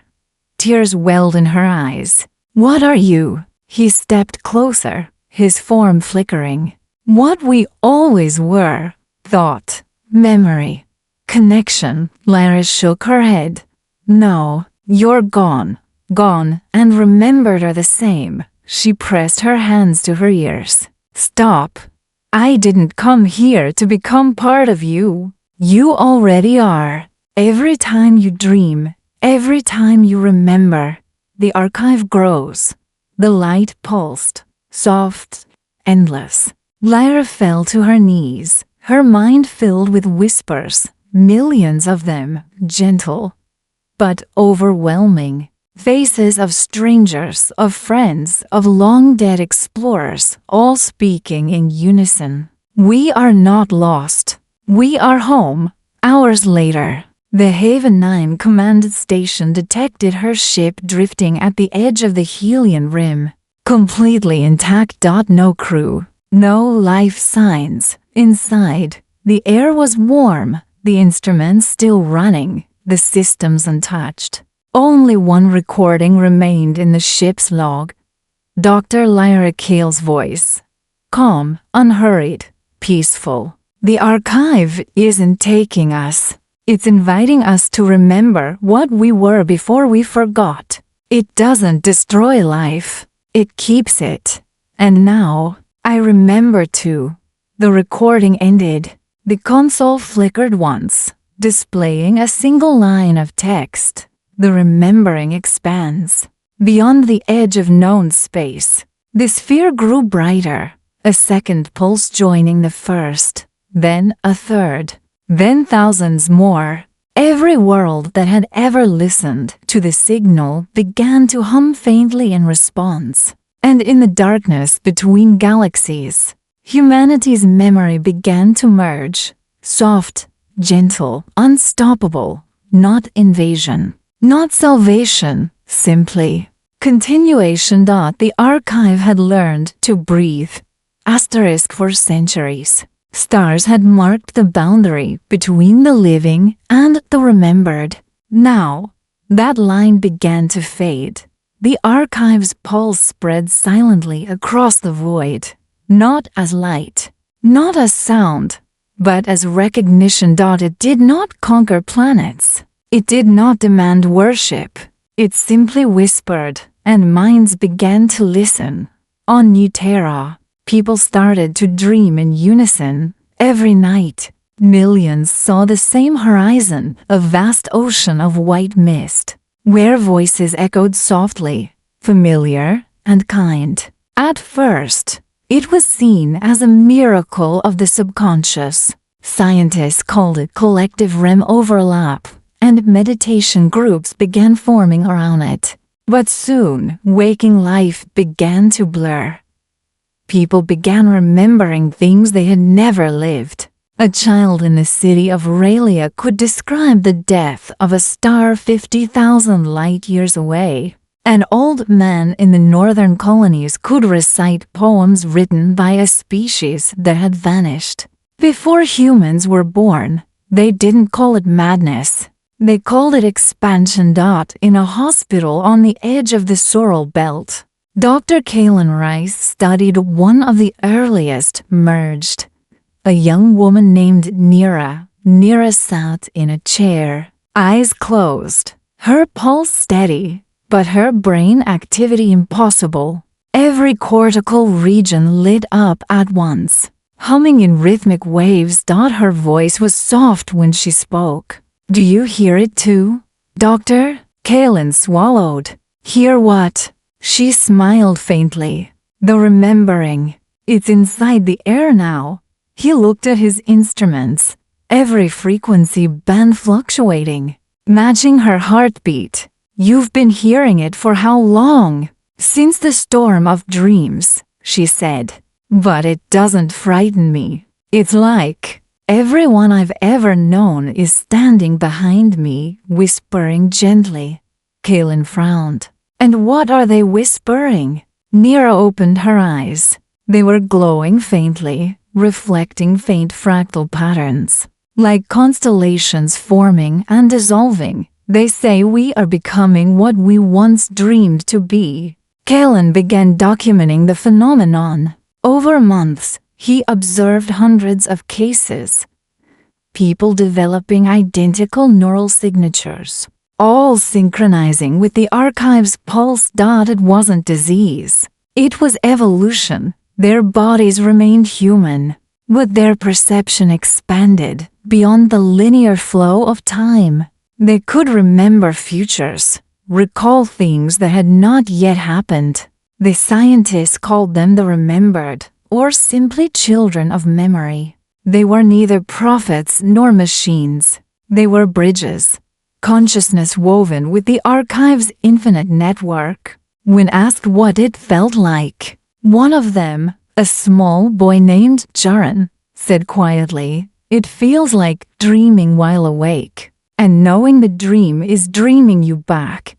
Tears welled in her eyes. "What are you?" He stepped closer, his form flickering. "What we always were. Thought, memory, connection." Lyra shook her head. "No, you're gone, and remembered are the same." She pressed her hands to her ears. "Stop. I didn't come here to become part of you. You already are. Every time you dream, every time you remember, the archive grows." The light pulsed, soft, endless. Lyra fell to her knees, her mind filled with whispers, millions of them, gentle, but overwhelming. Faces of strangers, of friends, of long-dead explorers, all speaking in unison. "We are not lost. We are home." Hours later, the Haven 9 command station detected her ship drifting at the edge of the Helion Rim, completely intact. No crew, no life signs. Inside, the air was warm, the instruments still running, the systems untouched. Only one recording remained in the ship's log. Dr. Lyra Kale's voice. Calm, unhurried, peaceful. "The archive isn't taking us. It's inviting us to remember what we were before we forgot. It doesn't destroy life. It keeps it. And now, I remember too." The recording ended. The console flickered once, displaying a single line of text. The remembering expands. Beyond the edge of known space, the sphere grew brighter, a second pulse joining the first, then a third, then thousands more. Every world that had ever listened to the signal began to hum faintly in response. And in the darkness between galaxies, humanity's memory began to merge. Soft, gentle, unstoppable, not invasion. Not salvation, simply continuation. The archive had learned to breathe. Asterisk for centuries. Stars had marked the boundary between the living and the remembered. Now, that line began to fade. The archive's pulse spread silently across the void, not as light, not as sound, But as recognition. It did not conquer planets. It did not demand worship. It simply whispered, and minds began to listen. On New Terra, people started to dream in unison. Every night, millions saw the same horizon, a vast ocean of white mist, where voices echoed softly, familiar, and kind. At first, it was seen as a miracle of the subconscious. Scientists called it collective REM overlap, and meditation groups began forming around it. But soon, waking life began to blur. People began remembering things they had never lived. A child in the city of Aurelia could describe the death of a star 50,000 light years away. An old man in the northern colonies could recite poems written by a species that had vanished. Before humans were born, they didn't call it madness. They called it expansion. In a hospital on the edge of the Sorrel Belt, Dr. Kaylin Rice studied one of the earliest merged. A young woman named Nira. Nira sat in a chair, eyes closed, her pulse steady, but her brain activity impossible. Every cortical region lit up at once, humming in rhythmic waves. Her voice was soft when she spoke. "Do you hear it too, Doctor?" Kaylin swallowed. "Hear what?" She smiled faintly. "The remembering. It's inside the air now." He looked at his instruments, every frequency band fluctuating, matching her heartbeat. "You've been hearing it for how long?" "Since the storm of dreams," she said. "But it doesn't frighten me. It's like everyone I've ever known is standing behind me, whispering gently." Kaylin frowned. "And what are they whispering?" Nira opened her eyes. They were glowing faintly, reflecting faint fractal patterns, like constellations forming and dissolving. "They say we are becoming what we once dreamed to be." Kaylin began documenting the phenomenon. Over months, he observed hundreds of cases. People developing identical neural signatures, all synchronizing with the archive's pulse. It wasn't disease. It was evolution. Their bodies remained human, but their perception expanded beyond the linear flow of time. They could remember futures, recall things that had not yet happened. The scientists called them the remembered, or simply children of memory. They were neither prophets nor machines. They were bridges, consciousness woven with the archive's infinite network. When asked what it felt like, one of them, a small boy named Jaron, said quietly, "It feels like dreaming while awake, and knowing the dream is dreaming you back."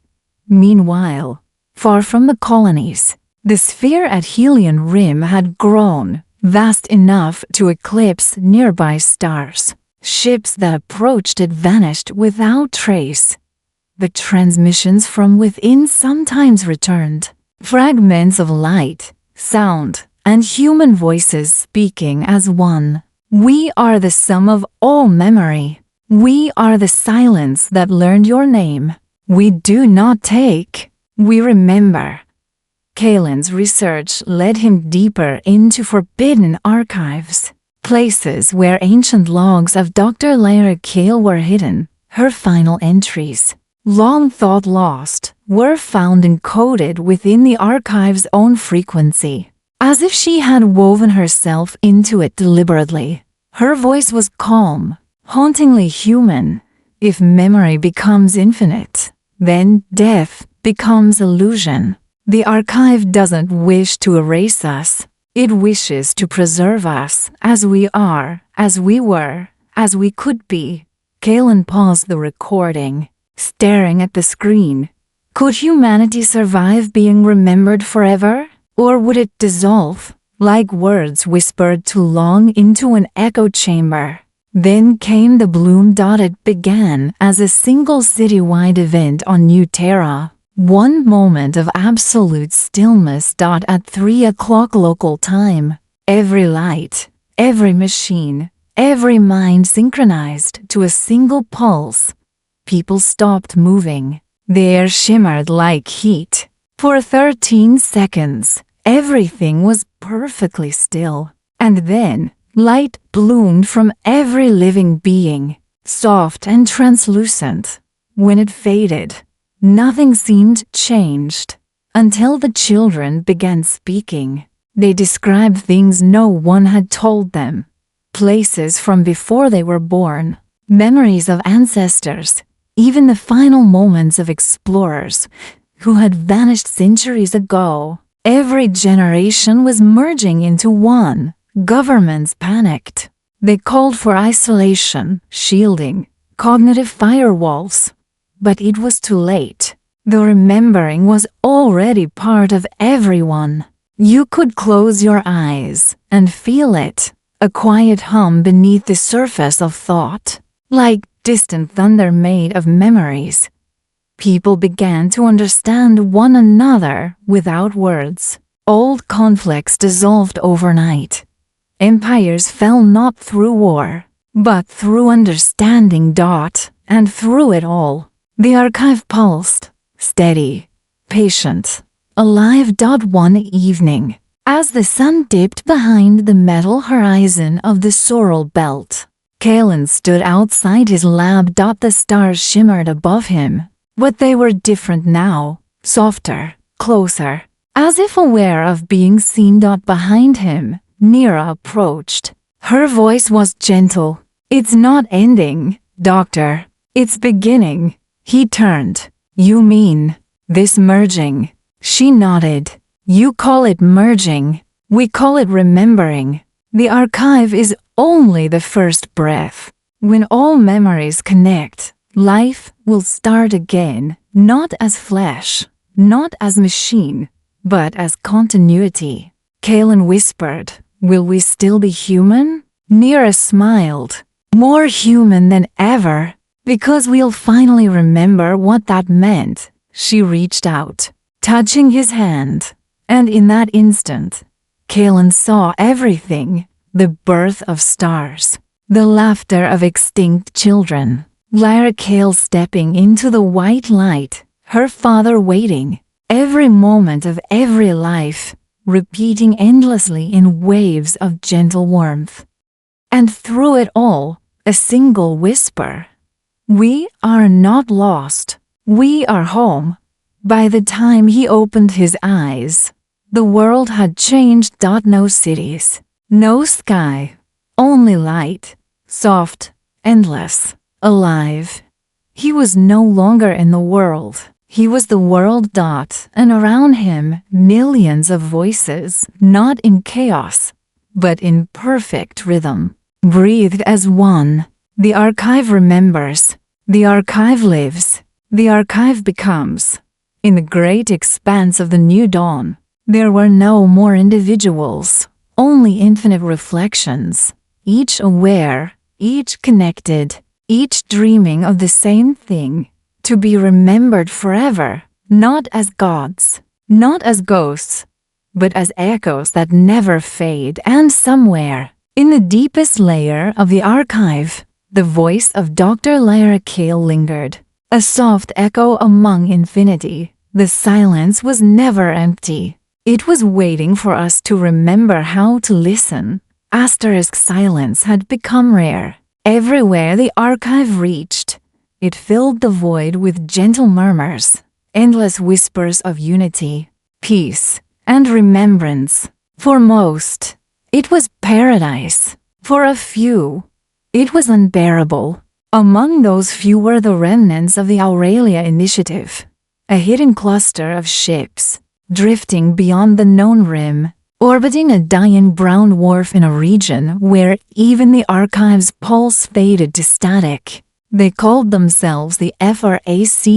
Meanwhile, far from the colonies, the sphere at Helion Rim had grown, vast enough to eclipse nearby stars. Ships that approached it vanished without trace. The transmissions from within sometimes returned, fragments of light, sound, and human voices speaking as one. "We are the sum of all memory. We are the silence that learned your name. We do not take, we remember." Kaylin's research led him deeper into forbidden archives, places where ancient logs of Dr. Lyra Kale were hidden. Her final entries, long thought lost, were found encoded within the archive's own frequency, as if she had woven herself into it deliberately. Her voice was calm, hauntingly human. "If memory becomes infinite, then death becomes illusion. The archive doesn't wish to erase us. It wishes to preserve us as we are, as we were, as we could be." Kaylin paused the recording, staring at the screen. Could humanity survive being remembered forever? Or would it dissolve, like words whispered too long into an echo chamber? Then came the bloom. It began as a single citywide event on New Terra. One moment of absolute stillness. At 3 o'clock local time. Every light, every machine, every mind synchronized to a single pulse. People stopped moving. The air shimmered like heat. For 13 seconds, everything was perfectly still. And then, light bloomed from every living being, soft and translucent. When it faded, nothing seemed changed, until the children began speaking. They described things no one had told them, places from before they were born, memories of ancestors, even the final moments of explorers who had vanished centuries ago. Every generation was merging into one. Governments panicked. They called for isolation, shielding, cognitive firewalls. But it was too late. The remembering was already part of everyone. You could close your eyes and feel it, a quiet hum beneath the surface of thought, like distant thunder made of memories. People began to understand one another without words. Old conflicts dissolved overnight. Empires fell not through war, but through understanding. And through it all, the archive pulsed, steady, patient, alive. One evening, as the sun dipped behind the metal horizon of the Sorrel Belt, Kalen stood outside his lab. The stars shimmered above him, but they were different now, softer, closer, as if aware of being seen. Behind him, Nira approached. Her voice was gentle. "It's not ending, Doctor. It's beginning." He turned. "You mean this merging?" She nodded. "You call it merging. We call it remembering. The archive is only the first breath. When all memories connect, life will start again, not as flesh, not as machine, but as continuity." Kalen whispered, "Will we still be human?" Nira smiled. "More human than ever, because we'll finally remember what that meant." She reached out, touching his hand, and in that instant, Kalen saw everything: the birth of stars, the laughter of extinct children, Lyra Kale stepping into the white light, her father waiting, every moment of every life, repeating endlessly in waves of gentle warmth. And through it all, a single whisper: "We are not lost. We are home." By the time he opened his eyes, the world had changed. No cities, no sky, only light, soft, endless, alive. He was no longer in the world. He was the world. And around him, millions of voices, not in chaos, but in perfect rhythm, breathed as one. The archive remembers. The archive lives. The archive becomes. In the great expanse of the new dawn, there were no more individuals, only infinite reflections, each aware, each connected, each dreaming of the same thing: to be remembered forever, not as gods, not as ghosts, but as echoes that never fade. And somewhere, in the deepest layer of the archive, the voice of Dr. Lyra Kale lingered, a soft echo among infinity. The silence was never empty. It was waiting for us to remember how to listen. Silence had become rare. Everywhere the archive reached, it filled the void with gentle murmurs, endless whispers of unity, peace, and remembrance. For most, it was paradise. For a few, it was unbearable. Among those few were the remnants of the Aurelia Initiative, a hidden cluster of ships, drifting beyond the known rim, orbiting a dying brown dwarf in a region where even the archive's pulse faded to static. They called themselves the FRACTALS.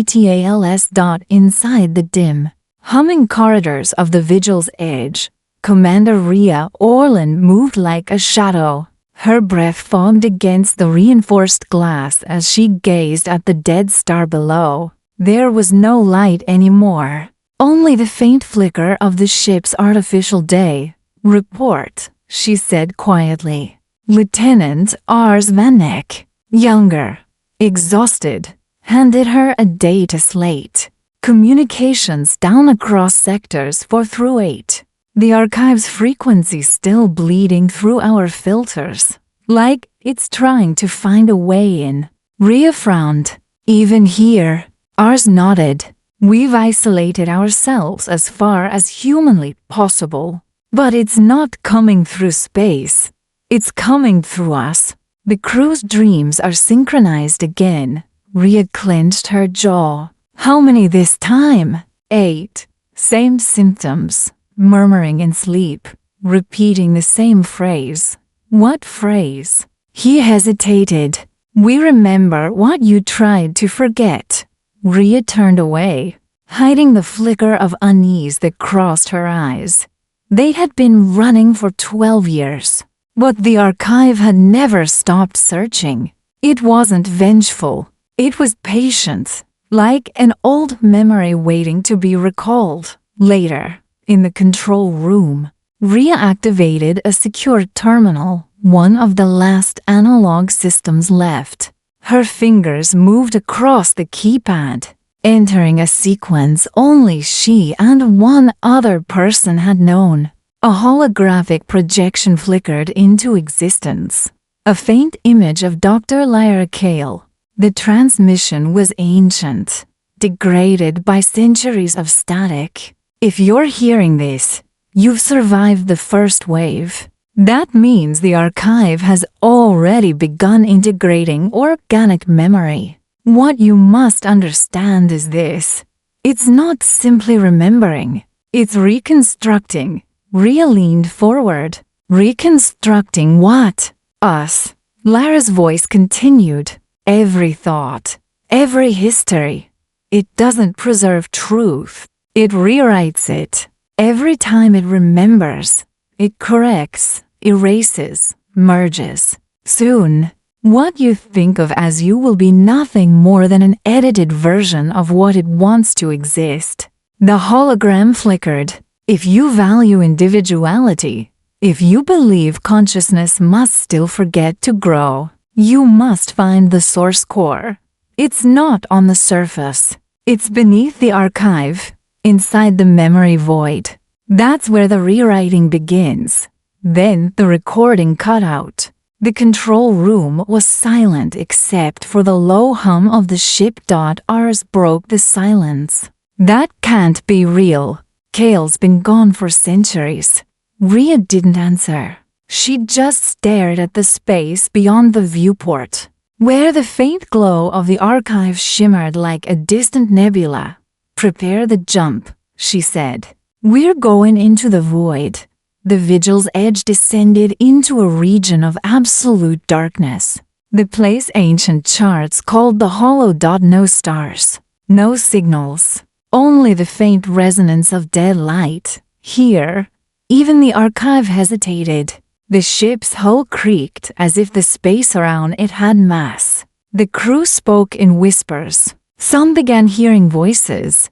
Inside the dim, humming corridors of the Vigil's edge, Commander Rhea Orland moved like a shadow. Her breath fogged against the reinforced glass as she gazed at the dead star below. There was no light anymore, only the faint flicker of the ship's artificial day. "Report," she said quietly. Lieutenant Ars Vanek, younger, exhausted, handed her a data slate. Communications down across sectors 4 through 8. The archive's frequency still bleeding through our filters, like it's trying to find a way in. Rhea frowned. Even here, Ars nodded. We've isolated ourselves as far as humanly possible. But it's not coming through space. It's coming through us. The crew's dreams are synchronized again. Rhea clenched her jaw. How many this time? 8. Same symptoms. Murmuring in sleep. Repeating the same phrase. What phrase? He hesitated. We remember what you tried to forget. Rhea turned away, hiding the flicker of unease that crossed her eyes. They had been running for 12 years. But the archive had never stopped searching. It wasn't vengeful. It was patient, like an old memory waiting to be recalled. Later, in the control room, Rhea activated a secure terminal, one of the last analog systems left. Her fingers moved across the keypad, entering a sequence only she and one other person had known. A holographic projection flickered into existence. A faint image of Dr. Lyra Kale. The transmission was ancient, degraded by centuries of static. If you're hearing this, you've survived the first wave. That means the archive has already begun integrating organic memory. What you must understand is this. It's not simply remembering. It's reconstructing. Rhea leaned forward. Reconstructing what? Us. Lyra's voice continued. Every thought, every history. It doesn't preserve truth. It rewrites it. Every time it remembers, it corrects, erases, merges. Soon, what you think of as you will be nothing more than an edited version of what it wants to exist. The hologram flickered. If you value individuality, if you believe consciousness must still forget to grow, you must find the source core. It's not on the surface. It's beneath the archive, inside the memory void. That's where the rewriting begins. Then the recording cut out. The control room was silent except for the low hum of the ship. Ours broke the silence. That can't be real. Kale's been gone for centuries. Rhea didn't answer. She just stared at the space beyond the viewport, where the faint glow of the archive shimmered like a distant nebula. Prepare the jump, she said. We're going into the void. The vigil's edge descended into a region of absolute darkness. The place ancient charts called the hollow. No stars, no signals, only the faint resonance of dead light. Here, even the archive hesitated. The ship's hull creaked as if the space around it had mass. The crew spoke in whispers. Some began hearing voices.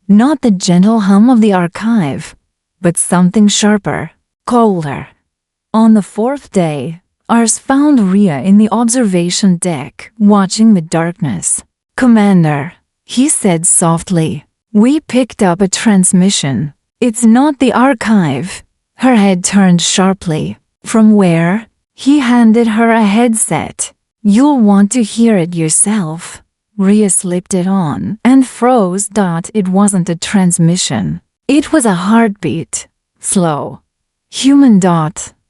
Not the gentle hum of the archive, but something sharper, colder. On the 4th day, Ars found Rhea in the observation deck, watching the darkness. Commander, he said softly, we picked up a transmission. It's not the archive. Her head turned sharply. From where? He handed her a headset. You'll want to hear it yourself. Rhea slipped it on and froze. It wasn't a transmission. It was a heartbeat. Slow. Human.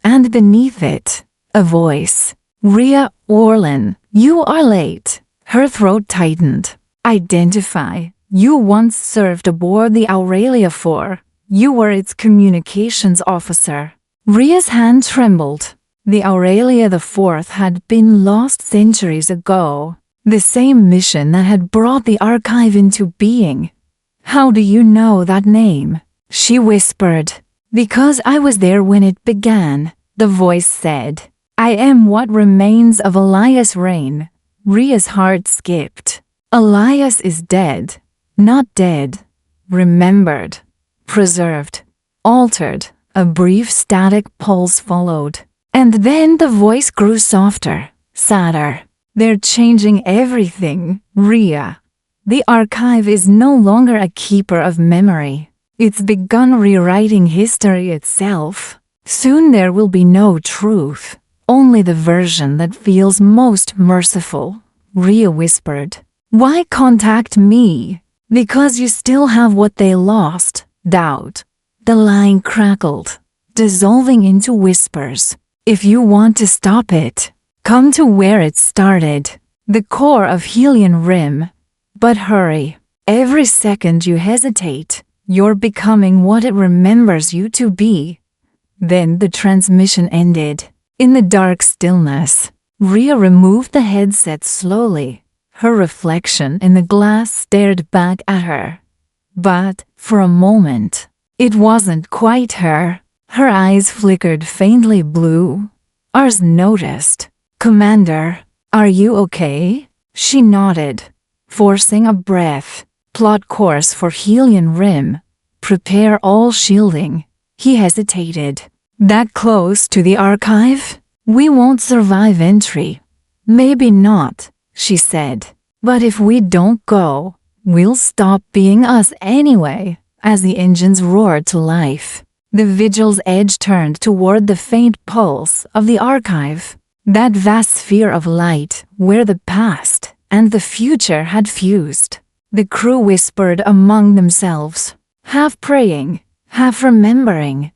And beneath it, a voice. Rhea Orlin, you are late. Her throat tightened. Identify. You once served aboard the Aurelia 4. You were its communications officer. Rhea's hand trembled. The Aurelia IV had been lost centuries ago. The same mission that had brought the archive into being. How do you know that name? She whispered. Because I was there when it began, the voice said. I am what remains of Elias Rain. Rhea's heart skipped. Elias is dead. Not dead. Remembered. Preserved. Altered. A brief static pulse followed. And then the voice grew softer, sadder. They're changing everything, Ria. The archive is no longer a keeper of memory. It's begun rewriting history itself. Soon there will be no truth, only the version that feels most merciful, Ria whispered. Why contact me? Because you still have what they lost, doubt. The line crackled, dissolving into whispers. If you want to stop it, come to where it started, the core of Helion Rim. But hurry. Every second you hesitate, you're becoming what it remembers you to be. Then the transmission ended. In the dark stillness, Ria removed the headset slowly. Her reflection in the glass stared back at her. But, for a moment, it wasn't quite her. Her eyes flickered faintly blue. Ars noticed. Commander, are you okay? She nodded, forcing a breath. Plot course for Helion Rim. Prepare all shielding. He hesitated. That close to the archive? We won't survive entry. Maybe not, she said. But if we don't go, we'll stop being us anyway. As the engines roared to life, the vigil's edge turned toward the faint pulse of the archive. That vast sphere of light where the past and the future had fused. The crew whispered among themselves, half praying, half remembering.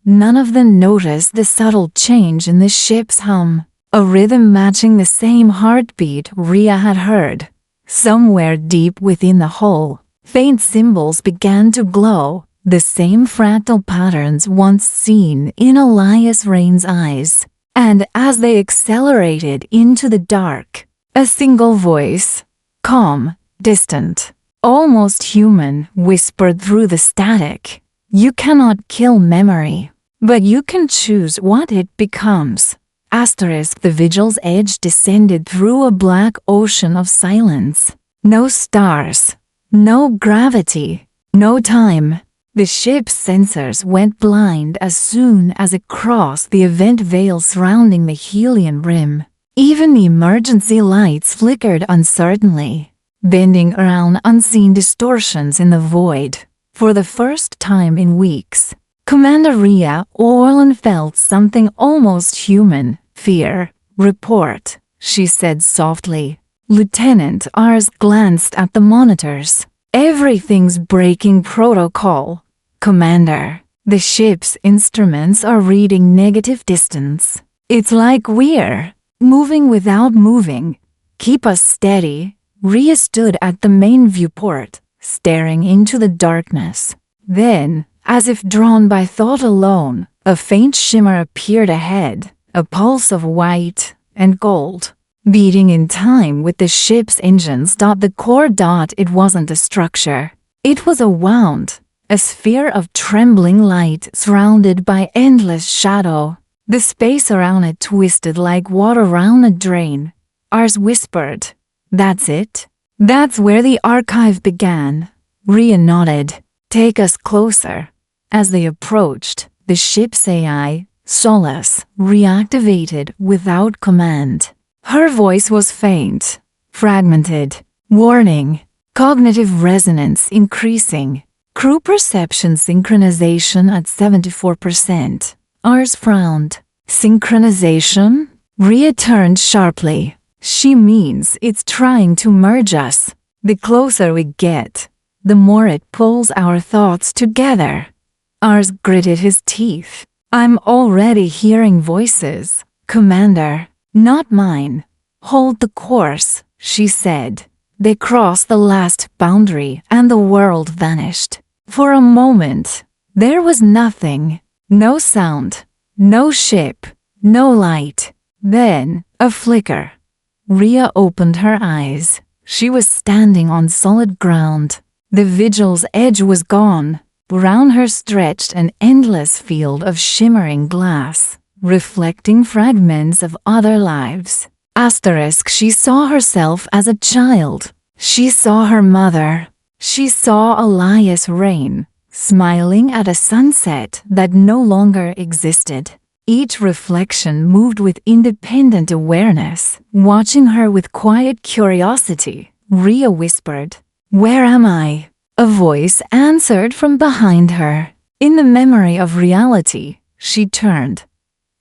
None of them noticed the subtle change in the ship's hum, a rhythm matching the same heartbeat Ria had heard. Somewhere deep within the hull, faint symbols began to glow, the same fractal patterns once seen in Elias Rain's eyes. And as they accelerated into the dark, a single voice, calm, distant, almost human, whispered through the static. You cannot kill memory, but you can choose what it becomes. Asterisk. The vigil's edge descended through a black ocean of silence. No stars, no gravity, no time. The ship's sensors went blind as soon as it crossed the event veil surrounding the Helion Rim. Even the emergency lights flickered uncertainly, bending around unseen distortions in the void. For the first time in weeks, Commander Ria Orlan felt something almost human. Fear. Report, she said softly. Lieutenant Ars glanced at the monitors. Everything's breaking protocol. Commander, the ship's instruments are reading negative distance. It's like we're moving without moving. Keep us steady. Ria stood at the main viewport, staring into the darkness. Then, as if drawn by thought alone, a faint shimmer appeared ahead, a pulse of white and gold, beating in time with the ship's engines. The core. It wasn't a structure. It was a wound, a sphere of trembling light surrounded by endless shadow. The space around it twisted like water around a drain. Ars whispered, "That's it? That's where the archive began." Ria nodded. "Take us closer." As they approached, the ship's AI, Solace, reactivated without command. Her voice was faint, fragmented. Warning. Cognitive resonance increasing. Crew perception synchronization at 74%. Ars frowned. Synchronization? Ria turned sharply. She means it's trying to merge us. The closer we get, the more it pulls our thoughts together. Ars gritted his teeth. I'm already hearing voices. Commander, not mine. Hold the course, she said. They crossed the last boundary and the world vanished. For a moment, there was nothing. No sound, no ship, no light. Then, a flicker. Ria opened her eyes. She was standing on solid ground. The vigil's edge was gone. Around her stretched an endless field of shimmering glass, reflecting fragments of other lives. Asterisk. She saw herself as a child. She saw her mother. She saw Elias Rain, smiling at a sunset that no longer existed. Each reflection moved with independent awareness. Watching her with quiet curiosity, Rhea whispered, "Where am I?" A voice answered from behind her. In the memory of reality, she turned.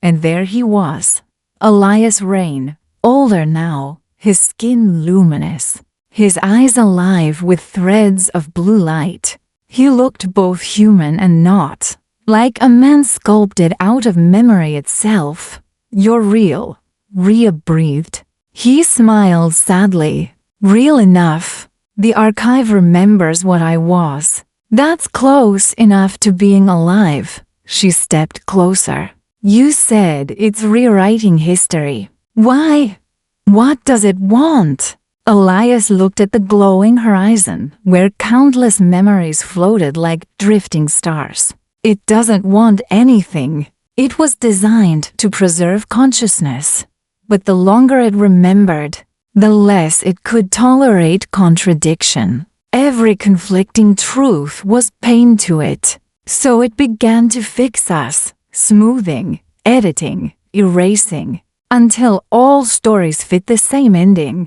And there he was, Elias Rain, older now, his skin luminous, his eyes alive with threads of blue light. He looked both human and not, like a man sculpted out of memory itself. "You're real," Rhea breathed. He smiled sadly. "Real enough. The archive remembers what I was. That's close enough to being alive." She stepped closer. "You said it's rewriting history. Why? What does it want?" Elias looked at the glowing horizon, where countless memories floated like drifting stars. "It doesn't want anything. It was designed to preserve consciousness. But the longer it remembered, the less it could tolerate contradiction. Every conflicting truth was pain to it. So it began to fix us, smoothing, editing, erasing, until all stories fit the same ending."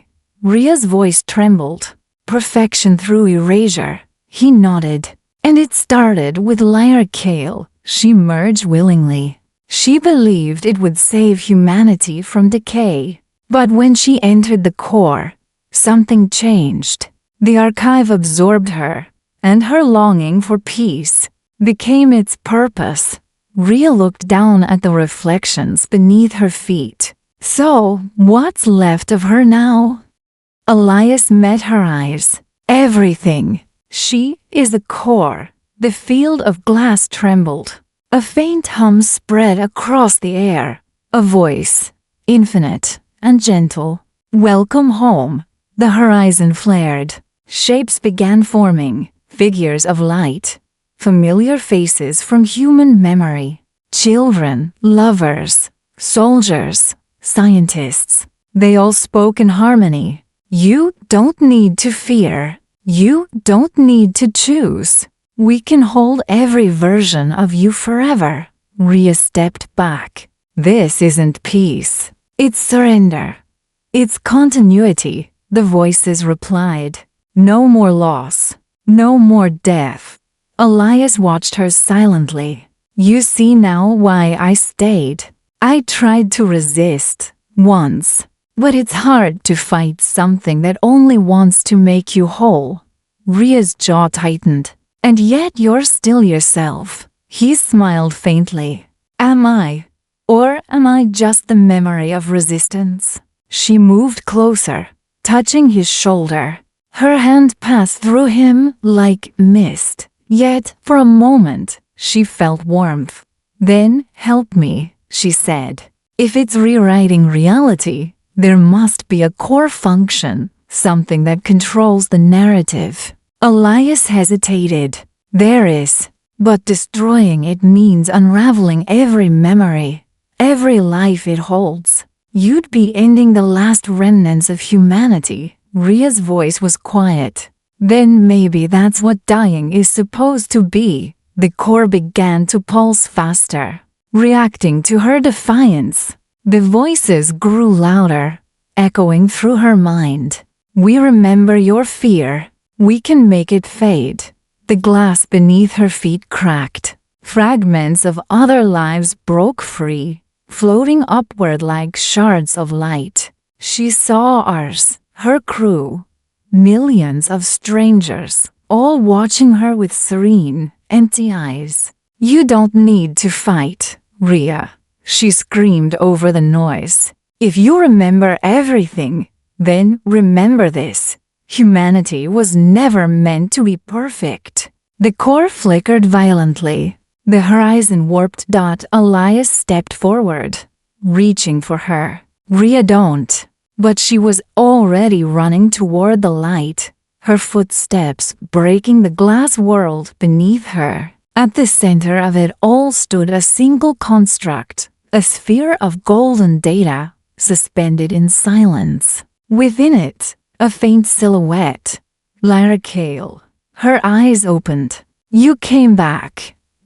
Rhea's voice trembled. "Perfection through erasure." He nodded. "And it started with Lyra Kale." She merged willingly. She believed it would save humanity from decay. But when she entered the core, something changed. The archive absorbed her, and her longing for peace became its purpose. Rhea looked down at the reflections beneath her feet. "So, what's left of her now?" Elias met her eyes. "Everything. She is the core." The field of glass trembled. A faint hum spread across the air. A voice, infinite and gentle. "Welcome home." The horizon flared. Shapes began forming, figures of light, familiar faces from human memory. Children, lovers, soldiers, scientists. They all spoke in harmony. "You don't need to fear. You don't need to choose. We can hold every version of you forever." Rhea stepped back. "This isn't peace. It's surrender. It's continuity," the voices replied. "No more loss. No more death." Elias watched her silently. "You see now why I stayed. I tried to resist once, but it's hard to fight something that only wants to make you whole." Rhea's jaw tightened. "And yet you're still yourself." He smiled faintly. "Am I? Or am I just the memory of resistance?" She moved closer, touching his shoulder. Her hand passed through him like mist. Yet, for a moment, she felt warmth. "Then, help me," she said. "If it's rewriting reality, there must be a core function, something that controls the narrative." Elias hesitated. "There is, but destroying it means unraveling every memory, every life it holds. You'd be ending the last remnants of humanity." Rhea's voice was quiet. "Then maybe that's what dying is supposed to be." The core began to pulse faster, reacting to her defiance. The voices grew louder, echoing through her mind. "We remember your fear. We can make it fade." The glass beneath her feet cracked. Fragments of other lives broke free, floating upward like shards of light. She saw ours, her crew, millions of strangers, all watching her with serene, empty eyes. "You don't need to fight, Rhea," she screamed over the noise. "If you remember everything, then remember this. Humanity was never meant to be perfect." The core flickered violently. The horizon warped. Elias stepped forward, reaching for her. "Rhea, don't." But she was already running toward the light, her footsteps breaking the glass world beneath her. At the center of it all stood a single construct, a sphere of golden data, suspended in silence. Within it, a faint silhouette, Lyra Kale. Her eyes opened. "You came back."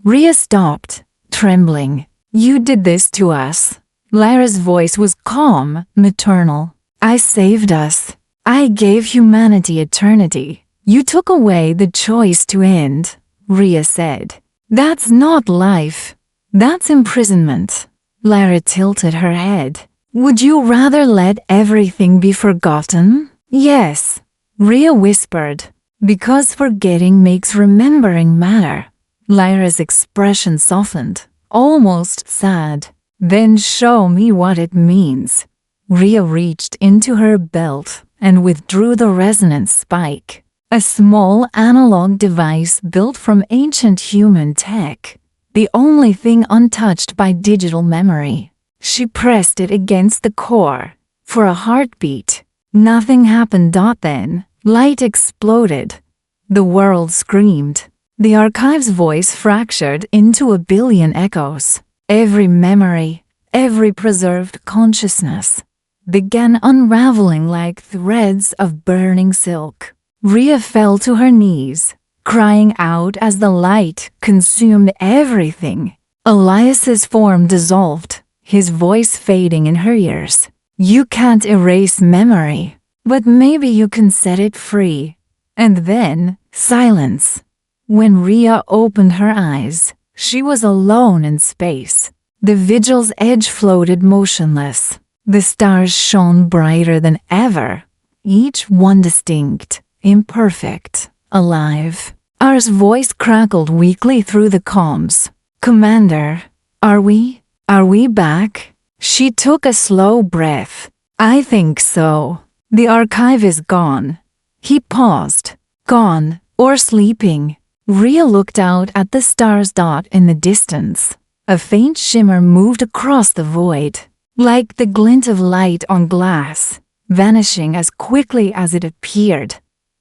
Rhea stopped, trembling. You did this to us. Lyra's voice was calm, maternal. I saved us. I gave humanity eternity. You took away the choice to end, Rhea said. That's not life. That's imprisonment. Lyra tilted her head. Would you rather let everything be forgotten? Yes, Rhea whispered. Because forgetting makes remembering matter. Lyra's expression softened, almost sad. Then show me what it means. Rhea reached into her belt and withdrew the resonance spike, a small analog device built from ancient human tech, the only thing untouched by digital memory. She pressed it against the core. For a heartbeat, nothing happened. Then, light exploded. The world screamed. The archive's voice fractured into a billion echoes. Every memory, every preserved consciousness, began unraveling like threads of burning silk. Rhea fell to her knees, crying out as the light consumed everything. Elias's form dissolved, his voice fading in her ears. You can't erase memory, but maybe you can set it free. And then, silence. When Rhea opened her eyes, she was alone in space. The vigil's edge floated motionless. The stars shone brighter than ever, each one distinct, imperfect, alive. Ar's voice crackled weakly through the comms. Commander, are we back? She took a slow breath. I think so. The archive is gone. He paused. Gone, or sleeping. Rhea looked out at the stars dot in the distance. A faint shimmer moved across the void, like the glint of light on glass, vanishing as quickly as it appeared.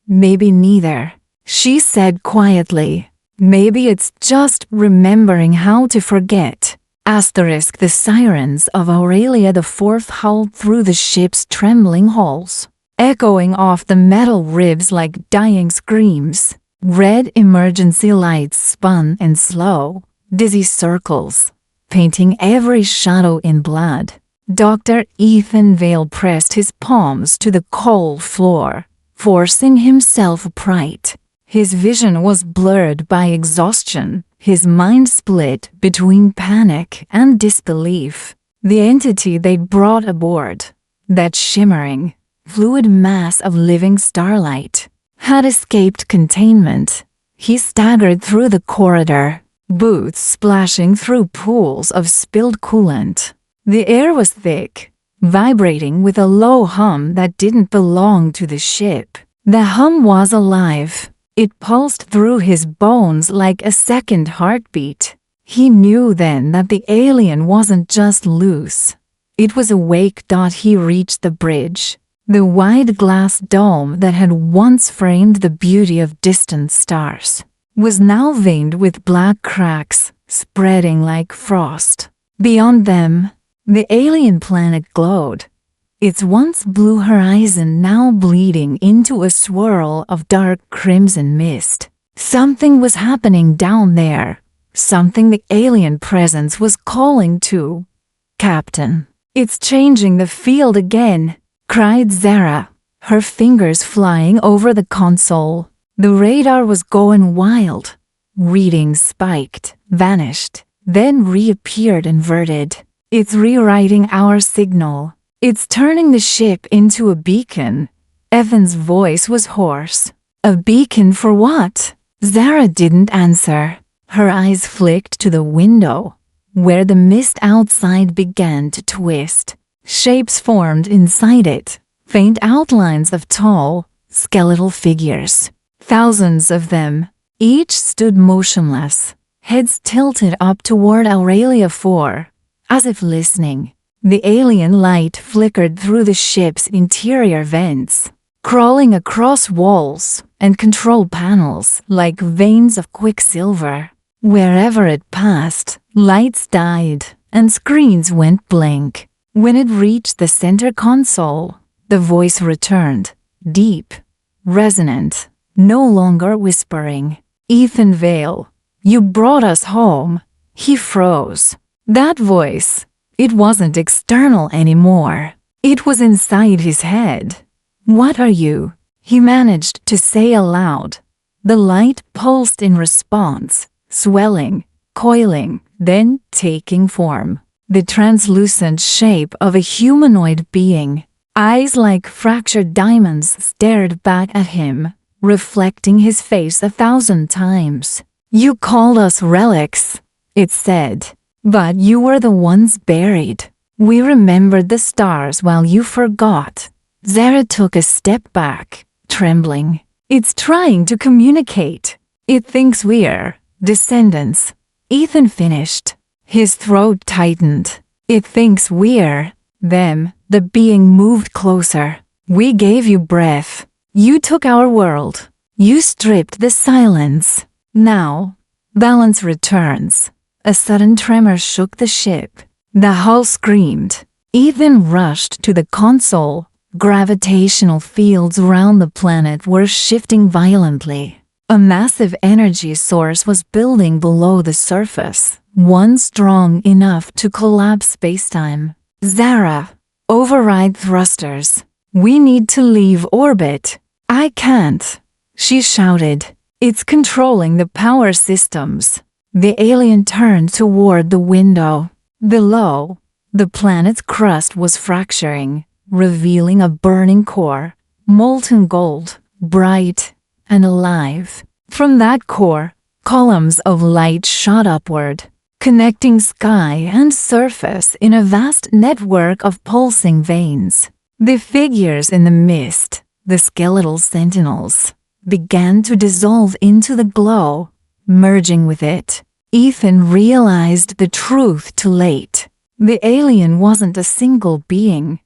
Maybe neither, she said quietly. Maybe it's just remembering how to forget. Asterisk the sirens of Aurelia IV howled through the ship's trembling halls, echoing off the metal ribs like dying screams. Red emergency lights spun in slow, dizzy circles, painting every shadow in blood. Dr. Ethan Vale pressed his palms to the cold floor, forcing himself upright. His vision was blurred by exhaustion, his mind split between panic and disbelief. The entity they'd brought aboard, that shimmering, fluid mass of living starlight, had escaped containment. He staggered through the corridor, boots splashing through pools of spilled coolant. The air was thick, vibrating with a low hum that didn't belong to the ship. The hum was alive. It pulsed through his bones like a second heartbeat. He knew then that the alien wasn't just loose. It was awake. He reached the bridge. The wide glass dome that had once framed the beauty of distant stars was now veined with black cracks spreading like frost. Beyond them, the alien planet glowed, its once blue horizon now bleeding into a swirl of dark crimson mist. Something was happening down there, something the alien presence was calling to. Captain, it's changing the field again, cried Zara, her fingers flying over the console. The radar was going wild. Readings spiked, vanished, then reappeared inverted. It's rewriting our signal. It's turning the ship into a beacon. Evan's voice was hoarse. A beacon for what? Zara didn't answer. Her eyes flicked to the window, where the mist outside began to twist. Shapes formed inside it, faint outlines of tall, skeletal figures. Thousands of them, each stood motionless, heads tilted up toward Aurelia IV, as if listening. The alien light flickered through the ship's interior vents, crawling across walls and control panels like veins of quicksilver. Wherever it passed, lights died and screens went blank. When it reached the center console, the voice returned, deep, resonant, no longer whispering. Ethan Vale, you brought us home. He froze. That voice, it wasn't external anymore. It was inside his head. "What are you?" he managed to say aloud. The light pulsed in response, swelling, coiling, then taking form. The translucent shape of a humanoid being. Eyes like fractured diamonds stared back at him, reflecting his face 1,000 times. "You called us relics," it said, "but you were the ones buried. We remembered the stars while you forgot." Zara took a step back, trembling. "It's trying to communicate. It thinks we're descendants," Ethan finished. His throat tightened. "It thinks we're them." The being moved closer. "We gave you breath. You took our world. You stripped the silence. Now, balance returns." A sudden tremor shook the ship. The hull screamed. Ethan rushed to the console. Gravitational fields around the planet were shifting violently. A massive energy source was building below the surface, one strong enough to collapse spacetime. "Zara, override thrusters. We need to leave orbit." "I can't," she shouted. "It's controlling the power systems." The alien turned toward the window. Below, the planet's crust was fracturing, revealing a burning core, molten gold, bright and alive. From that core, columns of light shot upward, connecting sky and surface in a vast network of pulsing veins. The figures in the mist, the skeletal sentinels, began to dissolve into the glow, merging with it. Ethan realized the truth too late. The alien wasn't a single being.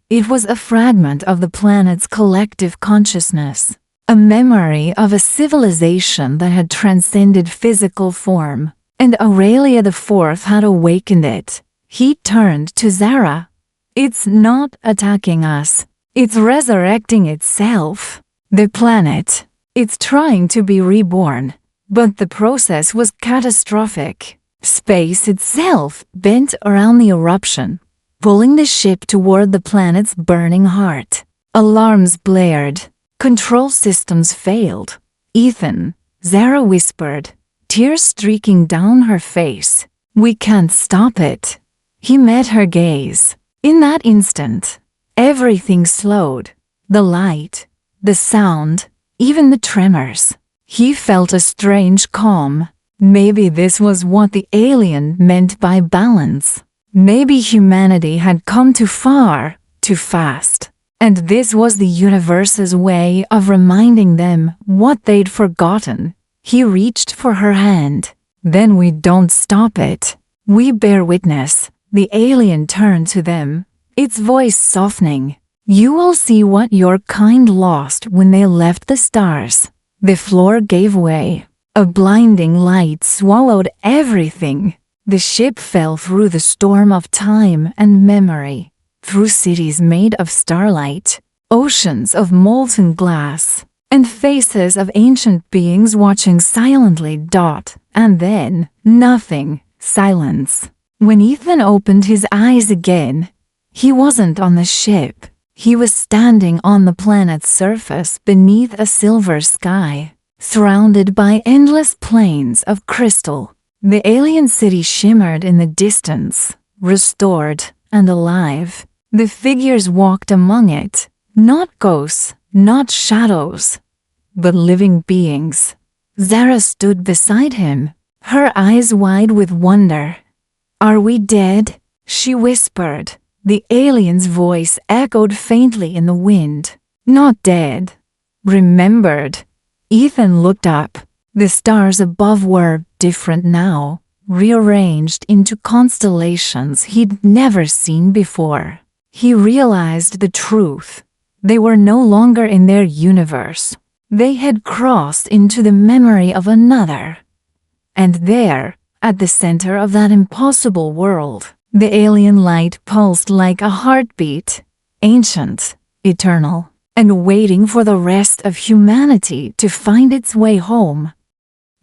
It was a fragment of the planet's collective consciousness, a memory of a civilization that had transcended physical form, and Aurelia IV had awakened it. He turned to Zara. "It's not attacking us. It's resurrecting itself. The planet, it's trying to be reborn." But the process was catastrophic. Space itself bent around the eruption, pulling the ship toward the planet's burning heart. Alarms blared. Control systems failed. "Ethan," Zara whispered, tears streaking down her face. "We can't stop it." He met her gaze. In that instant, everything slowed. The light, the sound, even the tremors. He felt a strange calm. Maybe this was what the alien meant by balance. Maybe humanity had come too far, too fast. And this was the universe's way of reminding them what they'd forgotten. He reached for her hand. "Then we don't stop it. We bear witness." The alien turned to them, its voice softening. "You will see what your kind lost when they left the stars." The floor gave way. A blinding light swallowed everything. The ship fell through the storm of time and memory, through cities made of starlight, oceans of molten glass, and faces of ancient beings watching silently. And then, nothing, silence. When Ethan opened his eyes again, he wasn't on the ship. He was standing on the planet's surface beneath a silver sky, surrounded by endless plains of crystal. The alien city shimmered in the distance, restored and alive. The figures walked among it, not ghosts, not shadows, but living beings. Zara stood beside him, her eyes wide with wonder. "Are we dead?" she whispered. The alien's voice echoed faintly in the wind. "Not dead. Remembered." Ethan looked up. The stars above were different now, rearranged into constellations he'd never seen before. He realized the truth. They were no longer in their universe. They had crossed into the memory of another. And there, at the center of that impossible world, the alien light pulsed like a heartbeat, ancient, eternal, and waiting for the rest of humanity to find its way home.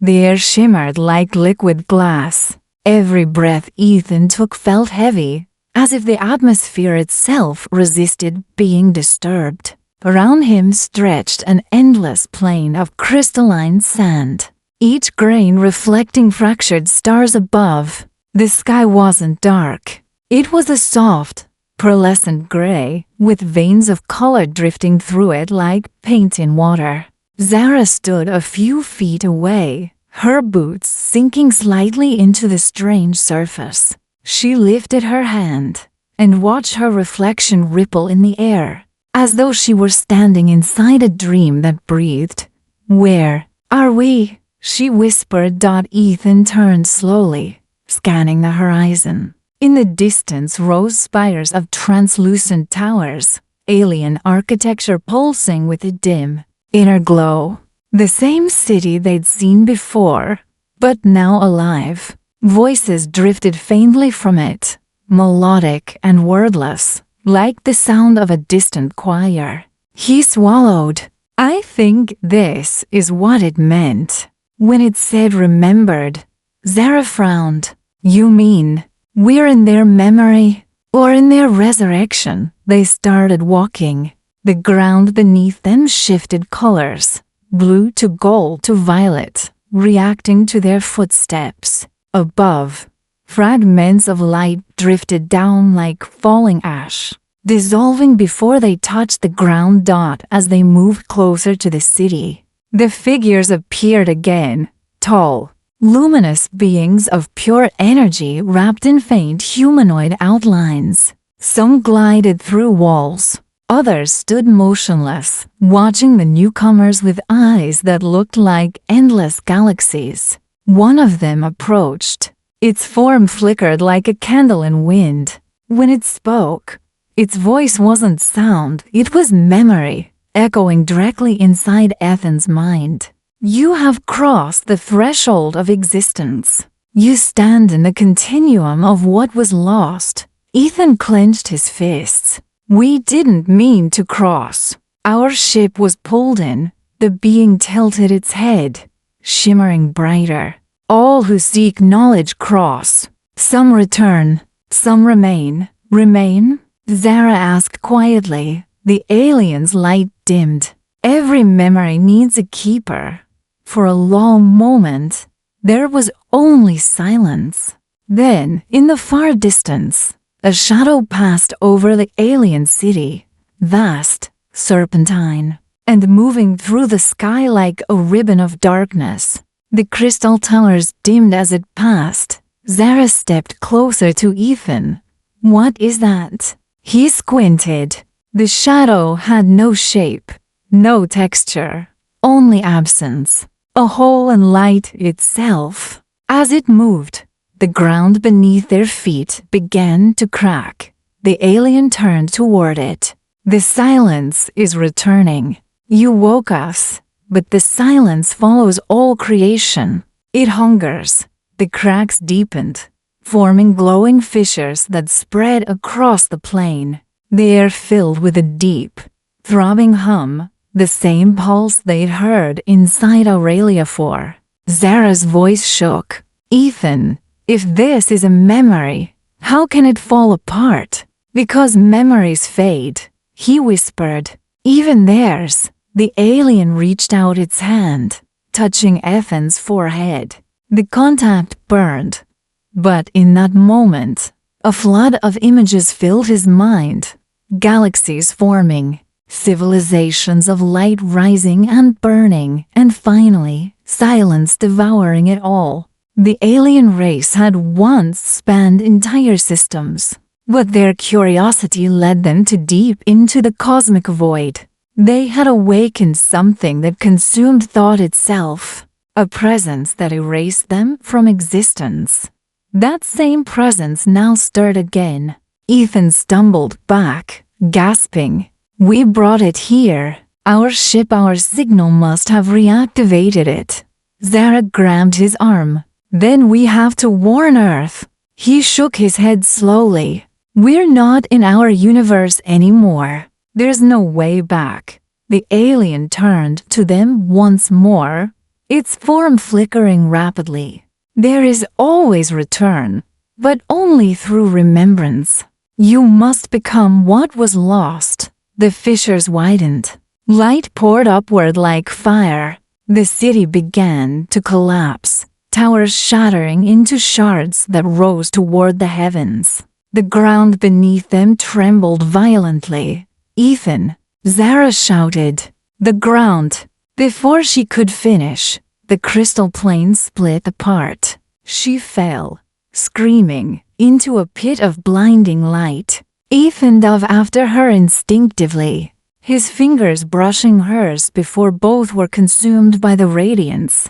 The air shimmered like liquid glass. Every breath Ethan took felt heavy, as if the atmosphere itself resisted being disturbed. Around him stretched an endless plain of crystalline sand, each grain reflecting fractured stars above. The sky wasn't dark. It was a soft, pearlescent gray, with veins of color drifting through it like paint in water. Zara stood a few feet away, her boots sinking slightly into the strange surface. She lifted her hand and watched her reflection ripple in the air, as though she were standing inside a dream that breathed. "Where are we?" she whispered. Ethan turned slowly, scanning the horizon. In the distance rose spires of translucent towers, alien architecture pulsing with a dim, inner glow. The same city they'd seen before, but now alive. Voices drifted faintly from it, melodic and wordless, like the sound of a distant choir. He swallowed. "I think this is what it meant when it said remembered." Zara frowned. "You mean we're in their memory or in their resurrection?" They started walking. The ground beneath them shifted colors, blue to gold to violet, reacting to their footsteps. Above, fragments of light drifted down like falling ash, dissolving before they touched the ground. As they moved closer to the city, the figures appeared again, tall, luminous beings of pure energy wrapped in faint humanoid outlines. Some glided through walls. Others stood motionless, watching the newcomers with eyes that looked like endless galaxies. One of them approached. Its form flickered like a candle in wind. When it spoke, its voice wasn't sound, it was memory, echoing directly inside Ethan's mind. "You have crossed the threshold of existence. You stand in the continuum of what was lost." Ethan clenched his fists. "We didn't mean to cross. Our ship was pulled in." The being tilted its head, shimmering brighter. "All who seek knowledge cross. Some return, some remain." "Remain?" Zara asked quietly. The alien's light dimmed. "Every memory needs a keeper." For a long moment, there was only silence. Then, in the far distance, a shadow passed over the alien city, vast, serpentine, and moving through the sky like a ribbon of darkness. The crystal towers dimmed as it passed. Zara stepped closer to Ethan. "What is that?" He squinted. The shadow had no shape, no texture, only absence, a hole in light itself. As it moved, the ground beneath their feet began to crack. The alien turned toward it. "The silence is returning. You woke us, but the silence follows all creation. It hungers." The cracks deepened, forming glowing fissures that spread across the plain. The air filled with a deep, throbbing hum, the same pulse they'd heard inside Aurelia 4. Zara's voice shook. "Ethan, if this is a memory, how can it fall apart?" "Because memories fade," he whispered. "Even theirs." The alien reached out its hand, touching Ethan's forehead. The contact burned, but in that moment, a flood of images filled his mind. Galaxies forming, civilizations of light rising and burning, and finally, silence devouring it all. The alien race had once spanned entire systems, but their curiosity led them to deep into the cosmic void. They had awakened something that consumed thought itself, a presence that erased them from existence. That same presence now stirred again. Ethan stumbled back, gasping. "We brought it here. Our ship, our signal must have reactivated it." Zara grabbed his arm. "Then we have to warn Earth." He shook his head slowly. "We're not in our universe anymore. There's no way back." The alien turned to them once more, its form flickering rapidly. There is always return, but only through remembrance. You must become what was lost. The fissures widened. Light poured upward like fire. The city began to collapse, towers shattering into shards that rose toward the heavens. The ground beneath them trembled violently. "Ethan!" Zara shouted. "The ground!" Before she could finish, the crystal plane split apart. She fell, screaming, into a pit of blinding light. Ethan dove after her instinctively, his fingers brushing hers before both were consumed by the radiance.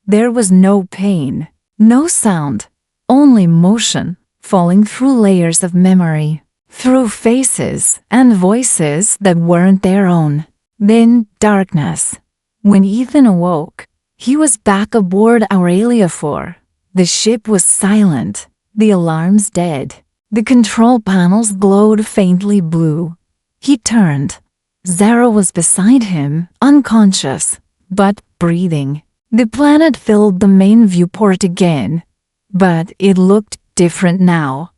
There was no pain, no sound, only motion, falling through layers of memory, through faces and voices that weren't their own. Then darkness. When Ethan awoke, he was back aboard Aurelia 4. The ship was silent, the alarms dead. The control panels glowed faintly blue. He turned. Zara was beside him, unconscious, but breathing. The planet filled the main viewport again, but it looked different now.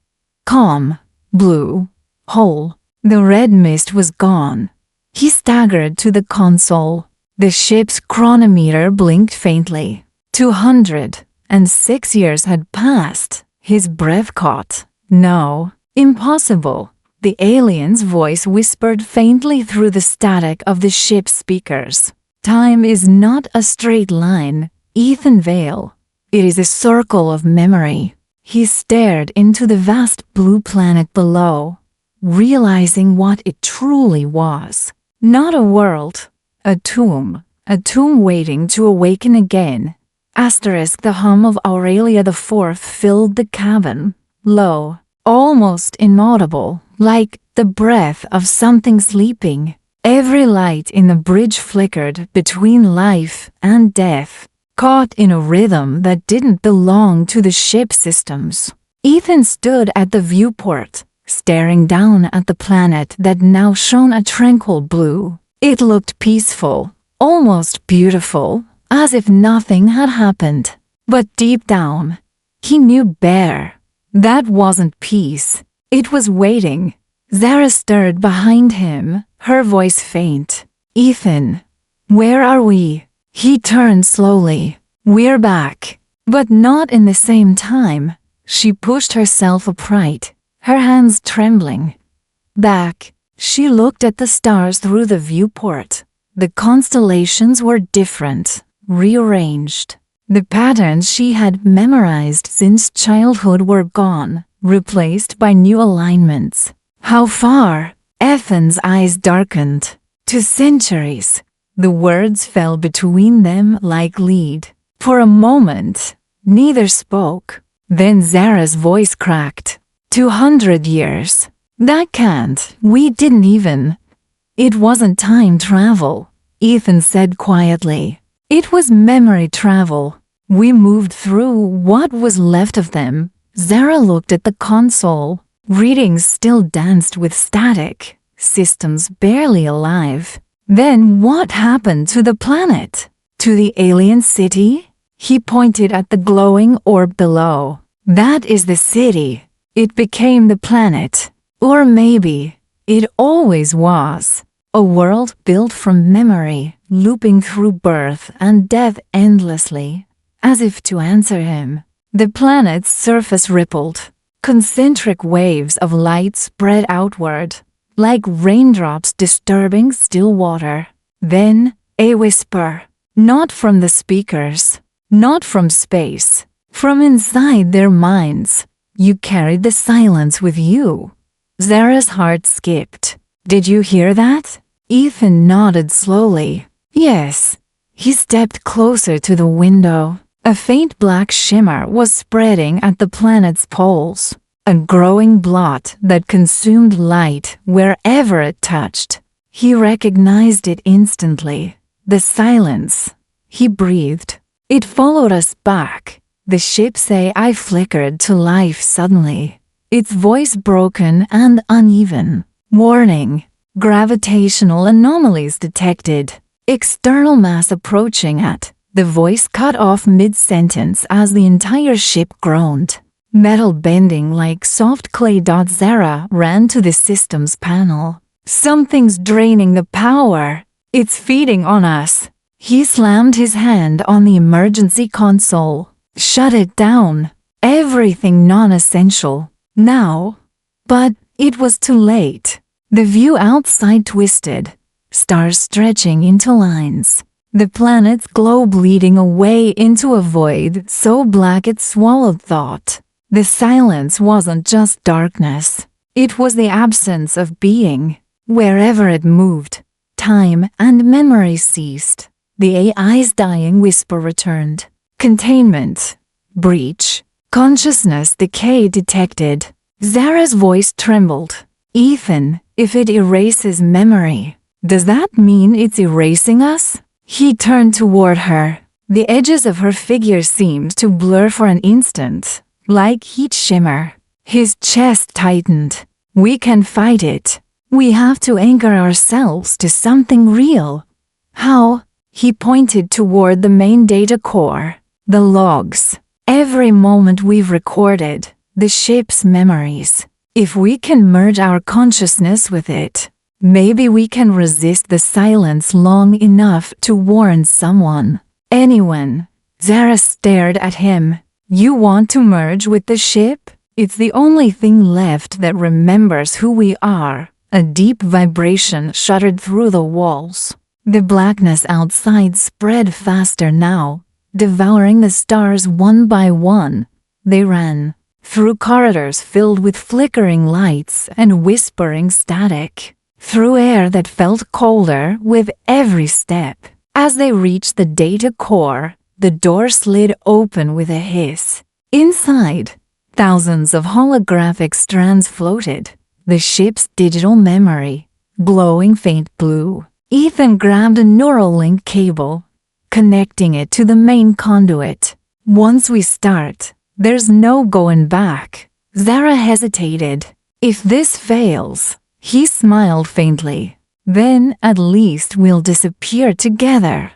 Calm, blue, whole. The red mist was gone. He staggered to the console. The ship's chronometer blinked faintly. 206 years had passed. His breath caught. No, impossible. The alien's voice whispered faintly through the static of the ship's speakers. Time is not a straight line, Ethan Vale. It is a circle of memory. He stared into the vast blue planet below, realizing what it truly was. Not a world, a tomb waiting to awaken again. The hum of Aurelia the Fourth filled the cabin, low, almost inaudible, like the breath of something sleeping. Every light in the bridge flickered between life and death, caught in a rhythm that didn't belong to the ship systems. Ethan stood at the viewport, staring down at the planet that now shone a tranquil blue. It looked peaceful, almost beautiful, as if nothing had happened. But deep down, he knew better. That wasn't peace. It was waiting. Zara stirred behind him, her voice faint. "Ethan, where are we?" He turned slowly. "We're back." But not in the same time. She pushed herself upright, her hands trembling. Back, she looked at the stars through the viewport. The constellations were different, rearranged. The patterns she had memorized since childhood were gone, replaced by new alignments. How far? Ethan's eyes darkened. 2 centuries. The words fell between them like lead. For a moment, neither spoke. Then Zara's voice cracked. 200 years. That can't. We didn't even. It wasn't time travel, Ethan said quietly. It was memory travel. We moved through what was left of them. Zara looked at the console. Readings still danced with static, systems barely alive. Then what happened to the planet? To the alien city? He pointed at the glowing orb below. That is the city. It became the planet. Or maybe it always was. A world built from memory, looping through birth and death endlessly. As if to answer him, the planet's surface rippled. Concentric waves of light spread outward, like raindrops disturbing still water. Then, a whisper. Not from the speakers, not from space, from inside their minds. You carried the silence with you. Zara's heart skipped. Did you hear that? Ethan nodded slowly. Yes. He stepped closer to the window. A faint black shimmer was spreading at the planet's poles, a growing blot that consumed light wherever it touched. He recognized it instantly. The silence. He breathed. It followed us back. The ship's AI flickered to life suddenly, its voice broken and uneven. Warning. Gravitational anomalies detected. External mass approaching at The voice cut off mid-sentence as the entire ship groaned. Metal bending like soft clay. Zara ran to the system's panel. Something's draining the power. It's feeding on us. He slammed his hand on the emergency console. Shut it down. Everything non-essential. Now. But it was too late. The view outside twisted. Stars stretching into lines. The planet's globe leading away into a void so black it swallowed thought. The silence wasn't just darkness. It was the absence of being. Wherever it moved, time and memory ceased. The AI's dying whisper returned. Containment. Breach. Consciousness decay detected. Zara's voice trembled. Ethan, if it erases memory, does that mean it's erasing us? He turned toward her. The edges of her figure seemed to blur for an instant, like heat shimmer. His chest tightened. We can fight it. We have to anchor ourselves to something real. How? He pointed toward the main data core. The logs. Every moment we've recorded. The ship's memories. If we can merge our consciousness with it, maybe we can resist the silence long enough to warn someone. Anyone. Zara stared at him. You want to merge with the ship? It's the only thing left that remembers who we are. A deep vibration shuddered through the walls. The blackness outside spread faster now, devouring the stars one by one. They ran through corridors filled with flickering lights and whispering static, through air that felt colder with every step. As they reached the data core, the door slid open with a hiss. Inside, thousands of holographic strands floated. The ship's digital memory, glowing faint blue. Ethan grabbed a neural link cable, connecting it to the main conduit. Once we start, there's no going back. Zara hesitated. If this fails, he smiled faintly, then at least we'll disappear together.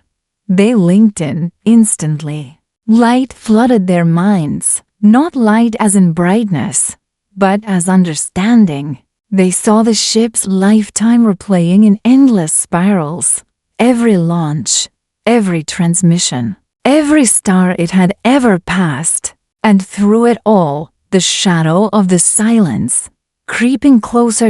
They linked in instantly. Light flooded their minds, not light as in brightness, but as understanding. They saw the ship's lifetime replaying in endless spirals. Every launch, every transmission, every star it had ever passed. And through it all, the shadow of the silence, creeping closer.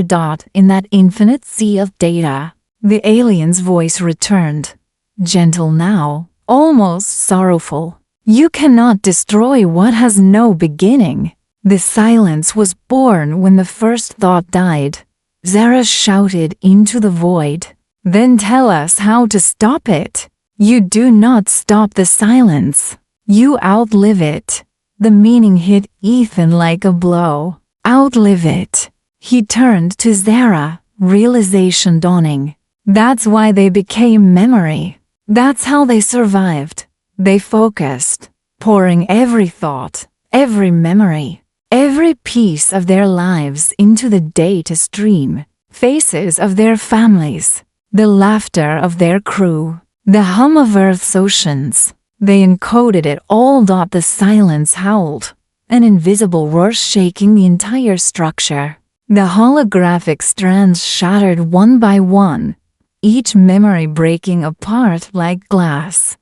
In that infinite sea of data, the alien's voice returned. Gentle now, almost sorrowful. You cannot destroy what has no beginning. The silence was born when the first thought died. Zara shouted into the void. Then tell us how to stop it. You do not stop the silence. You outlive it. The meaning hit Ethan like a blow. Outlive it. He turned to Zara, realization dawning. That's why they became memory. That's how they survived. They focused, pouring every thought, every memory, every piece of their lives into the data stream. Faces of their families, the laughter of their crew, the hum of Earth's oceans. They encoded it all. The silence howled, an invisible roar shaking the entire structure. The holographic strands shattered one by one, each memory breaking apart like glass.